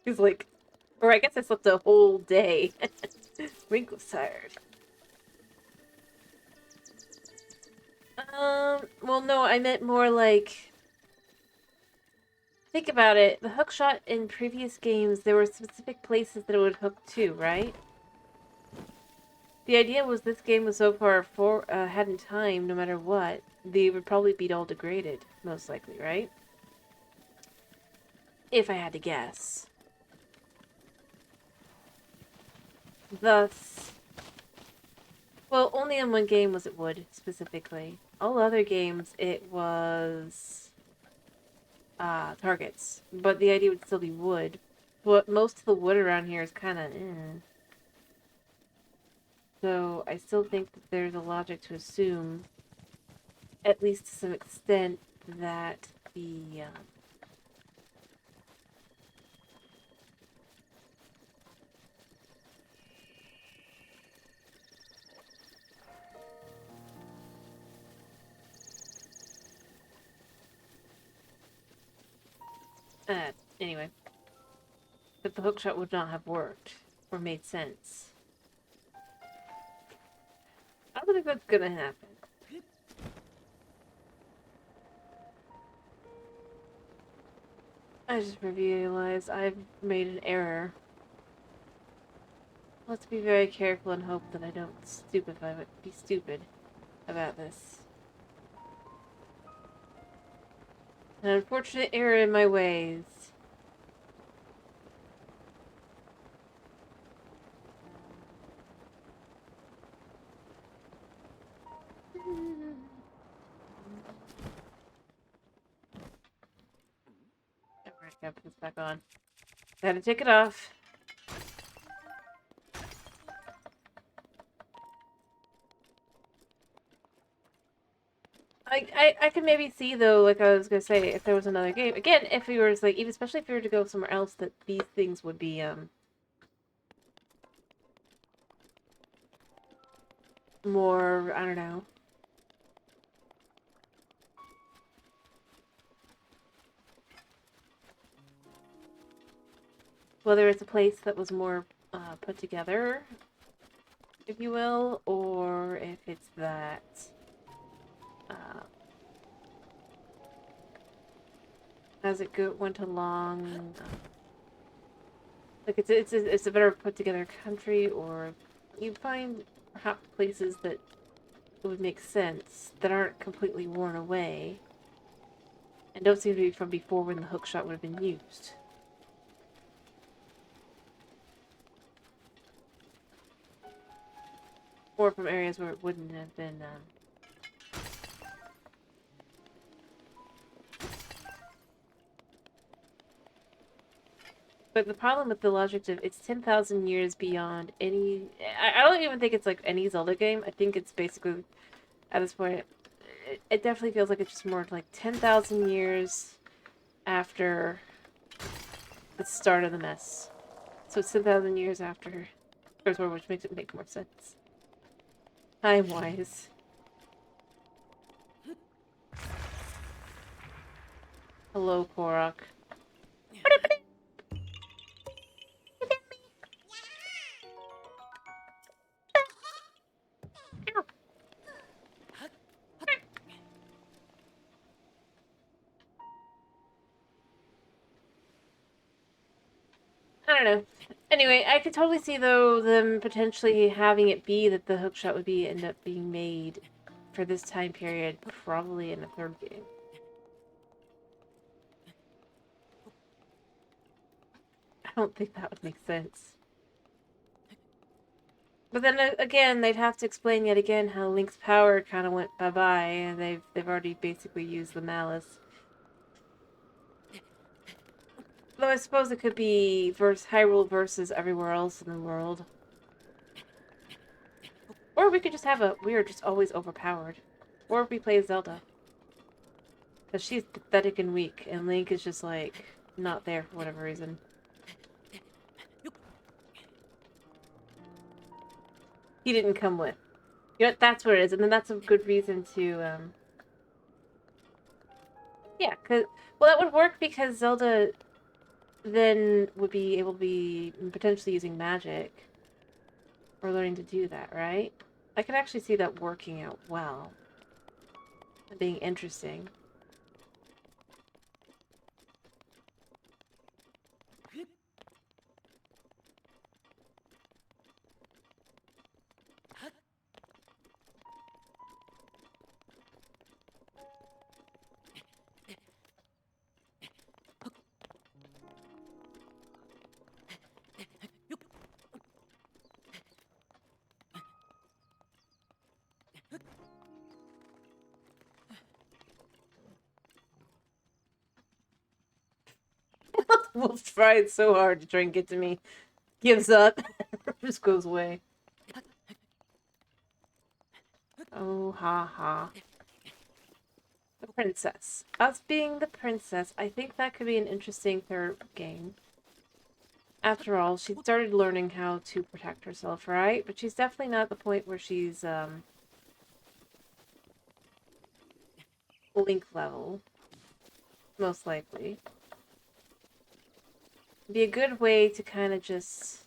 He's like, or I guess I slept a whole day. Rink was tired. Well, no, I meant more like... Think about it. The hookshot in previous games, there were specific places that it would hook to, right? The idea was this game was so far ahead in time, no matter what, they would probably be all degraded, most likely, right? If I had to guess. Thus... Well, only in one game was it wood, specifically. All other games, it was... targets. But the idea would still be wood. But most of the wood around here is kind of, So I still think that there's a logic to assume, at least to some extent, that the, anyway, that the hookshot would not have worked, or made sense. I don't think that's gonna happen. I just realized I've made an error. Let's be very careful and hope that I don't be stupid about this. An unfortunate error in my ways. Alright, gotta put this back on. Gotta take it off. I could maybe see, though, like I was gonna say, if there was another game. Again, if we were, like, even especially if we were to go somewhere else, that these things would be, more, I don't know. Whether it's a place that was more, put together, if you will, or if it's that, as it went along, like it's a better put together country, or you find perhaps places that would make sense that aren't completely worn away and don't seem to be from before when the hookshot would have been used. Or from areas where it wouldn't have been, But the problem with the logic of it's 10,000 years beyond any... I don't even think it's like any Zelda game. I think it's basically, at this point, it definitely feels like it's just more like 10,000 years after the start of the mess. So it's 10,000 years after First War, which makes it make more sense. I'm wise. Hello, Korok. I don't know. Anyway, I could totally see, though, them potentially having it be that the hookshot would end up being made for this time period, probably in a third game. I don't think that would make sense. But then again, they'd have to explain yet again how Link's power kind of went bye-bye, and they've already basically used the malice. Though I suppose it could be Hyrule versus everywhere else in the world. Or we could just have we're just always overpowered. Or we play Zelda. Because she's pathetic and weak, and Link is just, like, not there for whatever reason. He didn't come with. You know, that's what it is, and then that's a good reason to, yeah, well, that would work because Zelda then would be able to be potentially using magic. Or learning to do that, right? I could actually see that working out well. being interesting. Wolf tried so hard to try and get to me. Gives up. Just goes away. Oh, ha ha. The princess. Us being the princess, I think that could be an interesting third game. After all, she started learning how to protect herself, right? But she's definitely not at the point where she's, Link level. Most likely. Be a good way to kind of just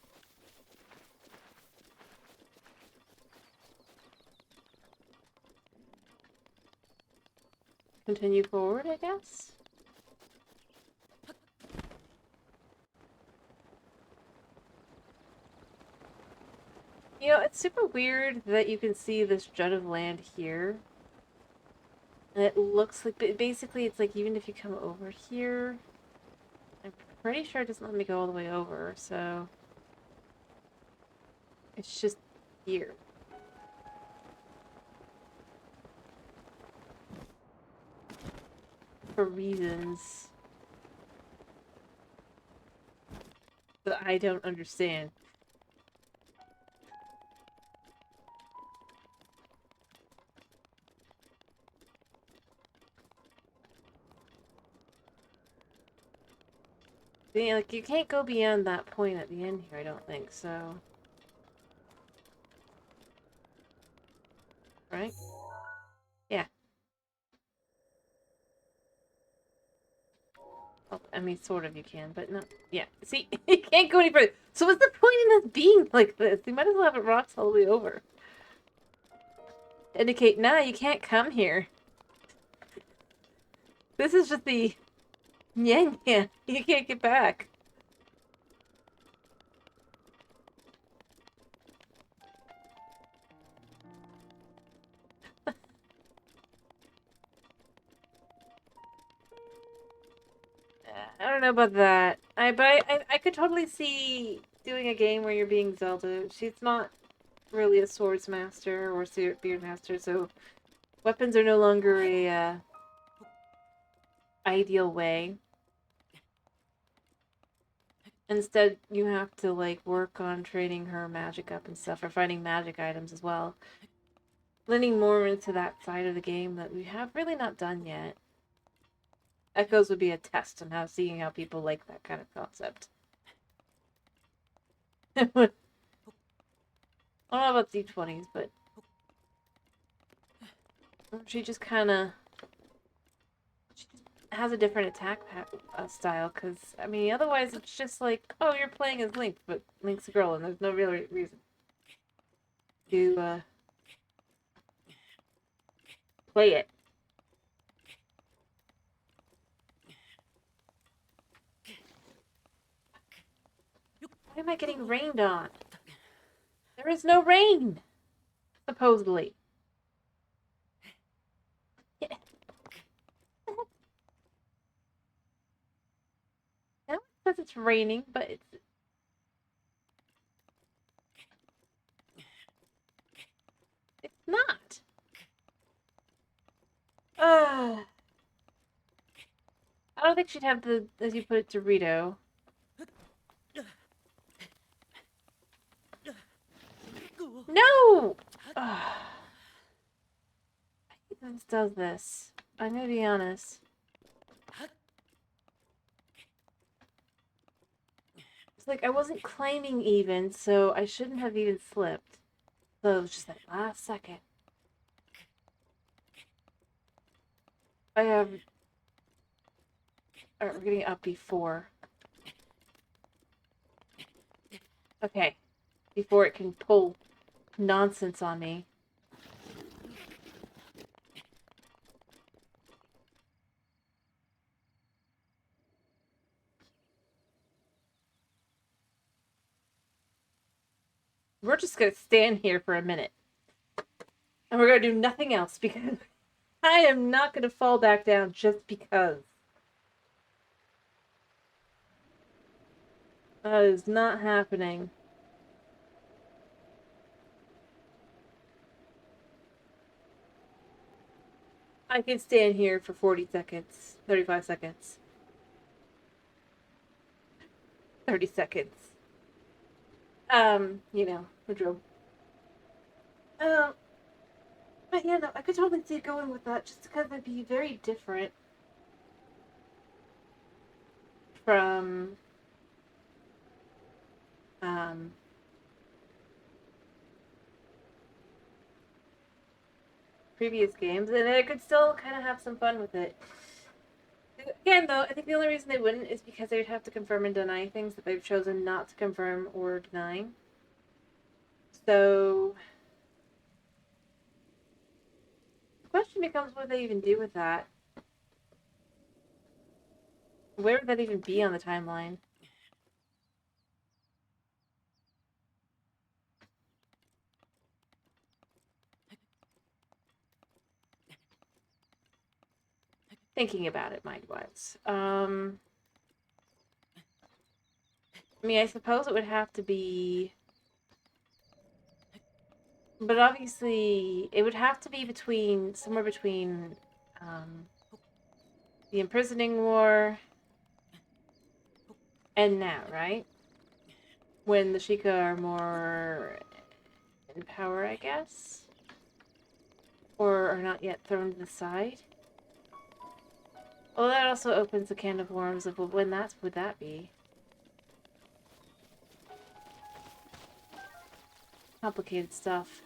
continue forward, I guess. You know, it's super weird that you can see this jut of land here. And it looks like, basically it's like even if you come over here, I'm pretty sure it doesn't let me go all the way over, so it's just here. For reasons that I don't understand. Yeah, like, you can't go beyond that point at the end here, I don't think, so... Right? Yeah. Well, I mean, sort of you can, but not... Yeah, see? You can't go any further. So what's the point in this being like this? You might as well have it rocks all the way over. Indicate, nah, you can't come here. This is just the... Yeah, yeah. You can't get back. I don't know about that. I could totally see doing a game where you're being Zelda. She's not really a swords master or beard master, so weapons are no longer a ideal way. Instead, you have to like work on training her magic up and stuff, or finding magic items as well. Leaning more into that side of the game that we have really not done yet. Echoes would be a test on seeing how people like that kind of concept. I don't know about D20s, but she just kind of has a different attack style. Because I mean, otherwise it's just like, oh, you're playing as Link, but Link's a girl, and there's no real reason to play it. Why am I getting rained on? There is no rain, supposedly. No, it says it's raining, but it's not. I don't think she'd have the, as you put it, Dorito. No! This does this. I'm gonna be honest. It's like I wasn't climbing even, so I shouldn't have even slipped. So it was just that last second. I have... Alright, we're getting up before. Okay. Before it can pull nonsense on me. we're just gonna stand here for a minute. And we're gonna do nothing else because I am not gonna fall back down just because. That is not happening. I can stand here for 40 seconds, 35 seconds, 30 seconds. You know, the drill. Um, but yeah, no, I could totally see it going with that just because it'd be very different from, um, previous games, and I could still kind of have some fun with it. Again, though, I think the only reason they wouldn't is because they would have to confirm and deny things that they've chosen not to confirm or deny. So, the question becomes what they even do with that. Where would that even be on the timeline? Thinking about it mind-wise. I mean, I suppose it would have to be... But obviously, it would have to be between... Somewhere between... the imprisoning war... and now, right? When the Sheikah are more... in power, I guess? Or are not yet thrown to the side? Well, that also opens a can of worms of, well, when would that be? Complicated stuff.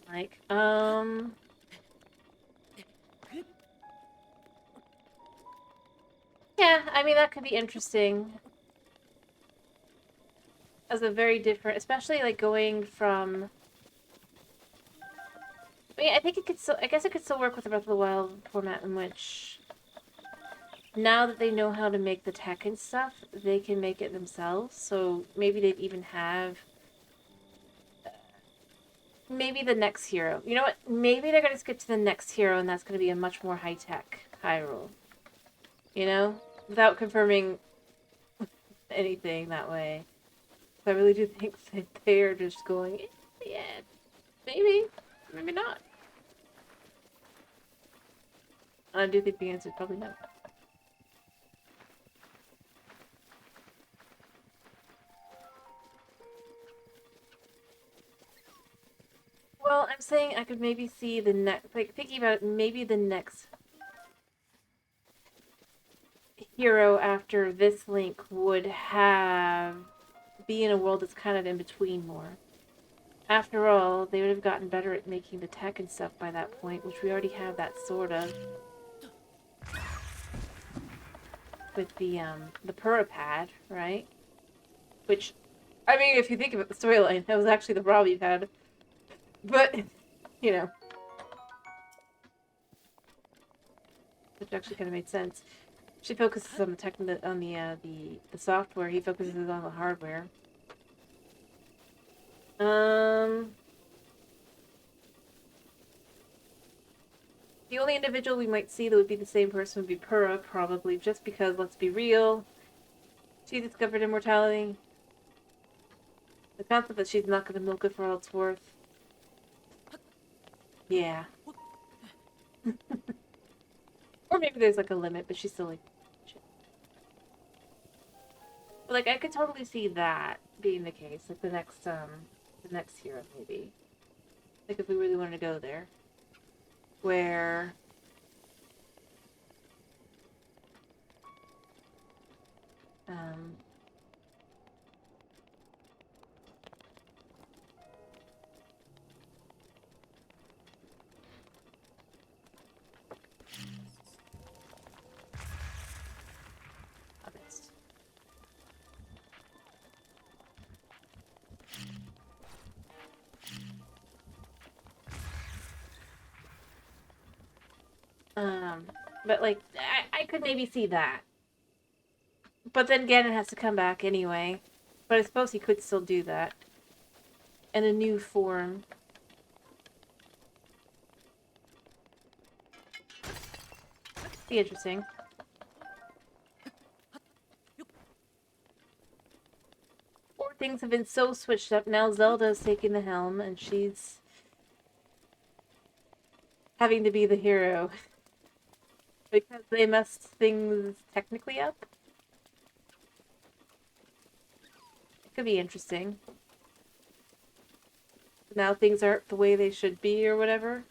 Like, yeah, I mean, that could be interesting. As a very different, especially, like, going from... I mean, I think it could still... I guess it could still work with the Breath of the Wild format in which... Now that they know how to make the tech and stuff, they can make it themselves. So maybe they'd even have... Maybe the next hero. You know what? Maybe they're going to skip to the next hero, and that's going to be a much more high-tech Hyrule. You know? Without confirming anything that way. So I really do think that they're just going, yeah, maybe. Maybe not. I do think the answer is probably no. Well, I'm saying I could maybe see the next, like, thinking about it, maybe the next hero after this Link would be in a world that's kind of in between more. After all, they would have gotten better at making the tech and stuff by that point, which we already have that sort of. With the Purapad, right? Which, I mean, if you think about the storyline, that was actually the Robbie pad. But, you know. Which actually kind of made sense. She focuses on the software, he focuses on the hardware. The only individual we might see that would be the same person would be Purah, probably, just because, let's be real, she discovered immortality. The concept that she's not going to milk it for all it's worth. Yeah. Or maybe there's, like, a limit, but she's still, like... Shit. But, like, I could totally see that being the case. Like, the next hero, maybe. Like, if we really wanted to go there. Where... but, like, I could maybe see that. But then Ganon has to come back anyway. But I suppose he could still do that. In a new form. Be interesting. Or things have been so switched up. Now Zelda's taking the helm and she's having to be the hero. Because they messed things technically up. It could be interesting. Now things aren't the way they should be or whatever.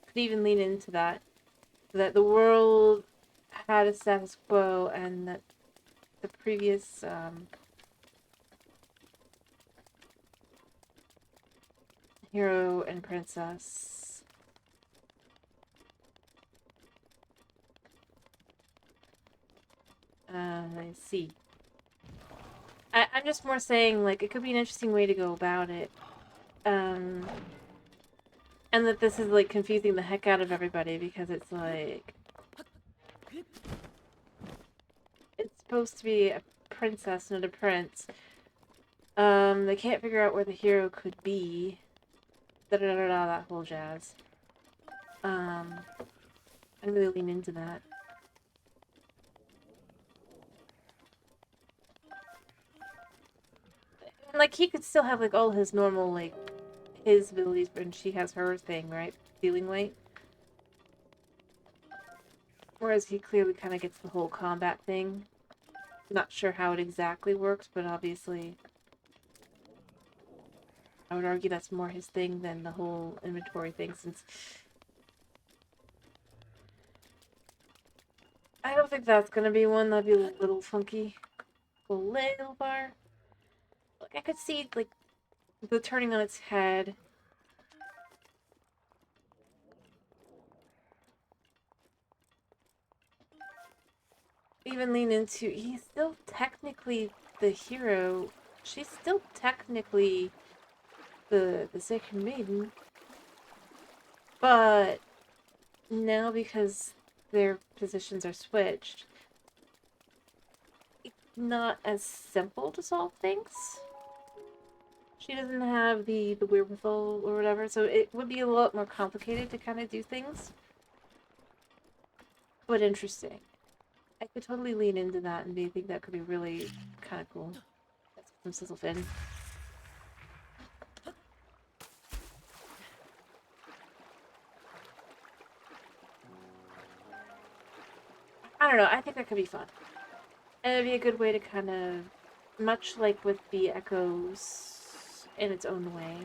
Could even lean into that. That the world had a status quo and that the previous hero and princess let's see. I'm just more saying, like, it could be an interesting way to go about it. And that this is, like, confusing the heck out of everybody because it's, like... It's supposed to be a princess, not a prince. They can't figure out where the hero could be. Da-da-da-da, that whole jazz. I really lean into that. And, like, he could still have, like, all his normal, like, his abilities, but she has her thing, right? Stealing weight. Whereas he clearly kind of gets the whole combat thing. Not sure how it exactly works, but obviously I would argue that's more his thing than the whole inventory thing, since I don't think that's gonna be one. That'd be a little funky. A little bar. Like, I could see, like, the turning on its head. Even lean into, he's still technically the hero. She's still technically the second maiden. But now, because their positions are switched, it's not as simple to solve things. She doesn't have the wherewithal or whatever, so it would be a lot more complicated to kind of do things. But interesting. I could totally lean into that and think that could be really kind of cool. That's some sizzle fin. I don't know, I think that could be fun. And it'd be a good way to kind of, much like with the Echoes in its own way,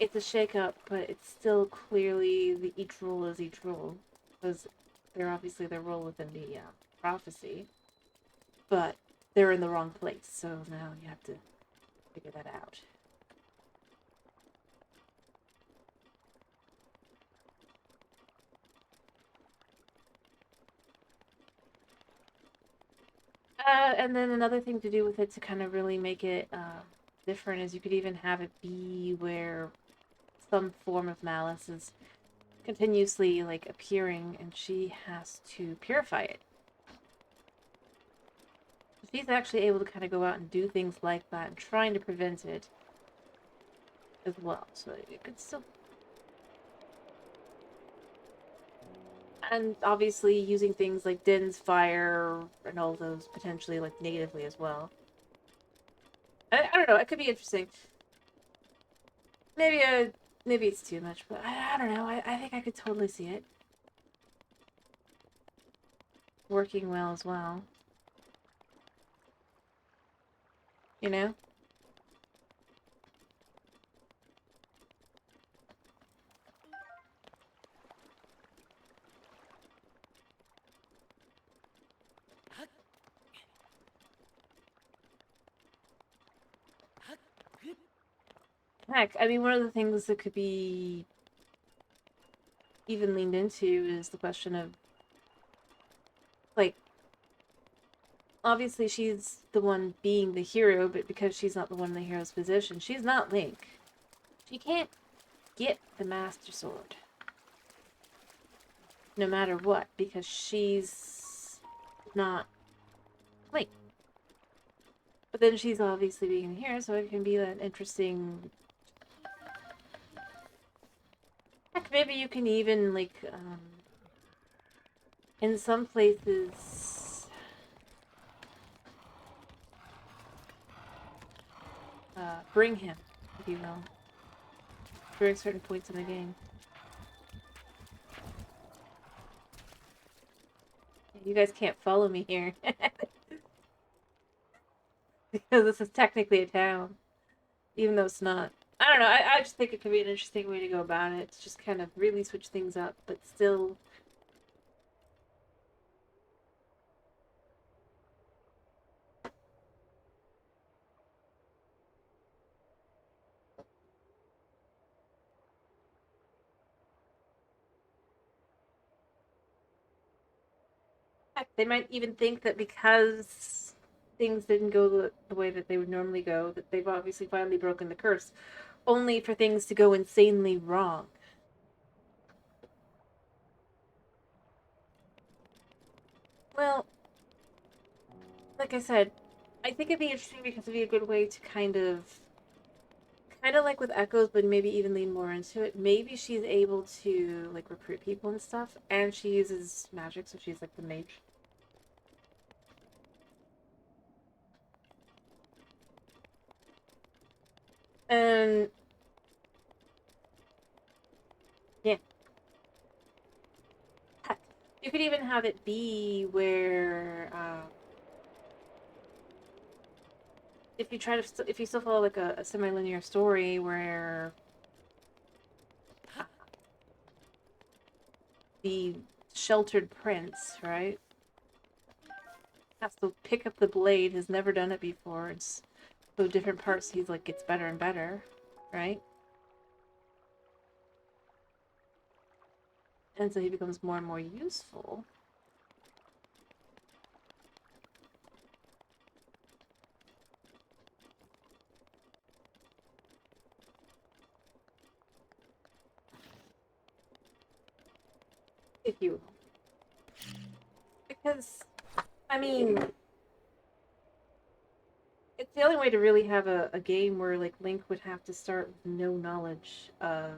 it's a shake-up, but it's still clearly each role is each role. Because they're obviously their role within the prophecy. But they're in the wrong place, so now you have to figure that out. And then another thing to do with it to kind of really make it different is you could even have it be where some form of malice is continuously, like, appearing and she has to purify it. She's actually able to kind of go out and do things like that and trying to prevent it as well. So it could still... And obviously using things like Din's fire and all those potentially, like, natively as well. I don't know, it could be interesting. Maybe it's too much, but I don't know. I think I could totally see it working well as well. You know? Heck, I mean, one of the things that could be even leaned into is the question of, like, obviously she's the one being the hero, but because she's not the one in the hero's position, she's not Link. She can't get the Master Sword. no matter what, because she's not link. But then she's obviously being here, so it can be an interesting. Heck, maybe you can even, like, in some places, bring him, if you will, during certain points in the game. You guys can't follow me here. Because this is technically a town, even though it's not. I don't know, I just think it could be an interesting way to go about it. To just kind of really switch things up, but still. Heck, they might even think that because things didn't go the way that they would normally go, that they've obviously finally broken the curse, only for things to go insanely wrong. Well, like I said, I think it'd be interesting because it'd be a good way to kind of like with Echoes, but maybe even lean more into it. Maybe she's able to like recruit people and stuff, and she uses magic, so she's like the mage. And yeah, heck, you could even have it be where if you try to if you still follow like a semi-linear story where the sheltered prince, right, has to pick up the blade, has never done it before. It's so different parts he's like gets better and better, right? And so he becomes more and more useful. If you because I mean it's the only way to really have a game where like Link would have to start with no knowledge of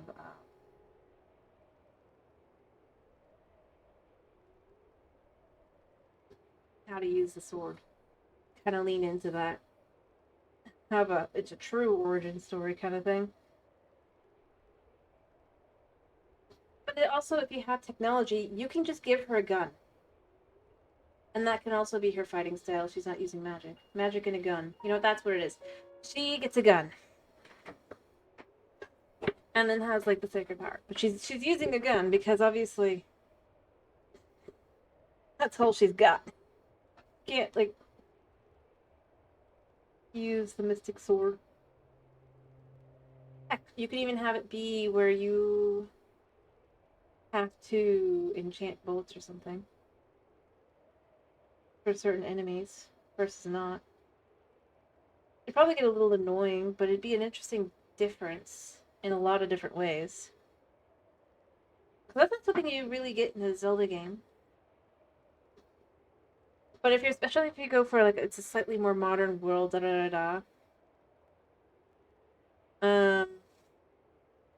how to use the sword. Kind of lean into that. Have it's a true origin story kind of thing. But it also, if you have technology, you can just give her a gun. And that can also be her fighting style. She's not using magic. Magic and a gun. You know, that's what it is. She gets a gun. And then has, like, the sacred power. But she's using a gun because, obviously, that's all she's got. Can't, like, use the mystic sword. Heck, you could even have it be where you have to enchant bullets or something. For certain enemies versus not. It'd probably get a little annoying, but it'd be an interesting difference in a lot of different ways. Because that's not something you really get in a Zelda game. But if you're, especially if you go for like it's a slightly more modern world,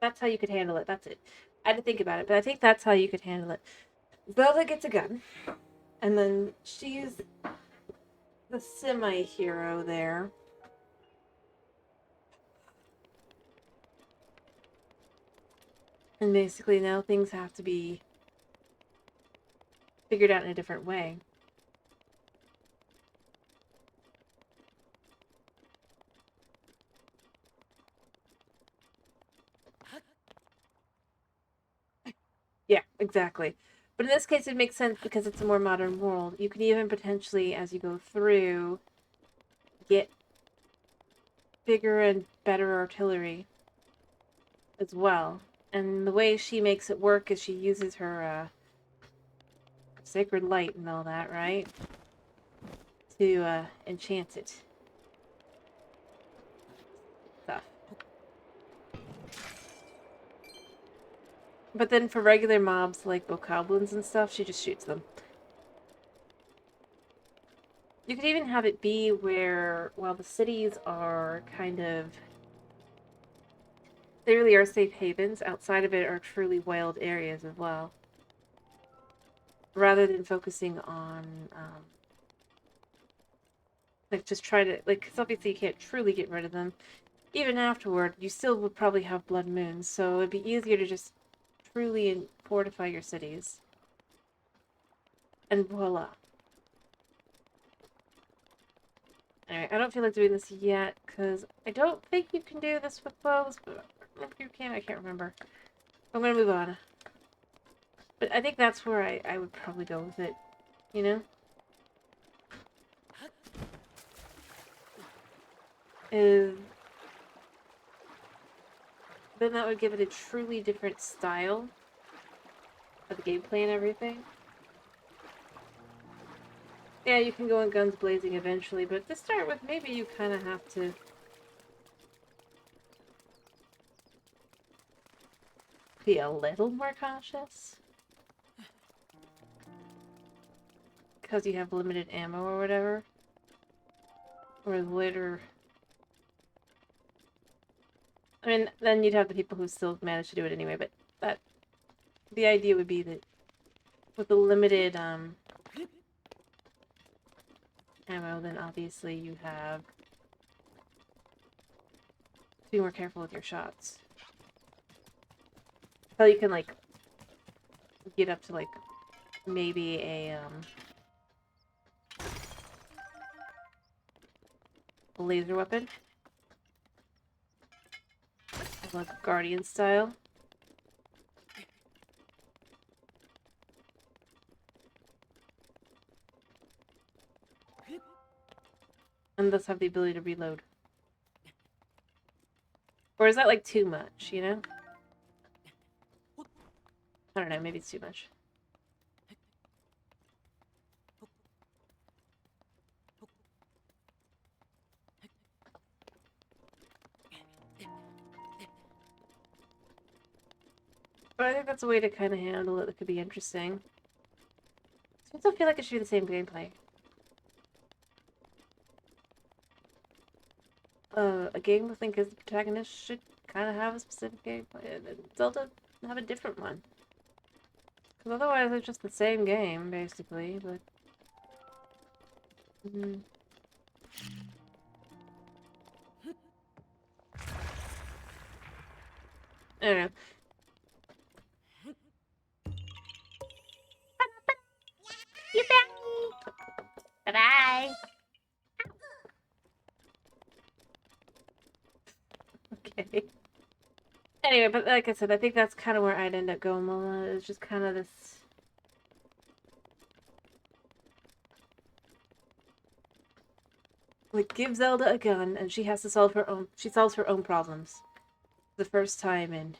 that's how you could handle it. That's it. I had to think about it, but I think that's how you could handle it. Zelda gets a gun, and then she's the semi-hero there. And basically now things have to be figured out in a different way. Yeah, exactly. But in this case, it makes sense because it's a more modern world. You can even potentially, as you go through, get bigger and better artillery as well. And the way she makes it work is she uses her sacred light and all that, right? To enchant it. Stuff. But then for regular mobs like bokoblins and stuff, she just shoots them. You could even have it be where, while the cities are kind of... They really are safe havens, outside of it are truly wild areas as well. Rather than focusing on, like, just try to... Like, because obviously you can't truly get rid of them. Even afterward, you still would probably have blood moons, so it'd be easier to just truly fortify your cities. And voila. Alright, I don't feel like doing this yet, because I don't think you can do this with bows, but if you can, I can't remember. I'm gonna move on. But I think that's where I would probably go with it, you know? Is... Then that would give it a truly different style of the gameplay and everything. Yeah, you can go in guns blazing eventually, but to start with, maybe you kind of have to be a little more cautious. Because you have limited ammo or whatever. Or later... I mean, then you'd have the people who still manage to do it anyway, but that... The idea would be that with the limited, ammo, then obviously you have to be more careful with your shots. So you can, like, get up to, like, maybe a laser weapon. Like Guardian style. And thus have the ability to reload. Or is that, like, too much, you know? I don't know, maybe it's too much. But I think that's a way to kind of handle it that could be interesting. I still feel like it should be the same gameplay. A game with Link as the protagonist should kind of have a specific gameplay, and Zelda have a different one. Because otherwise it's just the same game, basically, but... I don't know. You found me! Bye-bye! Okay. Anyway, but like I said, I think that's kind of where I'd end up going, Lola. It's just kind of this... Like, give Zelda a gun, and she has to solve her own... She solves her own problems. The first time in...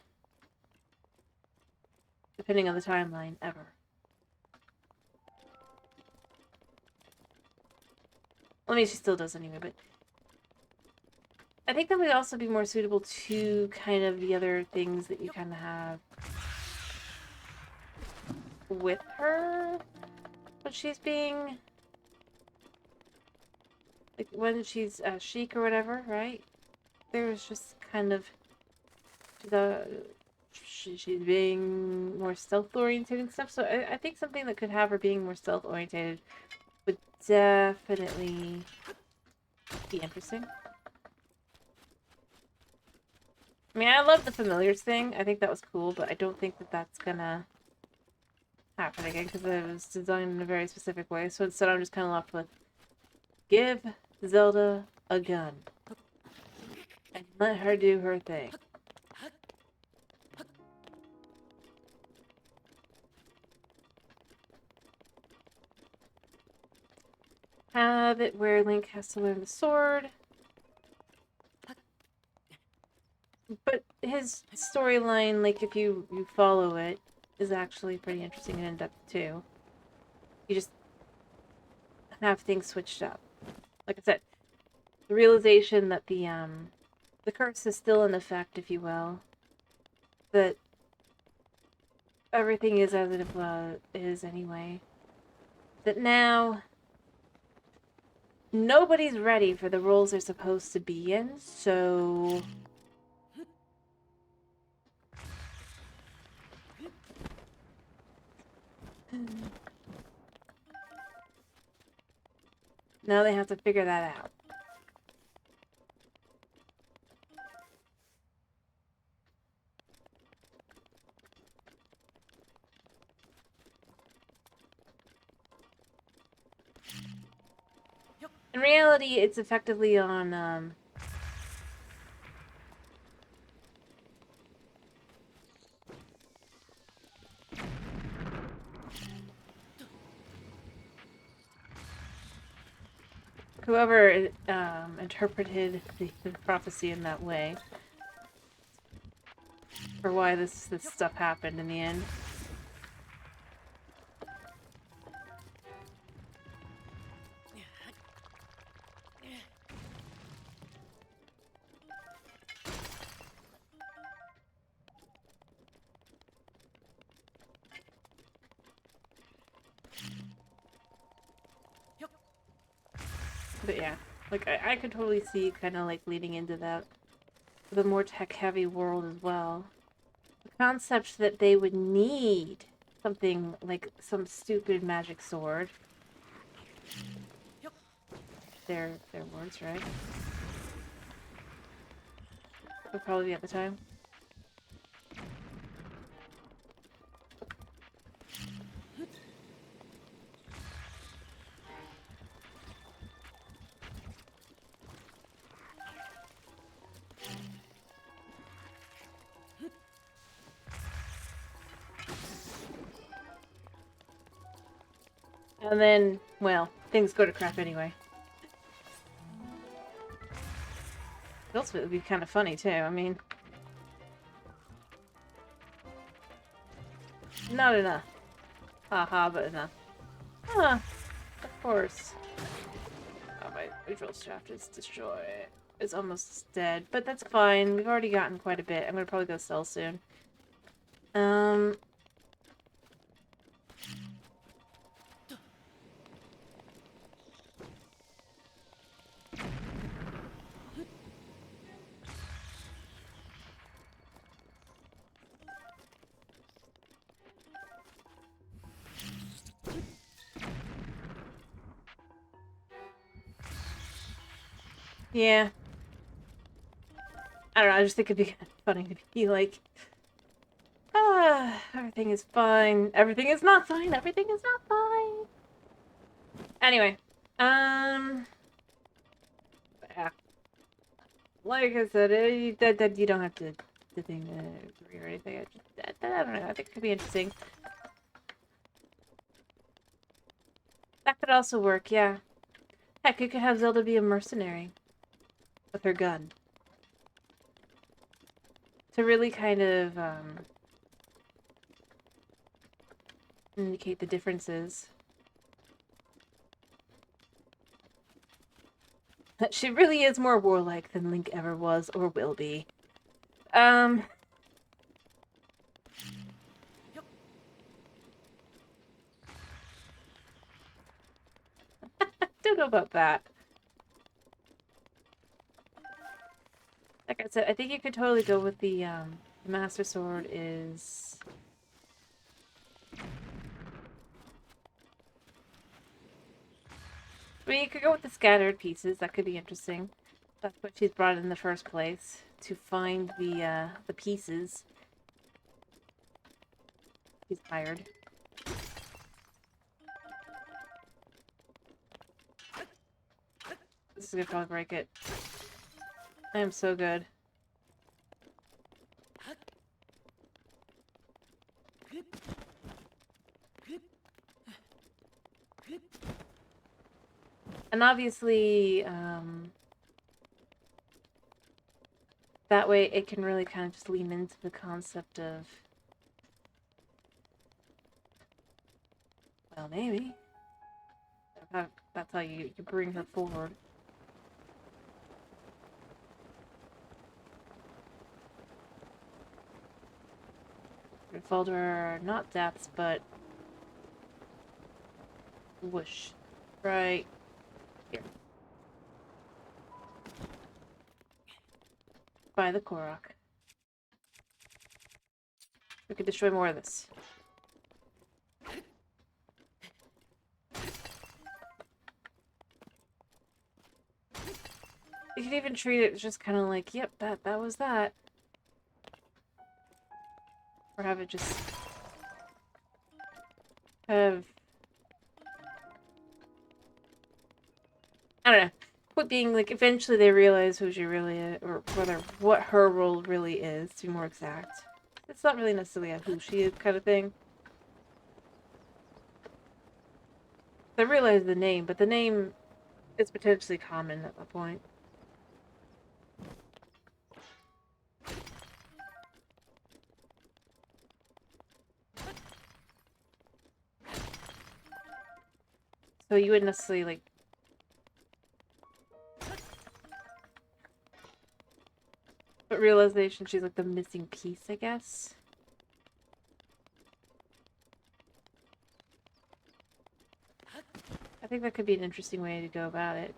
Depending on the timeline, ever. Well, I mean, she still does anyway, but... I think that would also be more suitable to kind of the other things that you kind of have with her. But she's being... Like, when she's chic or whatever, right? There's just kind of... She's being more stealth-oriented and stuff. So I think something that could have her being more stealth-oriented would definitely be interesting. I mean, I love the familiars thing. I think that was cool, but I don't think that that's gonna happen again because it was designed in a very specific way. So instead, I'm just kind of left with give Zelda a gun and let her do her thing. Have it where Link has to learn the sword. But his storyline, like, if you follow it, is actually pretty interesting and in-depth, too. You just have things switched up. Like I said, the realization that the curse is still in effect, if you will. That everything is as it is anyway. That now nobody's ready for the roles they're supposed to be in, so now they have to figure that out. In reality, it's effectively on, whoever interpreted the prophecy in that way, for why this stuff happened in the end. But yeah, like I could totally see kind of like leading into that, the more tech-heavy world as well. The concept that they would need something like some stupid magic sword. Their words, right? Would probably be at the time. And then, well, things go to crap anyway. Also, it would be kind of funny too. I mean, not enough. Haha, but enough. Ah, of course. Oh, my visual shaft is destroyed. It's almost dead, but that's fine. We've already gotten quite a bit. I'm gonna probably go sell soon. Yeah. I don't know, I just think it'd be kind of funny to be like, everything is fine. Everything is not fine. Everything is not fine. Anyway, yeah. Like I said, that you don't have to think agree or anything. I don't know. I think it could be interesting. That could also work, yeah. Heck, you could have Zelda be a mercenary with her gun to really kind of indicate the differences. She really is more warlike than Link ever was or will be. Don't know about that. Like I said, I think you could totally go with the Master Sword is... I mean, you could go with the scattered pieces. That could be interesting. That's what she's brought in the first place, to find the pieces. She's tired. This is gonna probably break it. I am so good. And obviously, that way it can really kind of just lean into the concept of, well, maybe. That's how you bring her forward. could fall to our not deaths, but whoosh. Right here. By the Korok. We could destroy more of this. You could even treat it just kind of like, yep, that was that. Or have it just have... I don't know. Quit being like, eventually they realize who she really is, or whether what her role really is, to be more exact. It's not really necessarily a who she is kind of thing. They realize the name, but the name is potentially common at that point. So you wouldn't necessarily like... But realization she's like the missing piece, I guess. I think that could be an interesting way to go about it.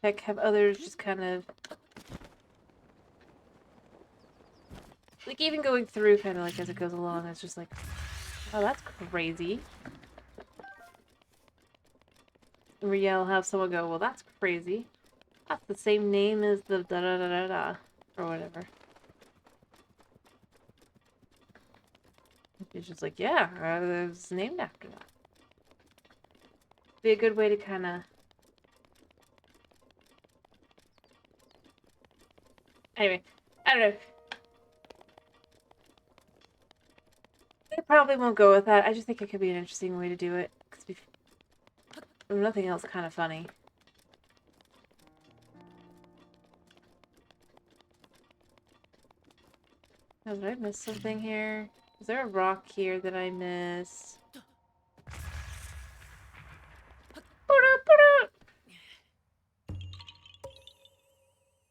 Heck, have others just kind of... Like, even going through kind of like as it goes along, it's just like, oh, that's crazy. Or yeah, I'll have someone go, well, that's crazy. That's the same name as the da-da-da-da-da, or whatever. It's just like, yeah, it was named after that. Be a good way to kind of... Anyway, I don't know. I probably won't go with that. I just think it could be an interesting way to do it. Because if nothing else, kind of funny. Oh, did I miss something here? Is there a rock here that I missed?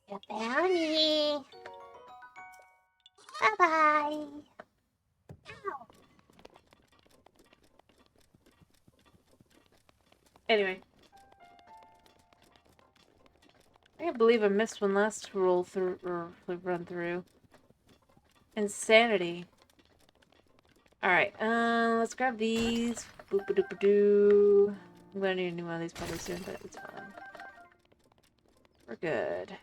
You found me. Bye-bye. Anyway. I can't believe I missed one last roll through, or run through. Insanity. Alright, let's grab these. Boop-a-doop-a-doo. I'm gonna need a new one of these probably soon, but it's fine. We're good.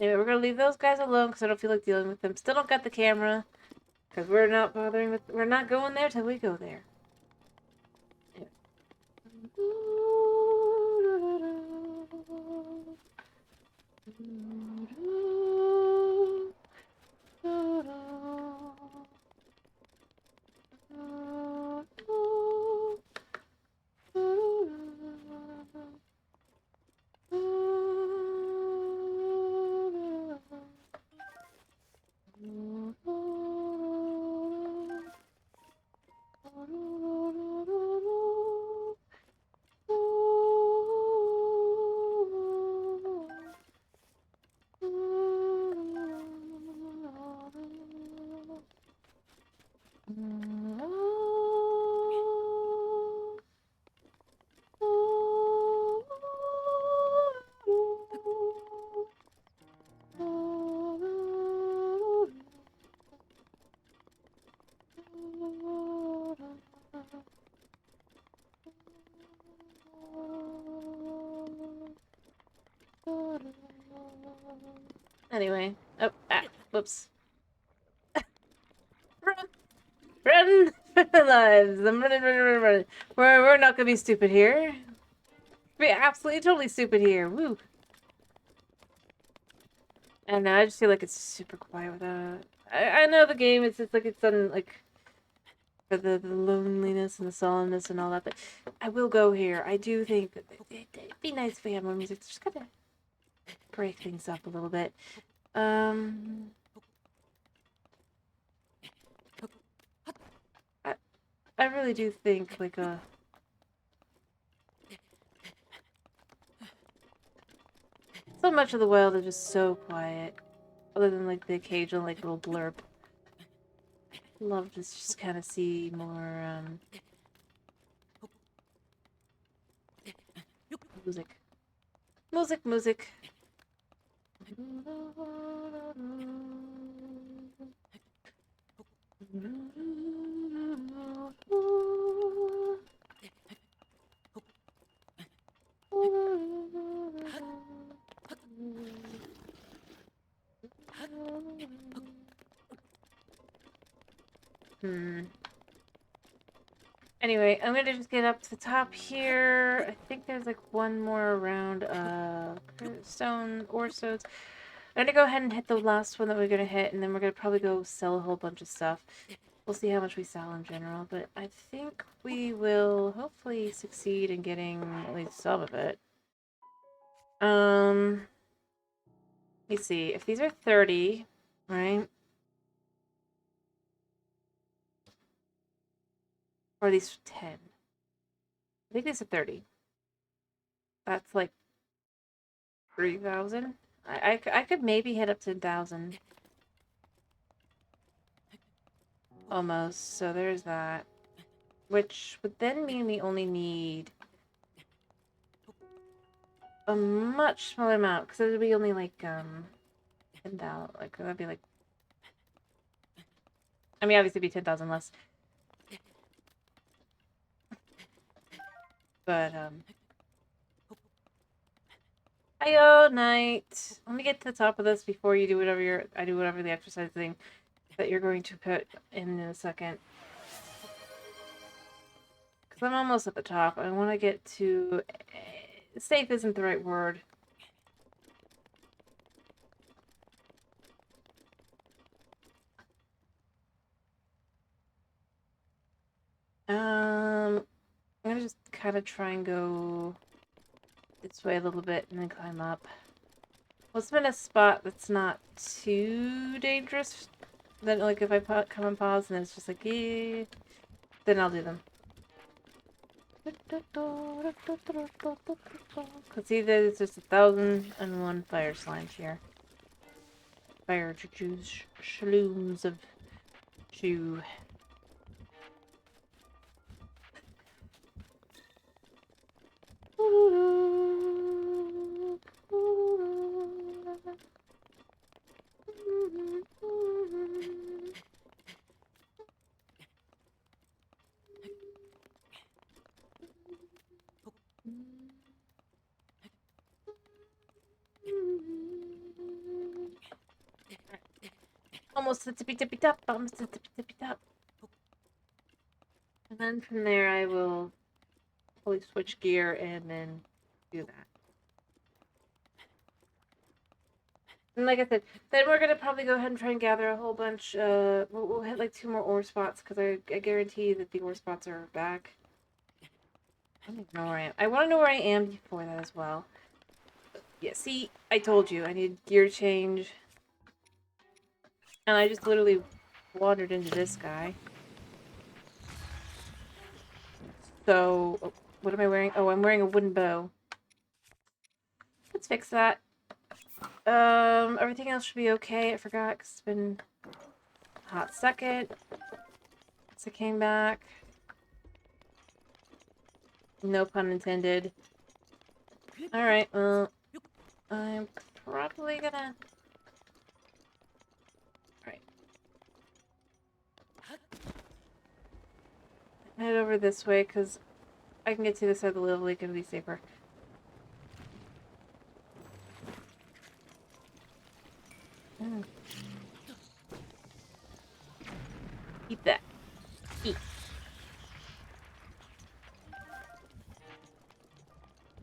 Anyway, we're gonna leave those guys alone because I don't feel like dealing with them. Still don't got the camera because we're not bothering with. We're not going there till we go there. Anyway. Anyway. Oh, whoops. Run! Run for our lives! I'm running. We're not gonna be stupid here. We're absolutely totally stupid here. Woo! I don't know, I just feel like it's super quiet without... I know the game, it's just like it's done, like, for the loneliness and the solemnness and all that, but I will go here. I do think that it'd be nice if we had more music. Just gotta break things up a little bit. I really do think, like, so much of the world is just so quiet. Other than, like, the occasional, like, little blurb. Love to just kind of see more, music. Music. Anyway, I'm gonna just get up to the top here. I think there's like one more round of stone ore stones. I'm gonna go ahead and hit the last one that we're gonna hit, and then we're gonna probably go sell a whole bunch of stuff. We'll see how much we sell in general, but I think we will hopefully succeed in getting at least some of it. Let me see. If these are 30, right? Or are these 10? I think these are 30. That's like 3,000. I could maybe hit up to 1,000. Almost. So there's that. Which would then mean we only need a much smaller amount. Because it would be only like, 10,000. Like, that'd be like... I mean, obviously it'd be 10,000 less. But, Hiyo, night. Let me get to the top of this before you do whatever I do whatever the exercise thing that you're going to put in a second. Because I'm almost at the top. I want to get to... safe isn't the right word. I'm gonna just kind of try and go this way a little bit and then climb up. Let's find a spot that's not too dangerous. Then, like, if I come and pause and it's just like, yeah, then I'll do them. Cause see, there's just 1,001 fire slimes here. Fire shlooms of chew. Almost to the tippy top. Almost to the tippy top. And then from there, I will probably switch gear and then do that. And like I said, then we're gonna probably go ahead and try and gather a whole bunch. We'll hit like 2 more ore spots because I guarantee that the ore spots are back. I don't even know where I am. I want to know where I am before that as well. But yeah, see, I told you I need gear change. And I just literally wandered into this guy. So, oh, what am I wearing? Oh, I'm wearing a wooden bow. Let's fix that. Everything else should be okay. I forgot because it's been a hot second since I came back. No pun intended. Alright, well, I'm probably gonna... Alright. Head over this way, because I can get to this side of the little lake and be safer. Mm. Eat that. Eat.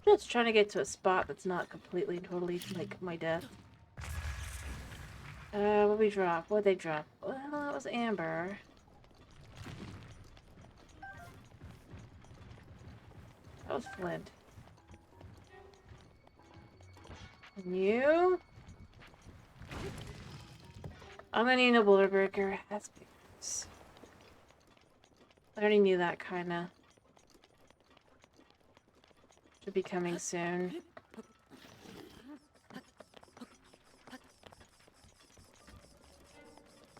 Just trying to get to a spot that's not completely and totally like my death. What we drop? What'd they drop? Well, that was amber. That was flint. And you? I'm gonna need a boulder breaker. That's big. I already knew that, kinda. Should be coming soon.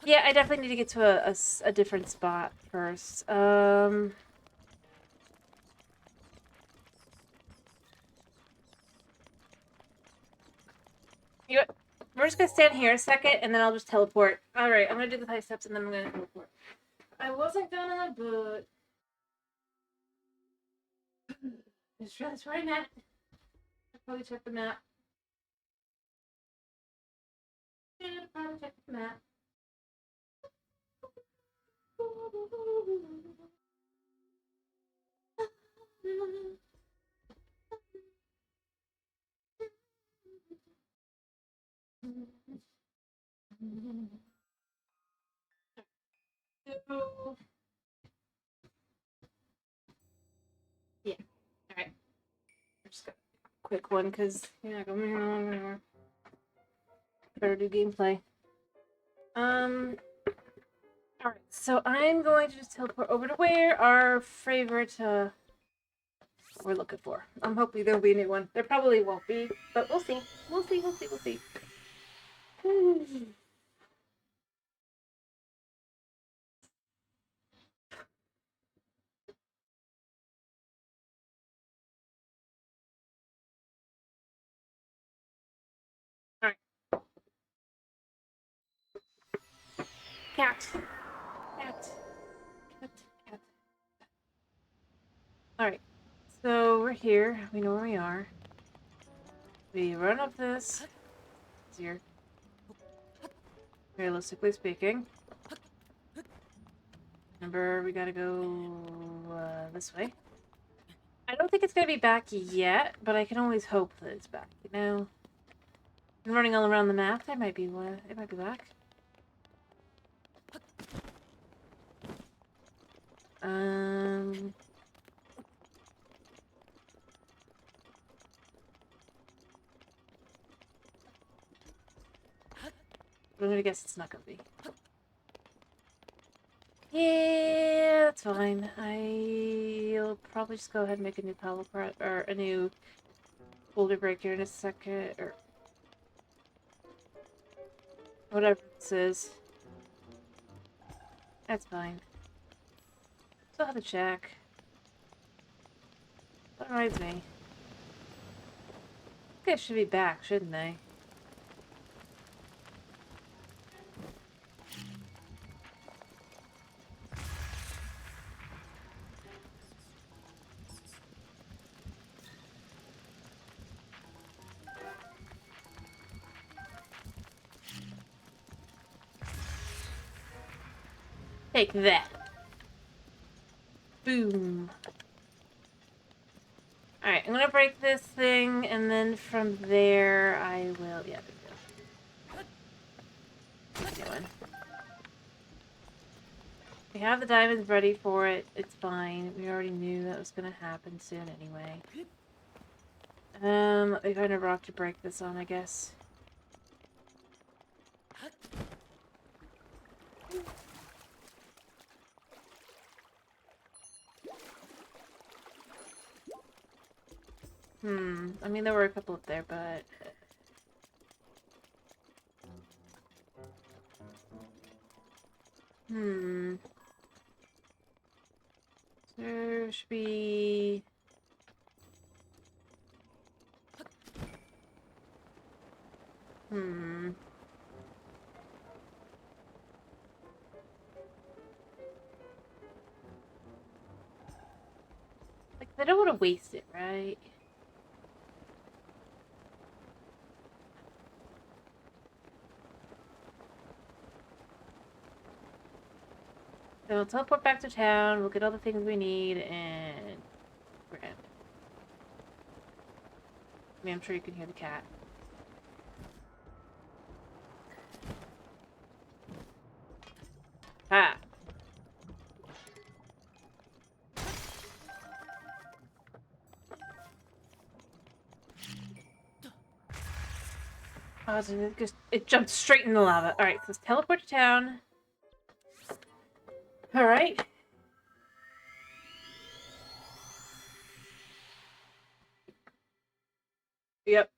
Yeah, I definitely need to get to a different spot first. You know what? We're just gonna stand here a second, and then I'll just teleport. Alright, I'm gonna do the high steps, and then I'm gonna teleport. I wasn't gonna, but... Let's try that. I'll probably check the map. Yeah, I'll probably check the map. Yeah. Alright. I'm just gonna quick one because you're not going here long anymore. Better do gameplay. Alright, so I'm going to just teleport over to where our favorite we're looking for. I'm hoping there'll be a new one. There probably won't be, but we'll see. We'll see, we'll see, we'll see. Alright. Cat. Cat. Cat. Cat. Alright. So we're here. We know where we are. We run up this. Easier. Realistically speaking. Remember, we gotta go this way. I don't think it's gonna be back yet, but I can always hope that it's back, you know? I'm running all around the map. There might be one. It might be back. I'm gonna guess it's not gonna be. Yeah, that's fine. I'll probably just go ahead and make a new power part or a new boulder breaker in a second, or whatever this is. That's fine. Still have to check. That reminds me. I should be back, shouldn't they? Take that. Boom. Alright, I'm gonna break this thing, and then from there I will... Yeah, there we go. Doing. We have the diamonds ready for it. It's fine. We already knew that was gonna happen soon anyway. We find a rock to break this on, I guess. I mean, there were a couple up there, but... There should be... Like, they don't want to waste it, right? So we'll teleport back to town, we'll get all the things we need, and we're in. I mean, I'm sure you can hear the cat. Ah! Oh, so it jumped straight in the lava. Alright, so let's teleport to town. Alright. Yep.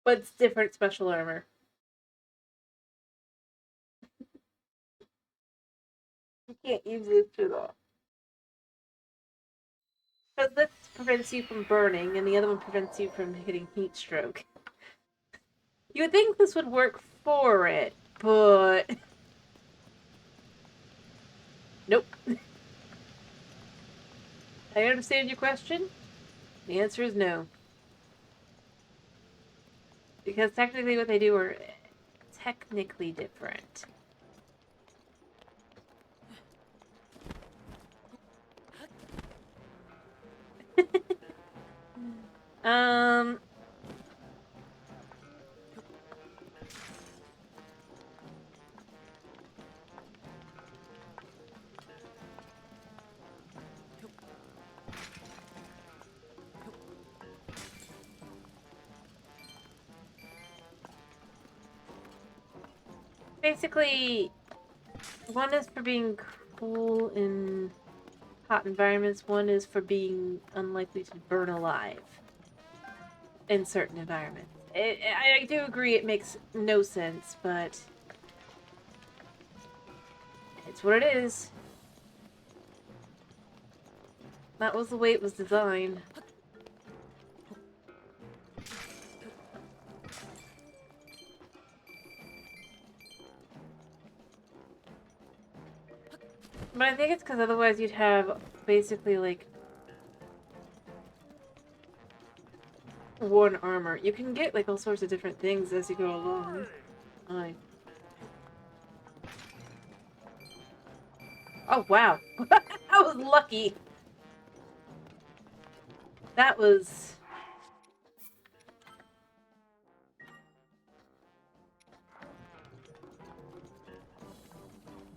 But it's different special armor. You can't use this at all. Because this prevents you from burning, and the other one prevents you from hitting heat stroke. You would think this would work for it, but... Nope. I understand your question. The answer is no. Because technically what they do are technically different. um... Basically, one is for being cool in hot environments, one is for being unlikely to burn alive in certain environments. I do agree it makes no sense, but it's what it is. That was the way it was designed. But I think it's because otherwise you'd have basically like one armor. You can get like all sorts of different things as you go along. Oh wow. I was lucky. That was...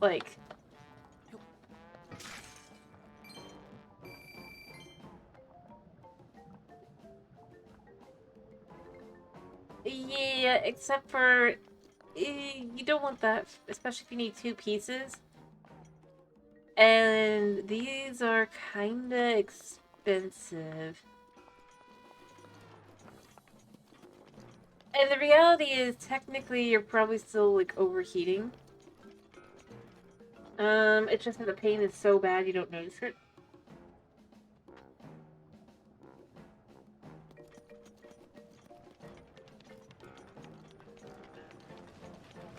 like... Yeah, except for... you don't want that, especially if you need two pieces. And these are kinda expensive. And the reality is, technically, you're probably still, like, overheating. It's just that the pain is so bad you don't notice it.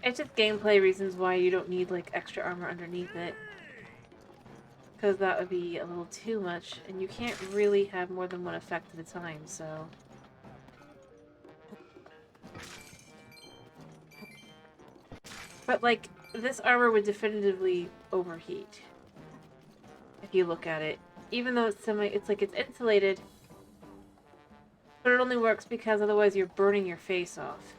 It's just gameplay reasons why you don't need, like, extra armor underneath it. Because that would be a little too much, and you can't really have more than one effect at a time, so... But, like, this armor would definitively overheat. If you look at it. Even though it's it's insulated. But it only works because otherwise you're burning your face off.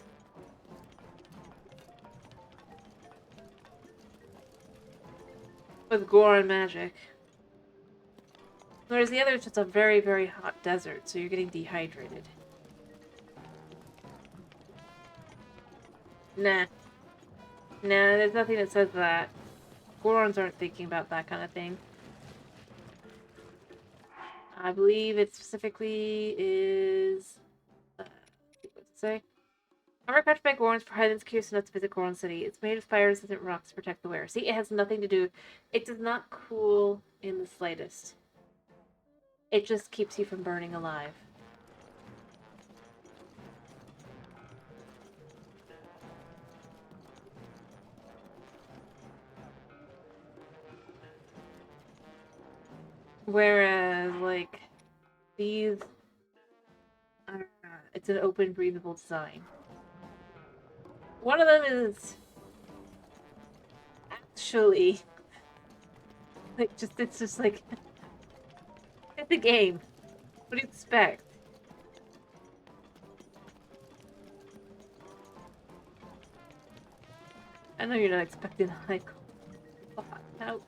With Goron magic. Whereas the other is just a very, very hot desert, so you're getting dehydrated. Nah. Nah, there's nothing that says that. Gorons aren't thinking about that kind of thing. I believe it specifically is... what does it say? Armor crafted by Gorons for highlands curious enough to visit Goron City. It's made of fire-resistant rocks to protect the wearer. See, it has nothing to do... It does not cool in the slightest. It just keeps you from burning alive. Whereas, like, these are... it's an open, breathable design. One of them is... actually, like, it's just like, it's a game. What do you expect? I know you're not expecting, like, out.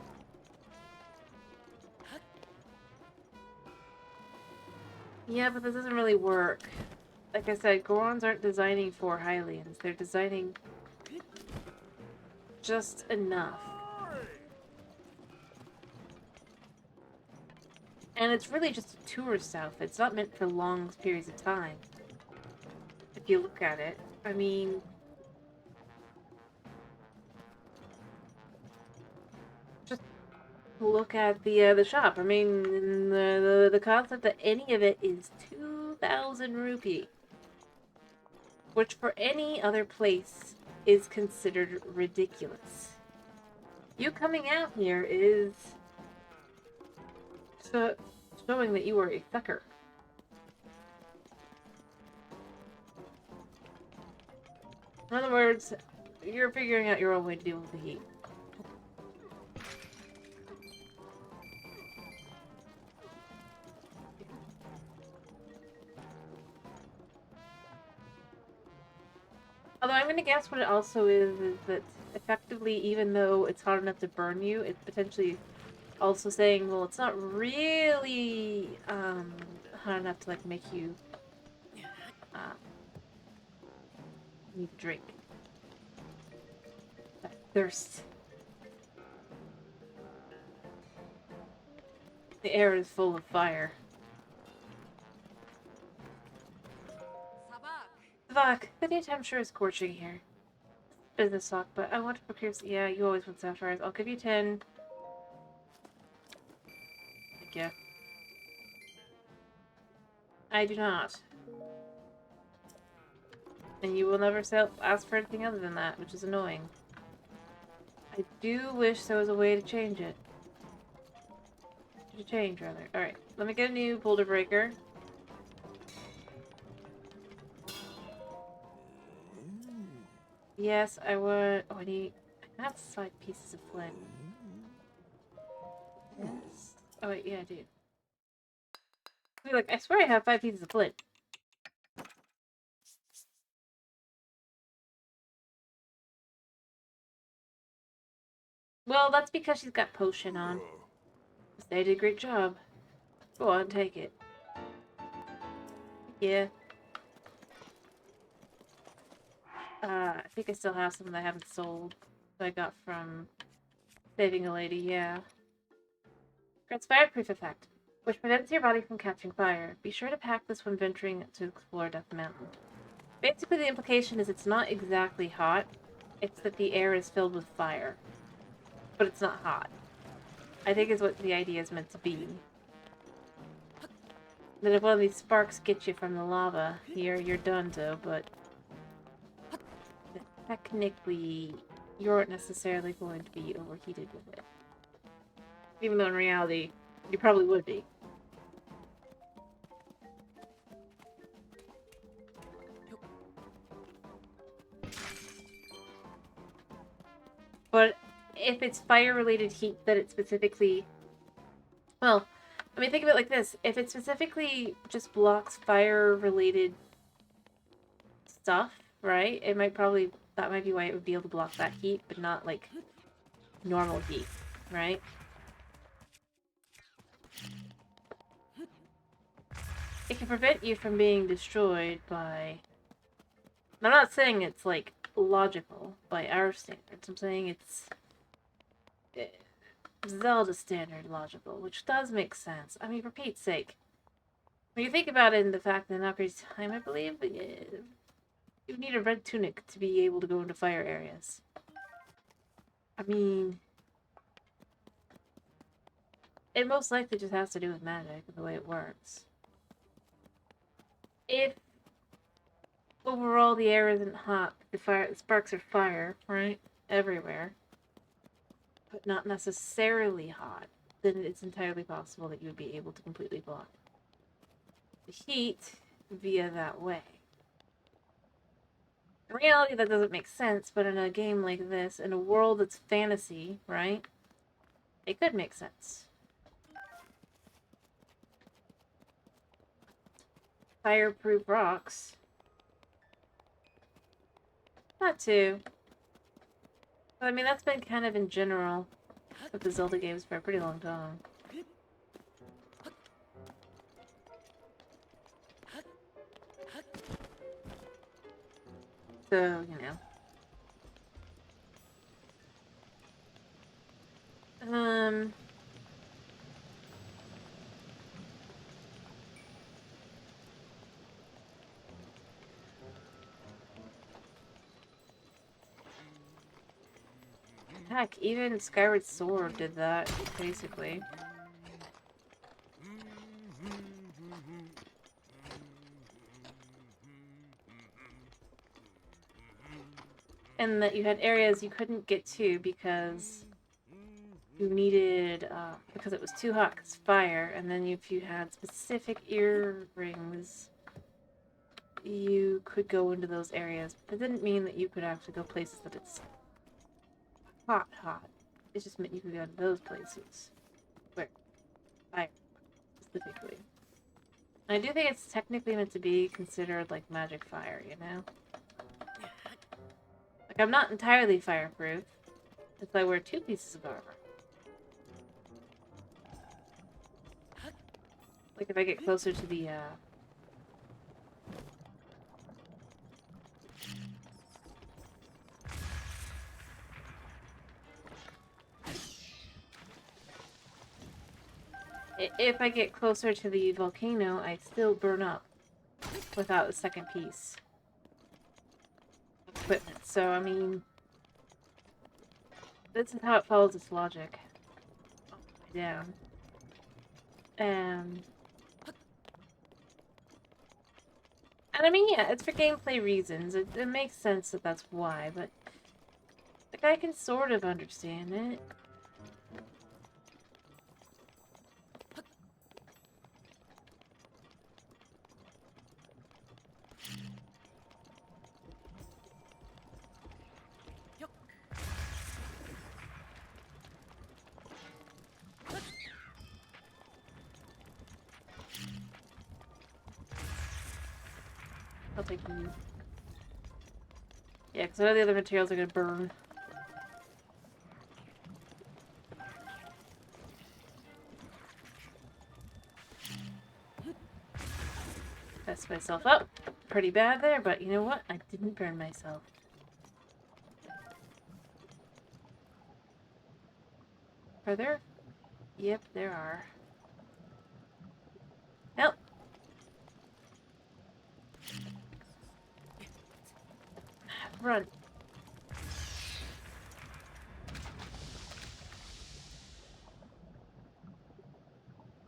Yeah, but this doesn't really work. Like I said, Gorons aren't designing for Hylians. They're designing just enough. And it's really just a tourist outfit. It's not meant for long periods of time. If you look at it. I mean... Just look at the shop. I mean, the concept that any of it is 2,000 rupee. Which for any other place is considered ridiculous. You coming out here is showing that you are a sucker. In other words, you're figuring out your own way to deal with the heat. Although I'm gonna guess what it also is that effectively, even though it's hot enough to burn you, it's potentially also saying, well, it's not really hot enough to like make you need a drink. That thirst. The air is full of fire. Savak, the daytime sure is scorching here. Business talk, but I want to procure. Yeah, you always want sapphires. I'll give you 10. Thank you. I do not. And you will never ask for anything other than that, which is annoying. I do wish there was a way to change it. To change, rather. Alright, let me get a new boulder breaker. Yes, I would. Oh, I have 5 pieces of flint. Yes. Oh, wait, yeah, I do. Look, I swear I have 5 pieces of flint. Well, that's because she's got potion on. They did a great job. Go on, take it. Yeah. I think I still have some that I haven't sold. That I got from saving a lady, yeah. Grants fireproof effect, which prevents your body from catching fire. Be sure to pack this when venturing to explore Death Mountain. Basically, the implication is it's not exactly hot. It's that the air is filled with fire. But it's not hot. I think is what the idea is meant to be. That if one of these sparks gets you from the lava, you're done, though, but... technically, you aren't necessarily going to be overheated with it. Even though in reality, you probably would be. But if it's fire-related heat that it specifically... Well, I mean, think of it like this. If it specifically just blocks fire-related stuff, right? It might probably... That might be why it would be able to block that heat, but not, like, normal heat, right? It can prevent you from being destroyed by... I'm not saying it's, like, logical by our standards. I'm saying it's... Zelda standard logical, which does make sense. I mean, for Pete's sake. When you think about it in the fact that in Ocarina's Time, I believe, you need a red tunic to be able to go into fire areas. I mean... It most likely just has to do with magic and the way it works. If overall the air isn't hot, the sparks are fire, right? Everywhere. But not necessarily hot, then it's entirely possible that you would be able to completely block the heat via that way. In reality, that doesn't make sense, but in a game like this, in a world that's fantasy, right? It could make sense. Fireproof rocks. Not too. But, I mean, that's been kind of in general with the Zelda games for a pretty long time. So, you know. Heck, even Skyward Sword did that, basically. And that you had areas you couldn't get to because you needed, because it was too hot, because fire, and then if you had specific earrings, you could go into those areas. But it didn't mean that you could actually go places that it's hot. It just meant you could go to those places. Where? Fire, specifically. I do think it's technically meant to be considered like magic fire, you know? Like, I'm not entirely fireproof. If I wear 2 pieces of armor. Like, if I get closer to the, if I get closer to the volcano, I still burn up without the second piece of equipment. So, I mean, this is how it follows its logic. All the way down. And I mean, yeah, it's for gameplay reasons. It makes sense that that's why, but like, I can sort of understand it. I'll take you. Yeah, because all the other materials are gonna burn. Messed myself up. Pretty bad there, but you know what? I didn't burn myself. Are there? Yep, there are. Nope. Run.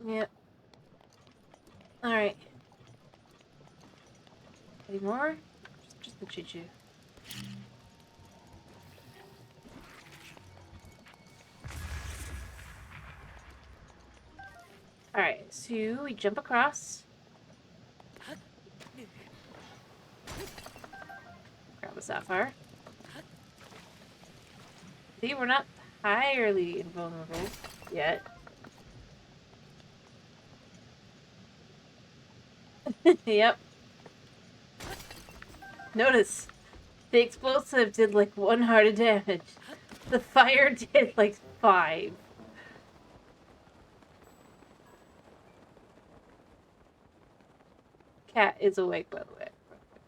Yep. Alright. Any more? Just the choo-choo. Alright, so we jump across. Grab a sapphire. See, we're not entirely invulnerable yet. Yep. Notice, the explosive did like 1 heart of damage. The fire did like 5. Cat is awake, by the way.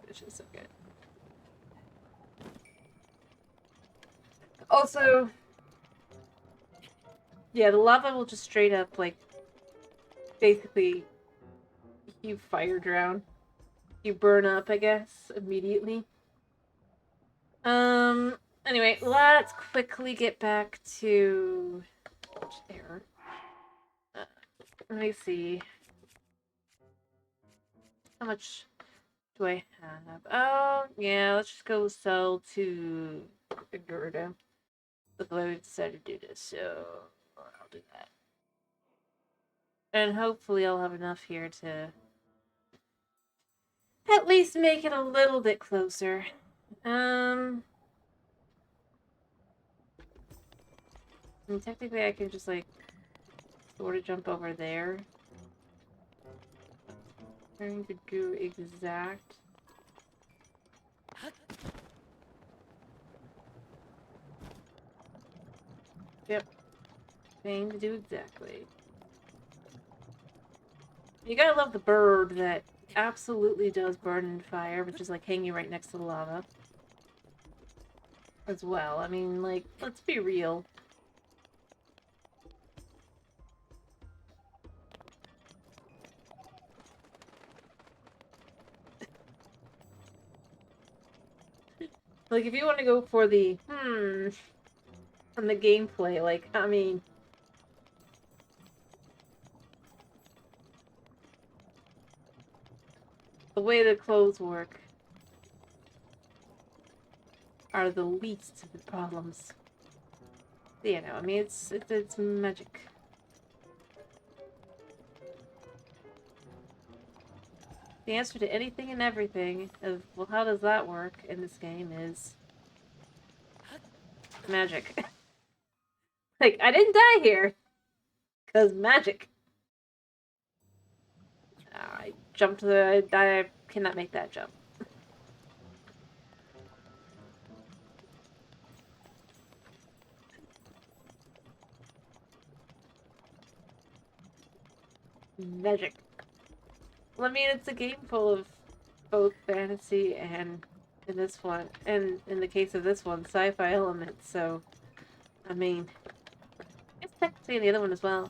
Which is so good. Also, yeah, the lava will just straight up, like, basically, you fire drown. You burn up, I guess, immediately. Anyway, let's quickly get back to there. Let me see. How much do I have? Oh, yeah, let's just go sell to Gerda. That's the way we've decided to do this, so I'll do that. And hopefully I'll have enough here to at least make it a little bit closer. I mean, technically I can just, like, sort of jump over there. Trying to do exact. Yep. Trying to do exactly. You gotta love the bird that absolutely does burn in fire, which is like hanging right next to the lava. As well. I mean, like, let's be real. Like, if you want to go for the, from the gameplay, like, I mean... The way the clothes work are the least of the problems. You know, I mean, it's magic. The answer to anything and everything of, well, how does that work in this game is... magic. Like, I didn't die here! Because magic. I jumped I cannot make that jump. Magic. Well, I mean, it's a game full of both fantasy and, in this one, and in the case of this one, sci-fi elements, so, I mean, it's technically in the other one as well,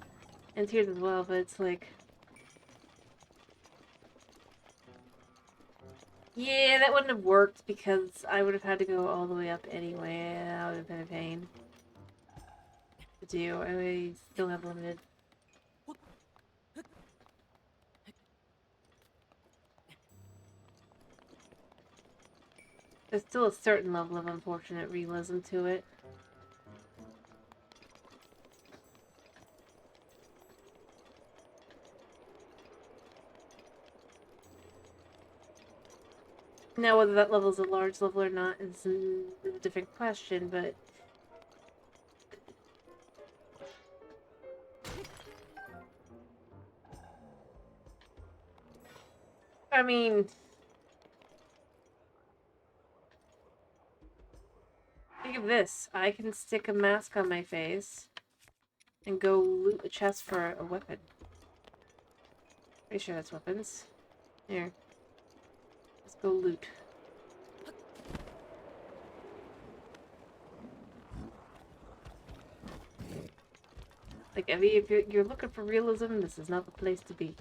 and Tears as well, but it's like... Yeah, that wouldn't have worked because I would have had to go all the way up anyway, and that would have been a pain to do. I still have limited. There's still a certain level of unfortunate realism to it. Now, whether that level is a large level or not is a different question, but... I mean... Think of this. I can stick a mask on my face and go loot a chest for a weapon. Pretty sure that's weapons. Here. Let's go loot. Like, Evie, if you're looking for realism, this is not the place to be.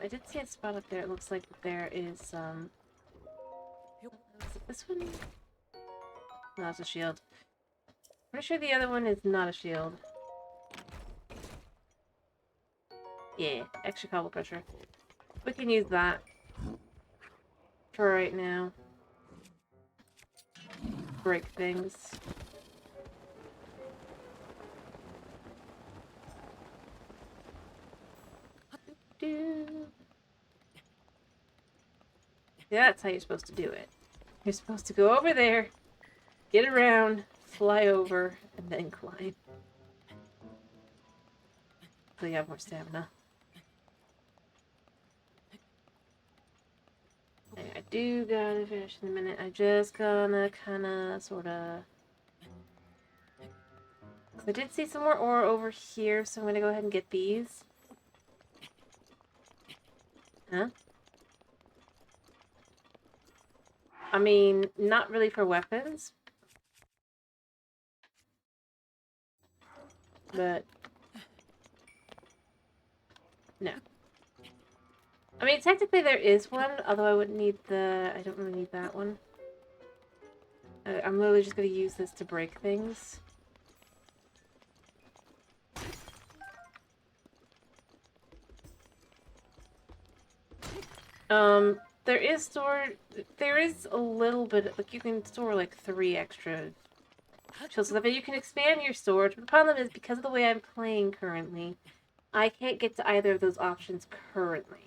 I did see a spot up there. It looks like there is, is it this one? No, it's a shield. Pretty sure the other one is not a shield. Yeah, extra cobble pressure. We can use that for right now. Break things. Yeah, that's how you're supposed to do it. You're supposed to go over there, get around, fly over, and then climb. So you have more stamina. And I do gotta finish in a minute. I just gonna kinda sorta... I did see some more ore over here, so I'm gonna go ahead and get these. Huh? I mean, not really for weapons. But... no. I mean, technically there is one, although I wouldn't need the... I don't really need that one. I'm literally just gonna use this to break things. There is a little bit, like, you can store, like, 3 extra shields, but you can expand your storage. But the problem is, because of the way I'm playing currently, I can't get to either of those options currently.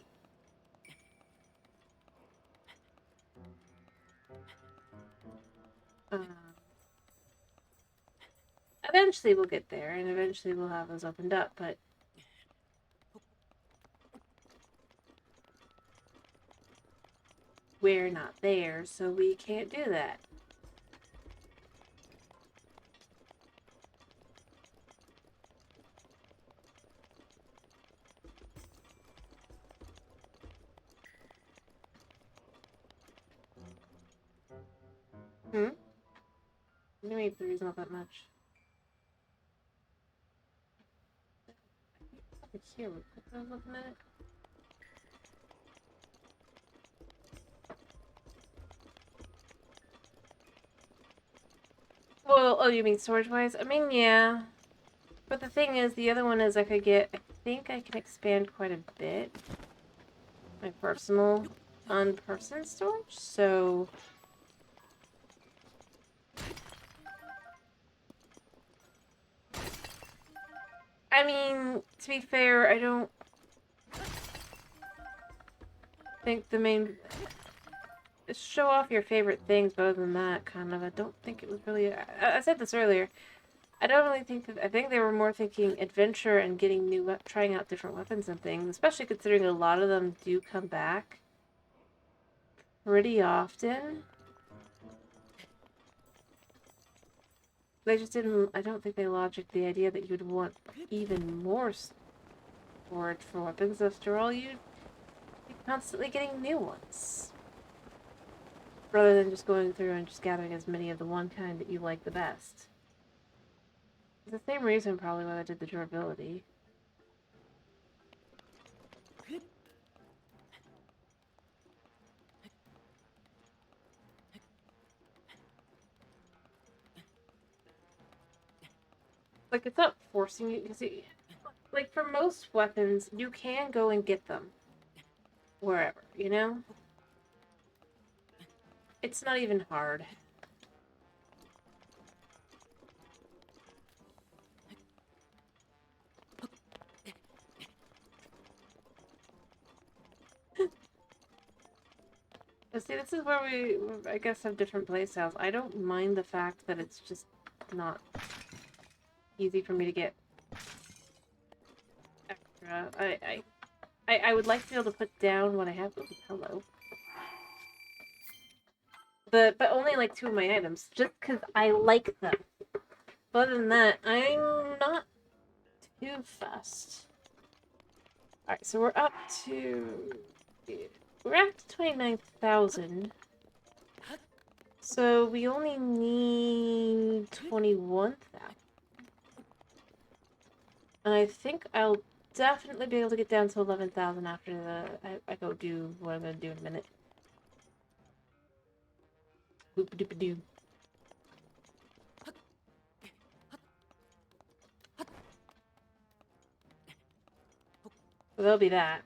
Eventually we'll get there, and eventually we'll have those opened up, but we're not there, so we can't do that. Maybe 3 is not that much. Here, I was looking at it. Well, oh, you mean storage-wise? I mean, yeah. But the thing is, the other one is I think I can expand quite a bit. My personal on-person storage, so... I mean, to be fair, I don't think the main... Show off your favorite things, but other than that, kind of, I don't think it was really... I said this earlier. I don't really think that... I think they were more thinking adventure and getting new... trying out different weapons and things, especially considering a lot of them do come back pretty often. They just didn't... I don't think they logicked the idea that you'd want even more storage for weapons. After all, you'd be constantly getting new ones. Rather than just going through and just gathering as many of the one kind that you like the best. It's the same reason probably why I did the durability. Like, it's not forcing you, because like, for most weapons, you can go and get them wherever, you know? It's not even hard. But see, this is where we, I guess, have different playstyles. I don't mind the fact that it's just not easy for me to get extra. I would like to be able to put down what I have. Ooh, hello. But only like 2 of my items, just because I like them. But other than that, I'm not too fussed. Alright, so we're up to 29,000. So we only need 21,000. And I think I'll definitely be able to get down to 11,000 after I go do what I'm gonna do in a minute. Boop-a-doop-a-doo. So there'll be that.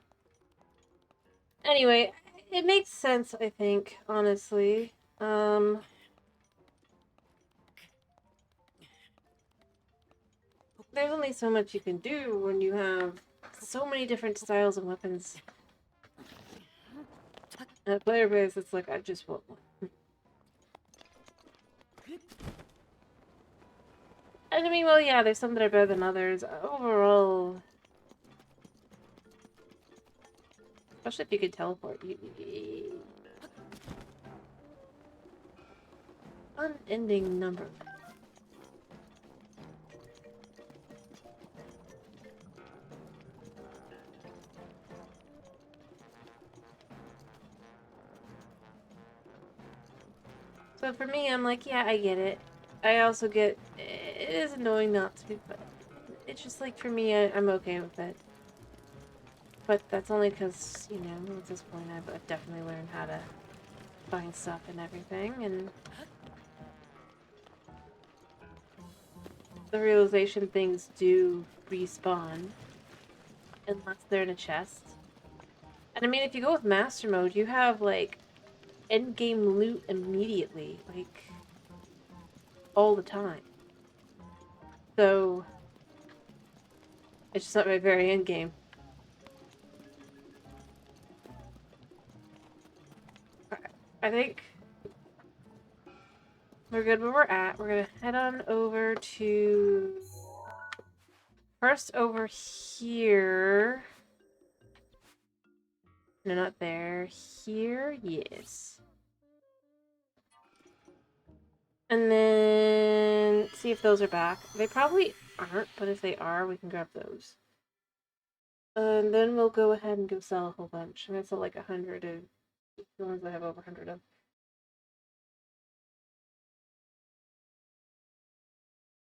Anyway, it makes sense, I think, honestly. There's only so much you can do when you have so many different styles of weapons. At player base, it's like, I just want one. And I mean, well, yeah, there's some that are better than others. Overall... Especially if you could teleport. Unending number. So for me, I'm like, yeah, I get it. I also get... It is annoying not to, but... It's just like, for me, I'm okay with it. But that's only because, you know, at this point I've definitely learned how to find stuff and everything, and... The realization things do respawn. Unless they're in a chest. And I mean, if you go with Master Mode, you have, like, endgame loot immediately. Like, all the time. So... It's just at my very end game. I think we're good where we're at. We're gonna head on over to... First over here... No, not there. Here? Yes. And then see if those are back. They probably aren't, but if they are, we can grab those. And then we'll go ahead and go sell a whole bunch. I'm gonna sell like 100 of the ones I have over 100 of.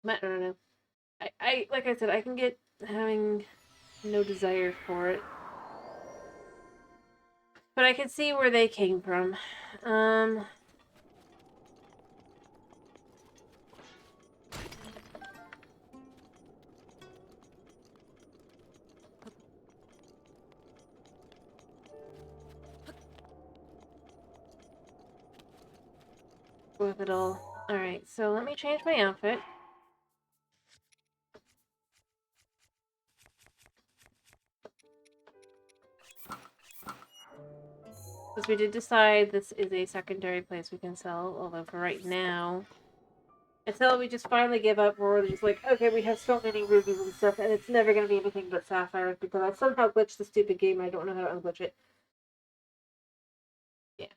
I don't know. I like I said, I can get having no desire for it. But I can see where they came from. With it all. Alright, so let me change my outfit. Because we did decide this is a secondary place we can sell, although for right now, until we just finally give up, we're just like, okay, we have so many rubies and stuff, and it's never going to be anything but sapphires, because I somehow glitched the stupid game, I don't know how to unglitch it. Yeah.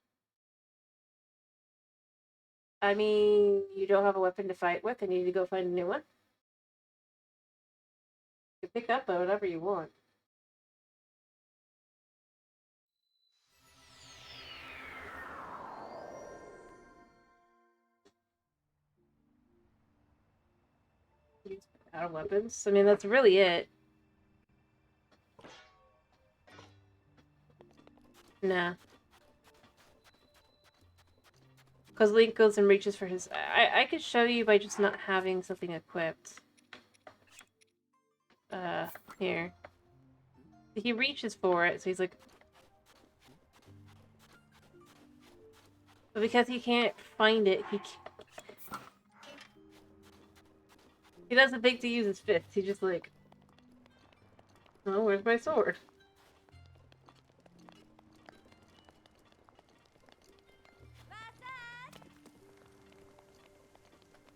I mean, you don't have a weapon to fight with, and you need to go find a new one. You can pick up whatever you want. Out of weapons. I mean, that's really it. Nah. Because Link goes and reaches for his... I could show you by just not having something equipped. Here. He reaches for it, so he's like... But because he can't find it, he doesn't think to use his fist. He's just like... Oh, where's my sword?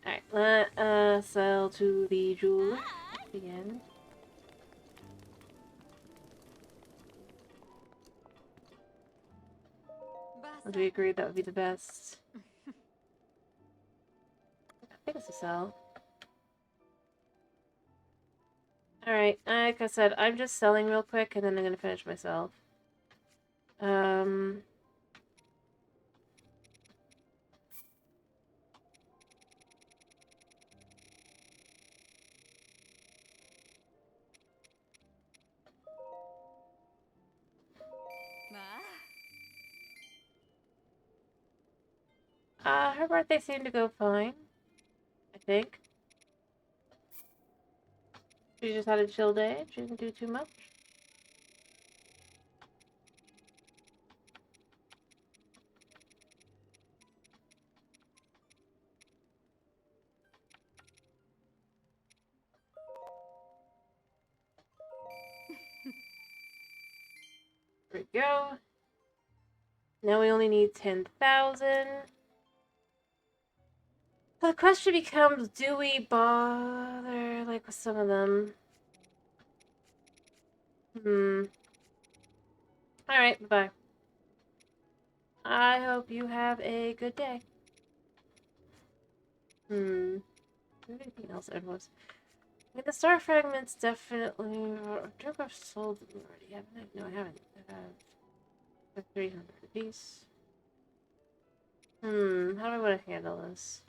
Alright, let us sell to the jeweler again. As we agreed, that would be the best. I think it's a sell. Alright, like I said, I'm just selling real quick, and then I'm gonna finish myself. Her birthday seemed to go fine. I think. She just had a chill day. She didn't do too much. There we go. Now we only need 10,000. The question becomes, do we bother, like, with some of them? Alright, bye-bye. I hope you have a good day. Anything else I was... I mean, the star fragments definitely... I think I've sold them already, haven't I? No, I haven't. I have 300 apiece. How do I want to handle this?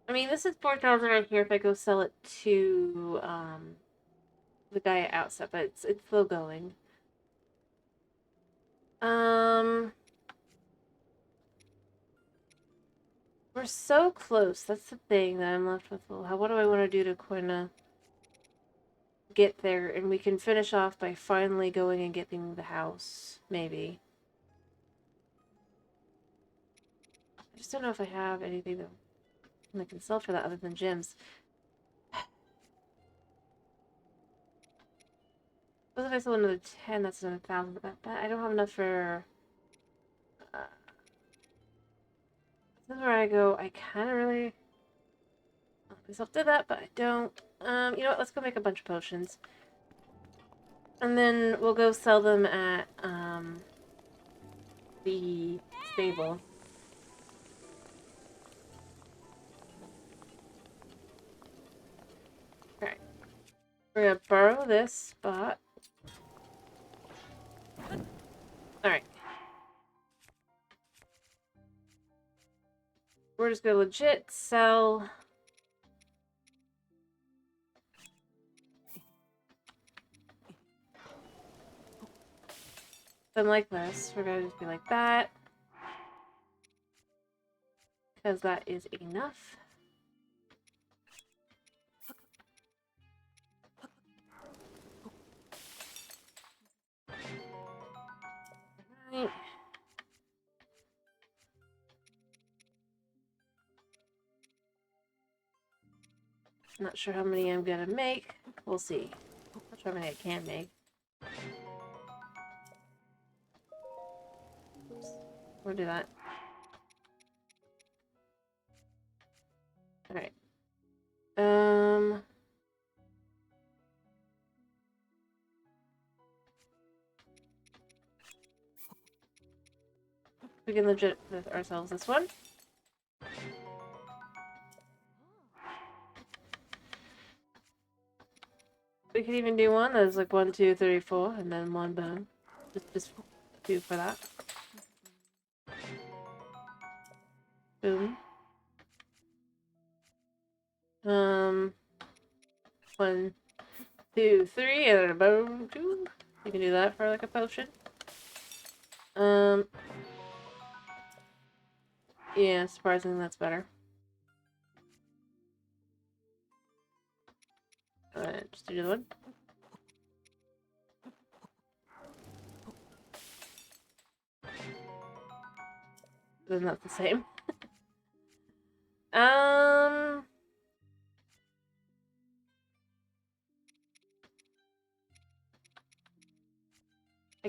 I mean, this is 4,000 right here if I go sell it to, the guy at Outset, but it's still going. We're so close. That's the thing that I'm left with. What do I want to do to kind of get there? And we can finish off by finally going and getting the house, maybe. just don't know if I have anything that I can sell for that other than gems. What if I sold another 10? That's another 1,000. But I don't have enough for... this is where I go. I kind of really... myself did that, but I don't. You know what? Let's go make a bunch of potions. And then we'll go sell them at, the stable. Alright. We're gonna borrow this spot. Alright. We're just gonna legit sell... them like this. We're gonna just be like that. Because that is enough. Right. Not sure how many I'm gonna make. We'll see. Not sure how many I can make. Oops. We'll do that. Alright. We can legit with ourselves this one. We could even do one that's like 1, 2, 3, 4, and then one bone. Just do for that. Boom. 1, 2, 3, and then a bone. 2. You can do that for like a potion. Yeah, surprisingly that's better. Just do the other one. Then that's the same. I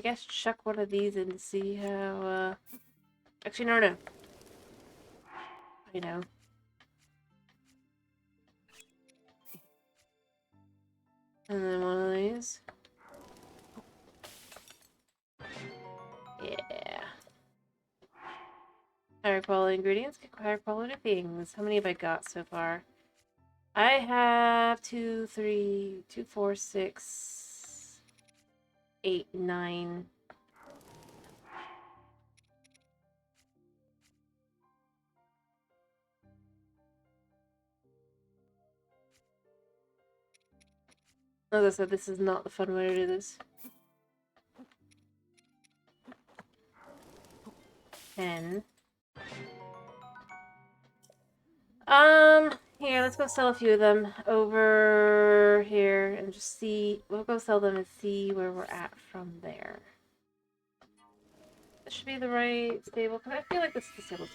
guess chuck one of these in to see how, actually, no. I know. And then one of these. Yeah. Higher quality ingredients, get higher quality things. How many have I got so far? I have 2, 3, 2, 4, 6, 8, 9. As I said, this is not the fun way to do this. 10. Here, let's go sell a few of them over here and just see. We'll go sell them and see where we're at from there. This should be the right stable, because I feel like this is the stable.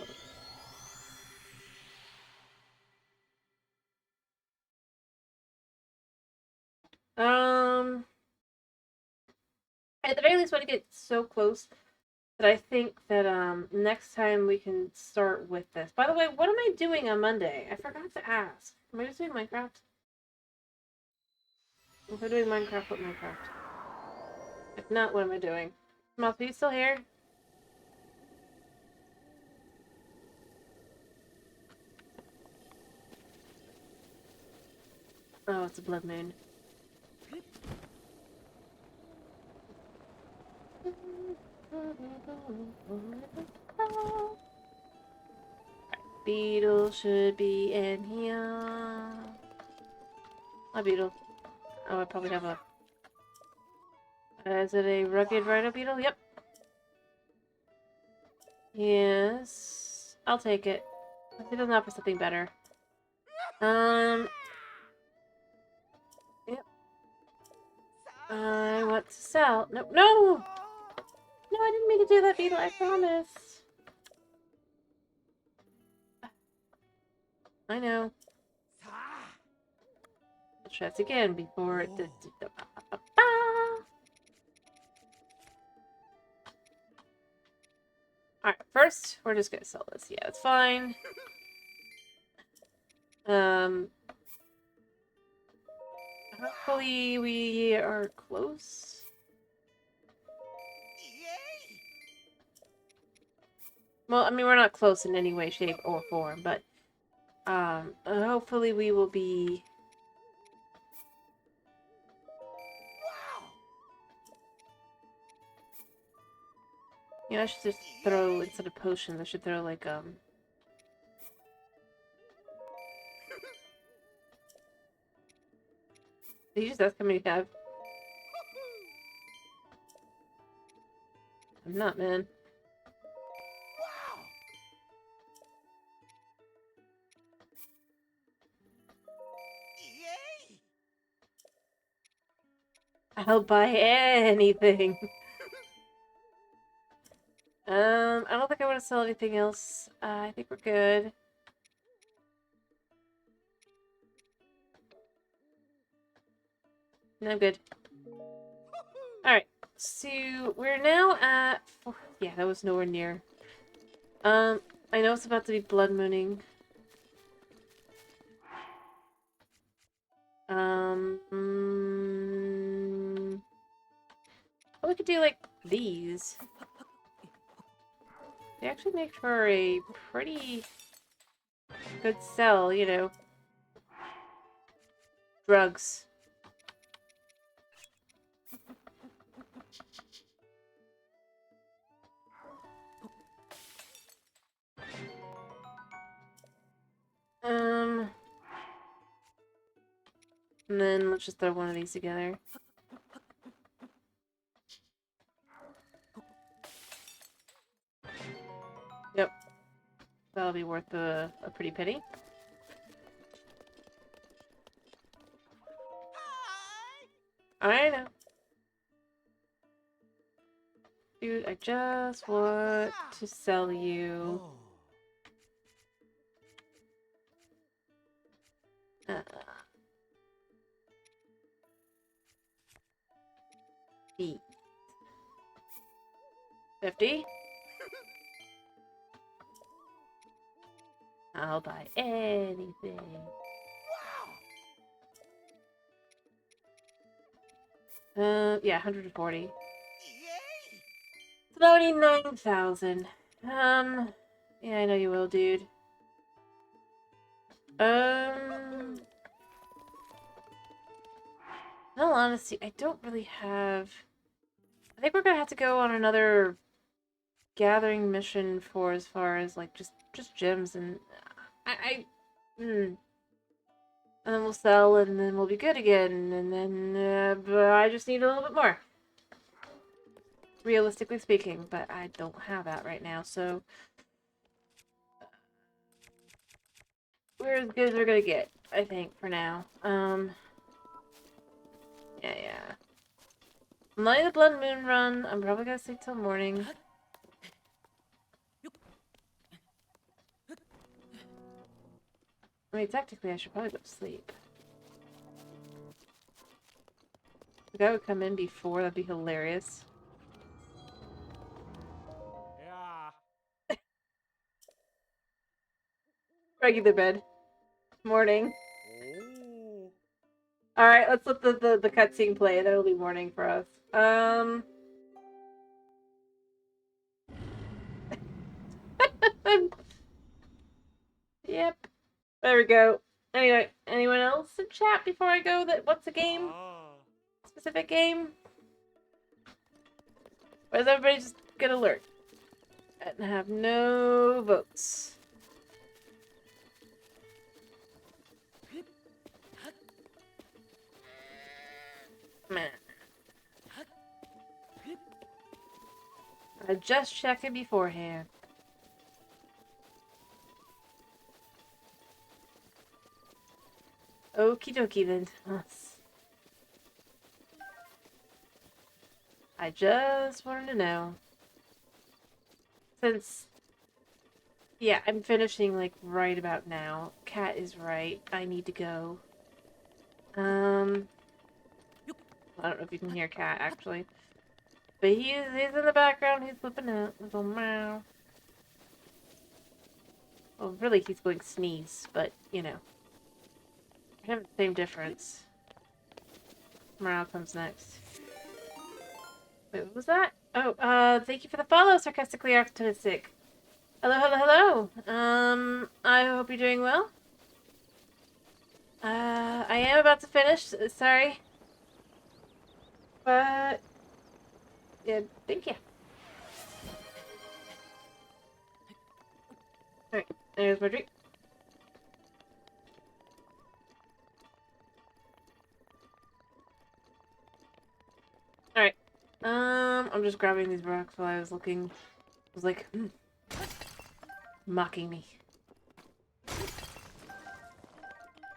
At the very least, want to get so close that I think that next time we can start with this. By the way, what am I doing on Monday? I forgot to ask. Am I just doing Minecraft? If I'm doing Minecraft, what Minecraft? If not, what am I doing? Moth, are you still here? Oh, it's a blood moon. Beetle should be in here. A beetle. Oh, I probably have a... is it a rugged rhino beetle? Yep. Yes. I'll take it. If it doesn't offer something better. Yep. I want to sell. No, no! No, I didn't mean to do that, beetle. I promise. I know. Let's try this again before it does. Alright, first, we're just gonna sell this. Yeah, it's fine. Hopefully we are close. Well, I mean, we're not close in any way, shape, or form, but hopefully we will be. You know, I should just throw, instead of potions, I should throw, like, Did you just ask how many you have? I'm not, man. I'll buy anything. I don't think I want to sell anything else. I think we're good. No, I'm good. Alright, so we're now at... Yeah, that was nowhere near. I know it's about to be blood mooning. Well, we could do, like, these. They actually make for a pretty good sell, you know. Drugs. And then let's just throw one of these together. Yep. That'll be worth a pretty penny. I know. Dude, I just want to sell you. Feet. 50. I'll buy anything. Yeah, 140. 39,000. Yeah, I know you will, dude. In all honesty, I don't really have... I think we're gonna have to go on another gathering mission for as far as, like, just gems, and... And then we'll sell, and then we'll be good again, and then, but I just need a little bit more. Realistically speaking, but I don't have that right now, so... We're as good as we're gonna get, I think, for now. Yeah. I'm letting the Blood Moon run. I'm probably gonna sleep till morning. I mean, technically, I should probably go to sleep. The guy would come in before, that'd be hilarious. Yeah. Regular bed. Morning. Alright, let's let the cutscene play. That'll be morning for us. Yep. There we go. Anyway, anyone else in chat before I go that what's a game? Specific game? Or is everybody just gonna lurk? And have no votes. Man. I just checked it beforehand. Okie dokie then. I just wanted to know. Since Yeah, I'm finishing like right about now. Cat is right. I need to go. I don't know if you can hear Cat actually. But he's in the background, he's flipping out. Little meow. Well, really he's going sneeze, but you know. Kind of the same difference. Morale comes next. Wait, what was that? Oh, thank you for the follow, sarcastically optimistic. Hello, hello, hello. I hope you're doing well. I am about to finish, sorry. But, yeah, thank you. Alright, there's my drink. Alright. I'm just grabbing these rocks while I was looking. I was like, mocking me.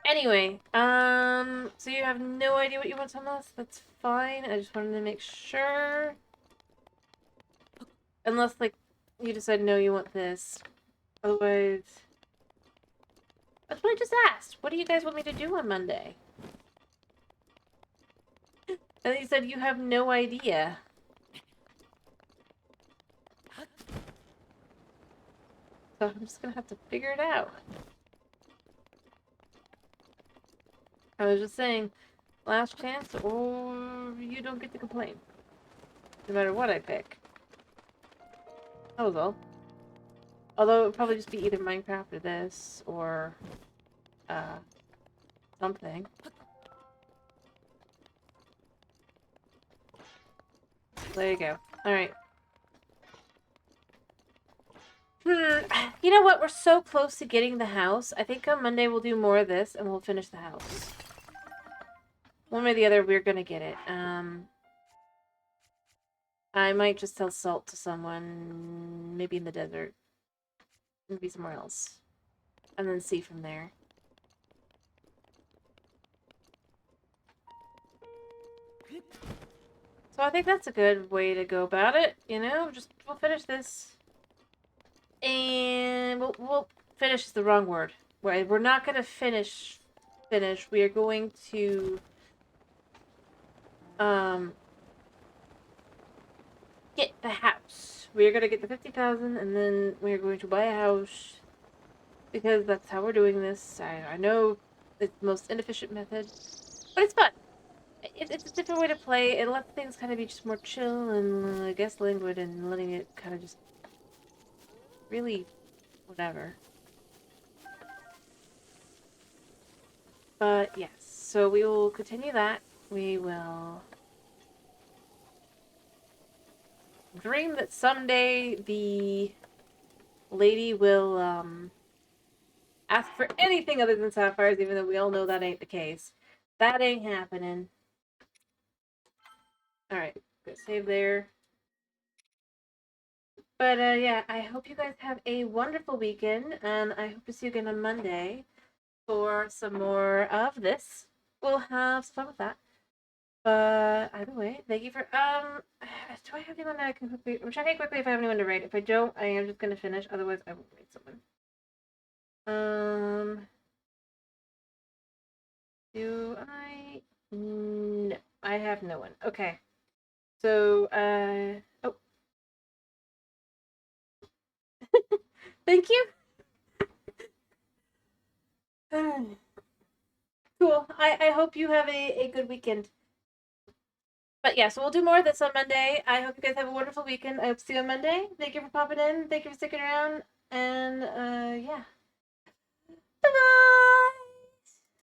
Anyway, so you have no idea what you want to tell us? That's fine. I just wanted to make sure. Unless, like, you decide, no, you want this. Otherwise... That's what I just asked. What do you guys want me to do on Monday? And then you said you have no idea. So I'm just gonna have to figure it out. I was just saying, last chance, or you don't get to complain. No matter what I pick. That was all. Although it would probably just be either Minecraft or this, or, something. There you go. Alright. You know what? We're so close to getting the house. I think on Monday we'll do more of this, and we'll finish the house. One way or the other, we're gonna get it. I might just sell salt to someone, maybe in the desert. Maybe somewhere else. And then see from there. So I think that's a good way to go about it, you know? We'll finish this. And we'll finish is the wrong word. We're not gonna finish. We are going to, get the house. We are gonna get the 50,000 and then we are going to buy a house. Because that's how we're doing this. I know it's the most inefficient method, but it's fun. It's a different way to play. It lets things kind of be just more chill and, I guess, languid, and letting it kind of just really whatever. But yes, so we will continue that. We will dream that someday the lady will ask for anything other than sapphires, even though we all know that ain't the case. That ain't happening. Alright, go save there. But yeah, I hope you guys have a wonderful weekend, and I hope to see you again on Monday for some more of this. We'll have some fun with that. But either way, thank you for do I have anyone that I can quickly, I'm checking quickly if I have anyone to rate. If I don't, I am just gonna finish, otherwise I won't rate someone. Do I? No, I have no one. Okay. So, oh. Thank you. Cool. I hope you have a good weekend. But yeah, so we'll do more of this on Monday. I hope you guys have a wonderful weekend. I hope to see you on Monday. Thank you for popping in. Thank you for sticking around. And yeah. Bye-bye!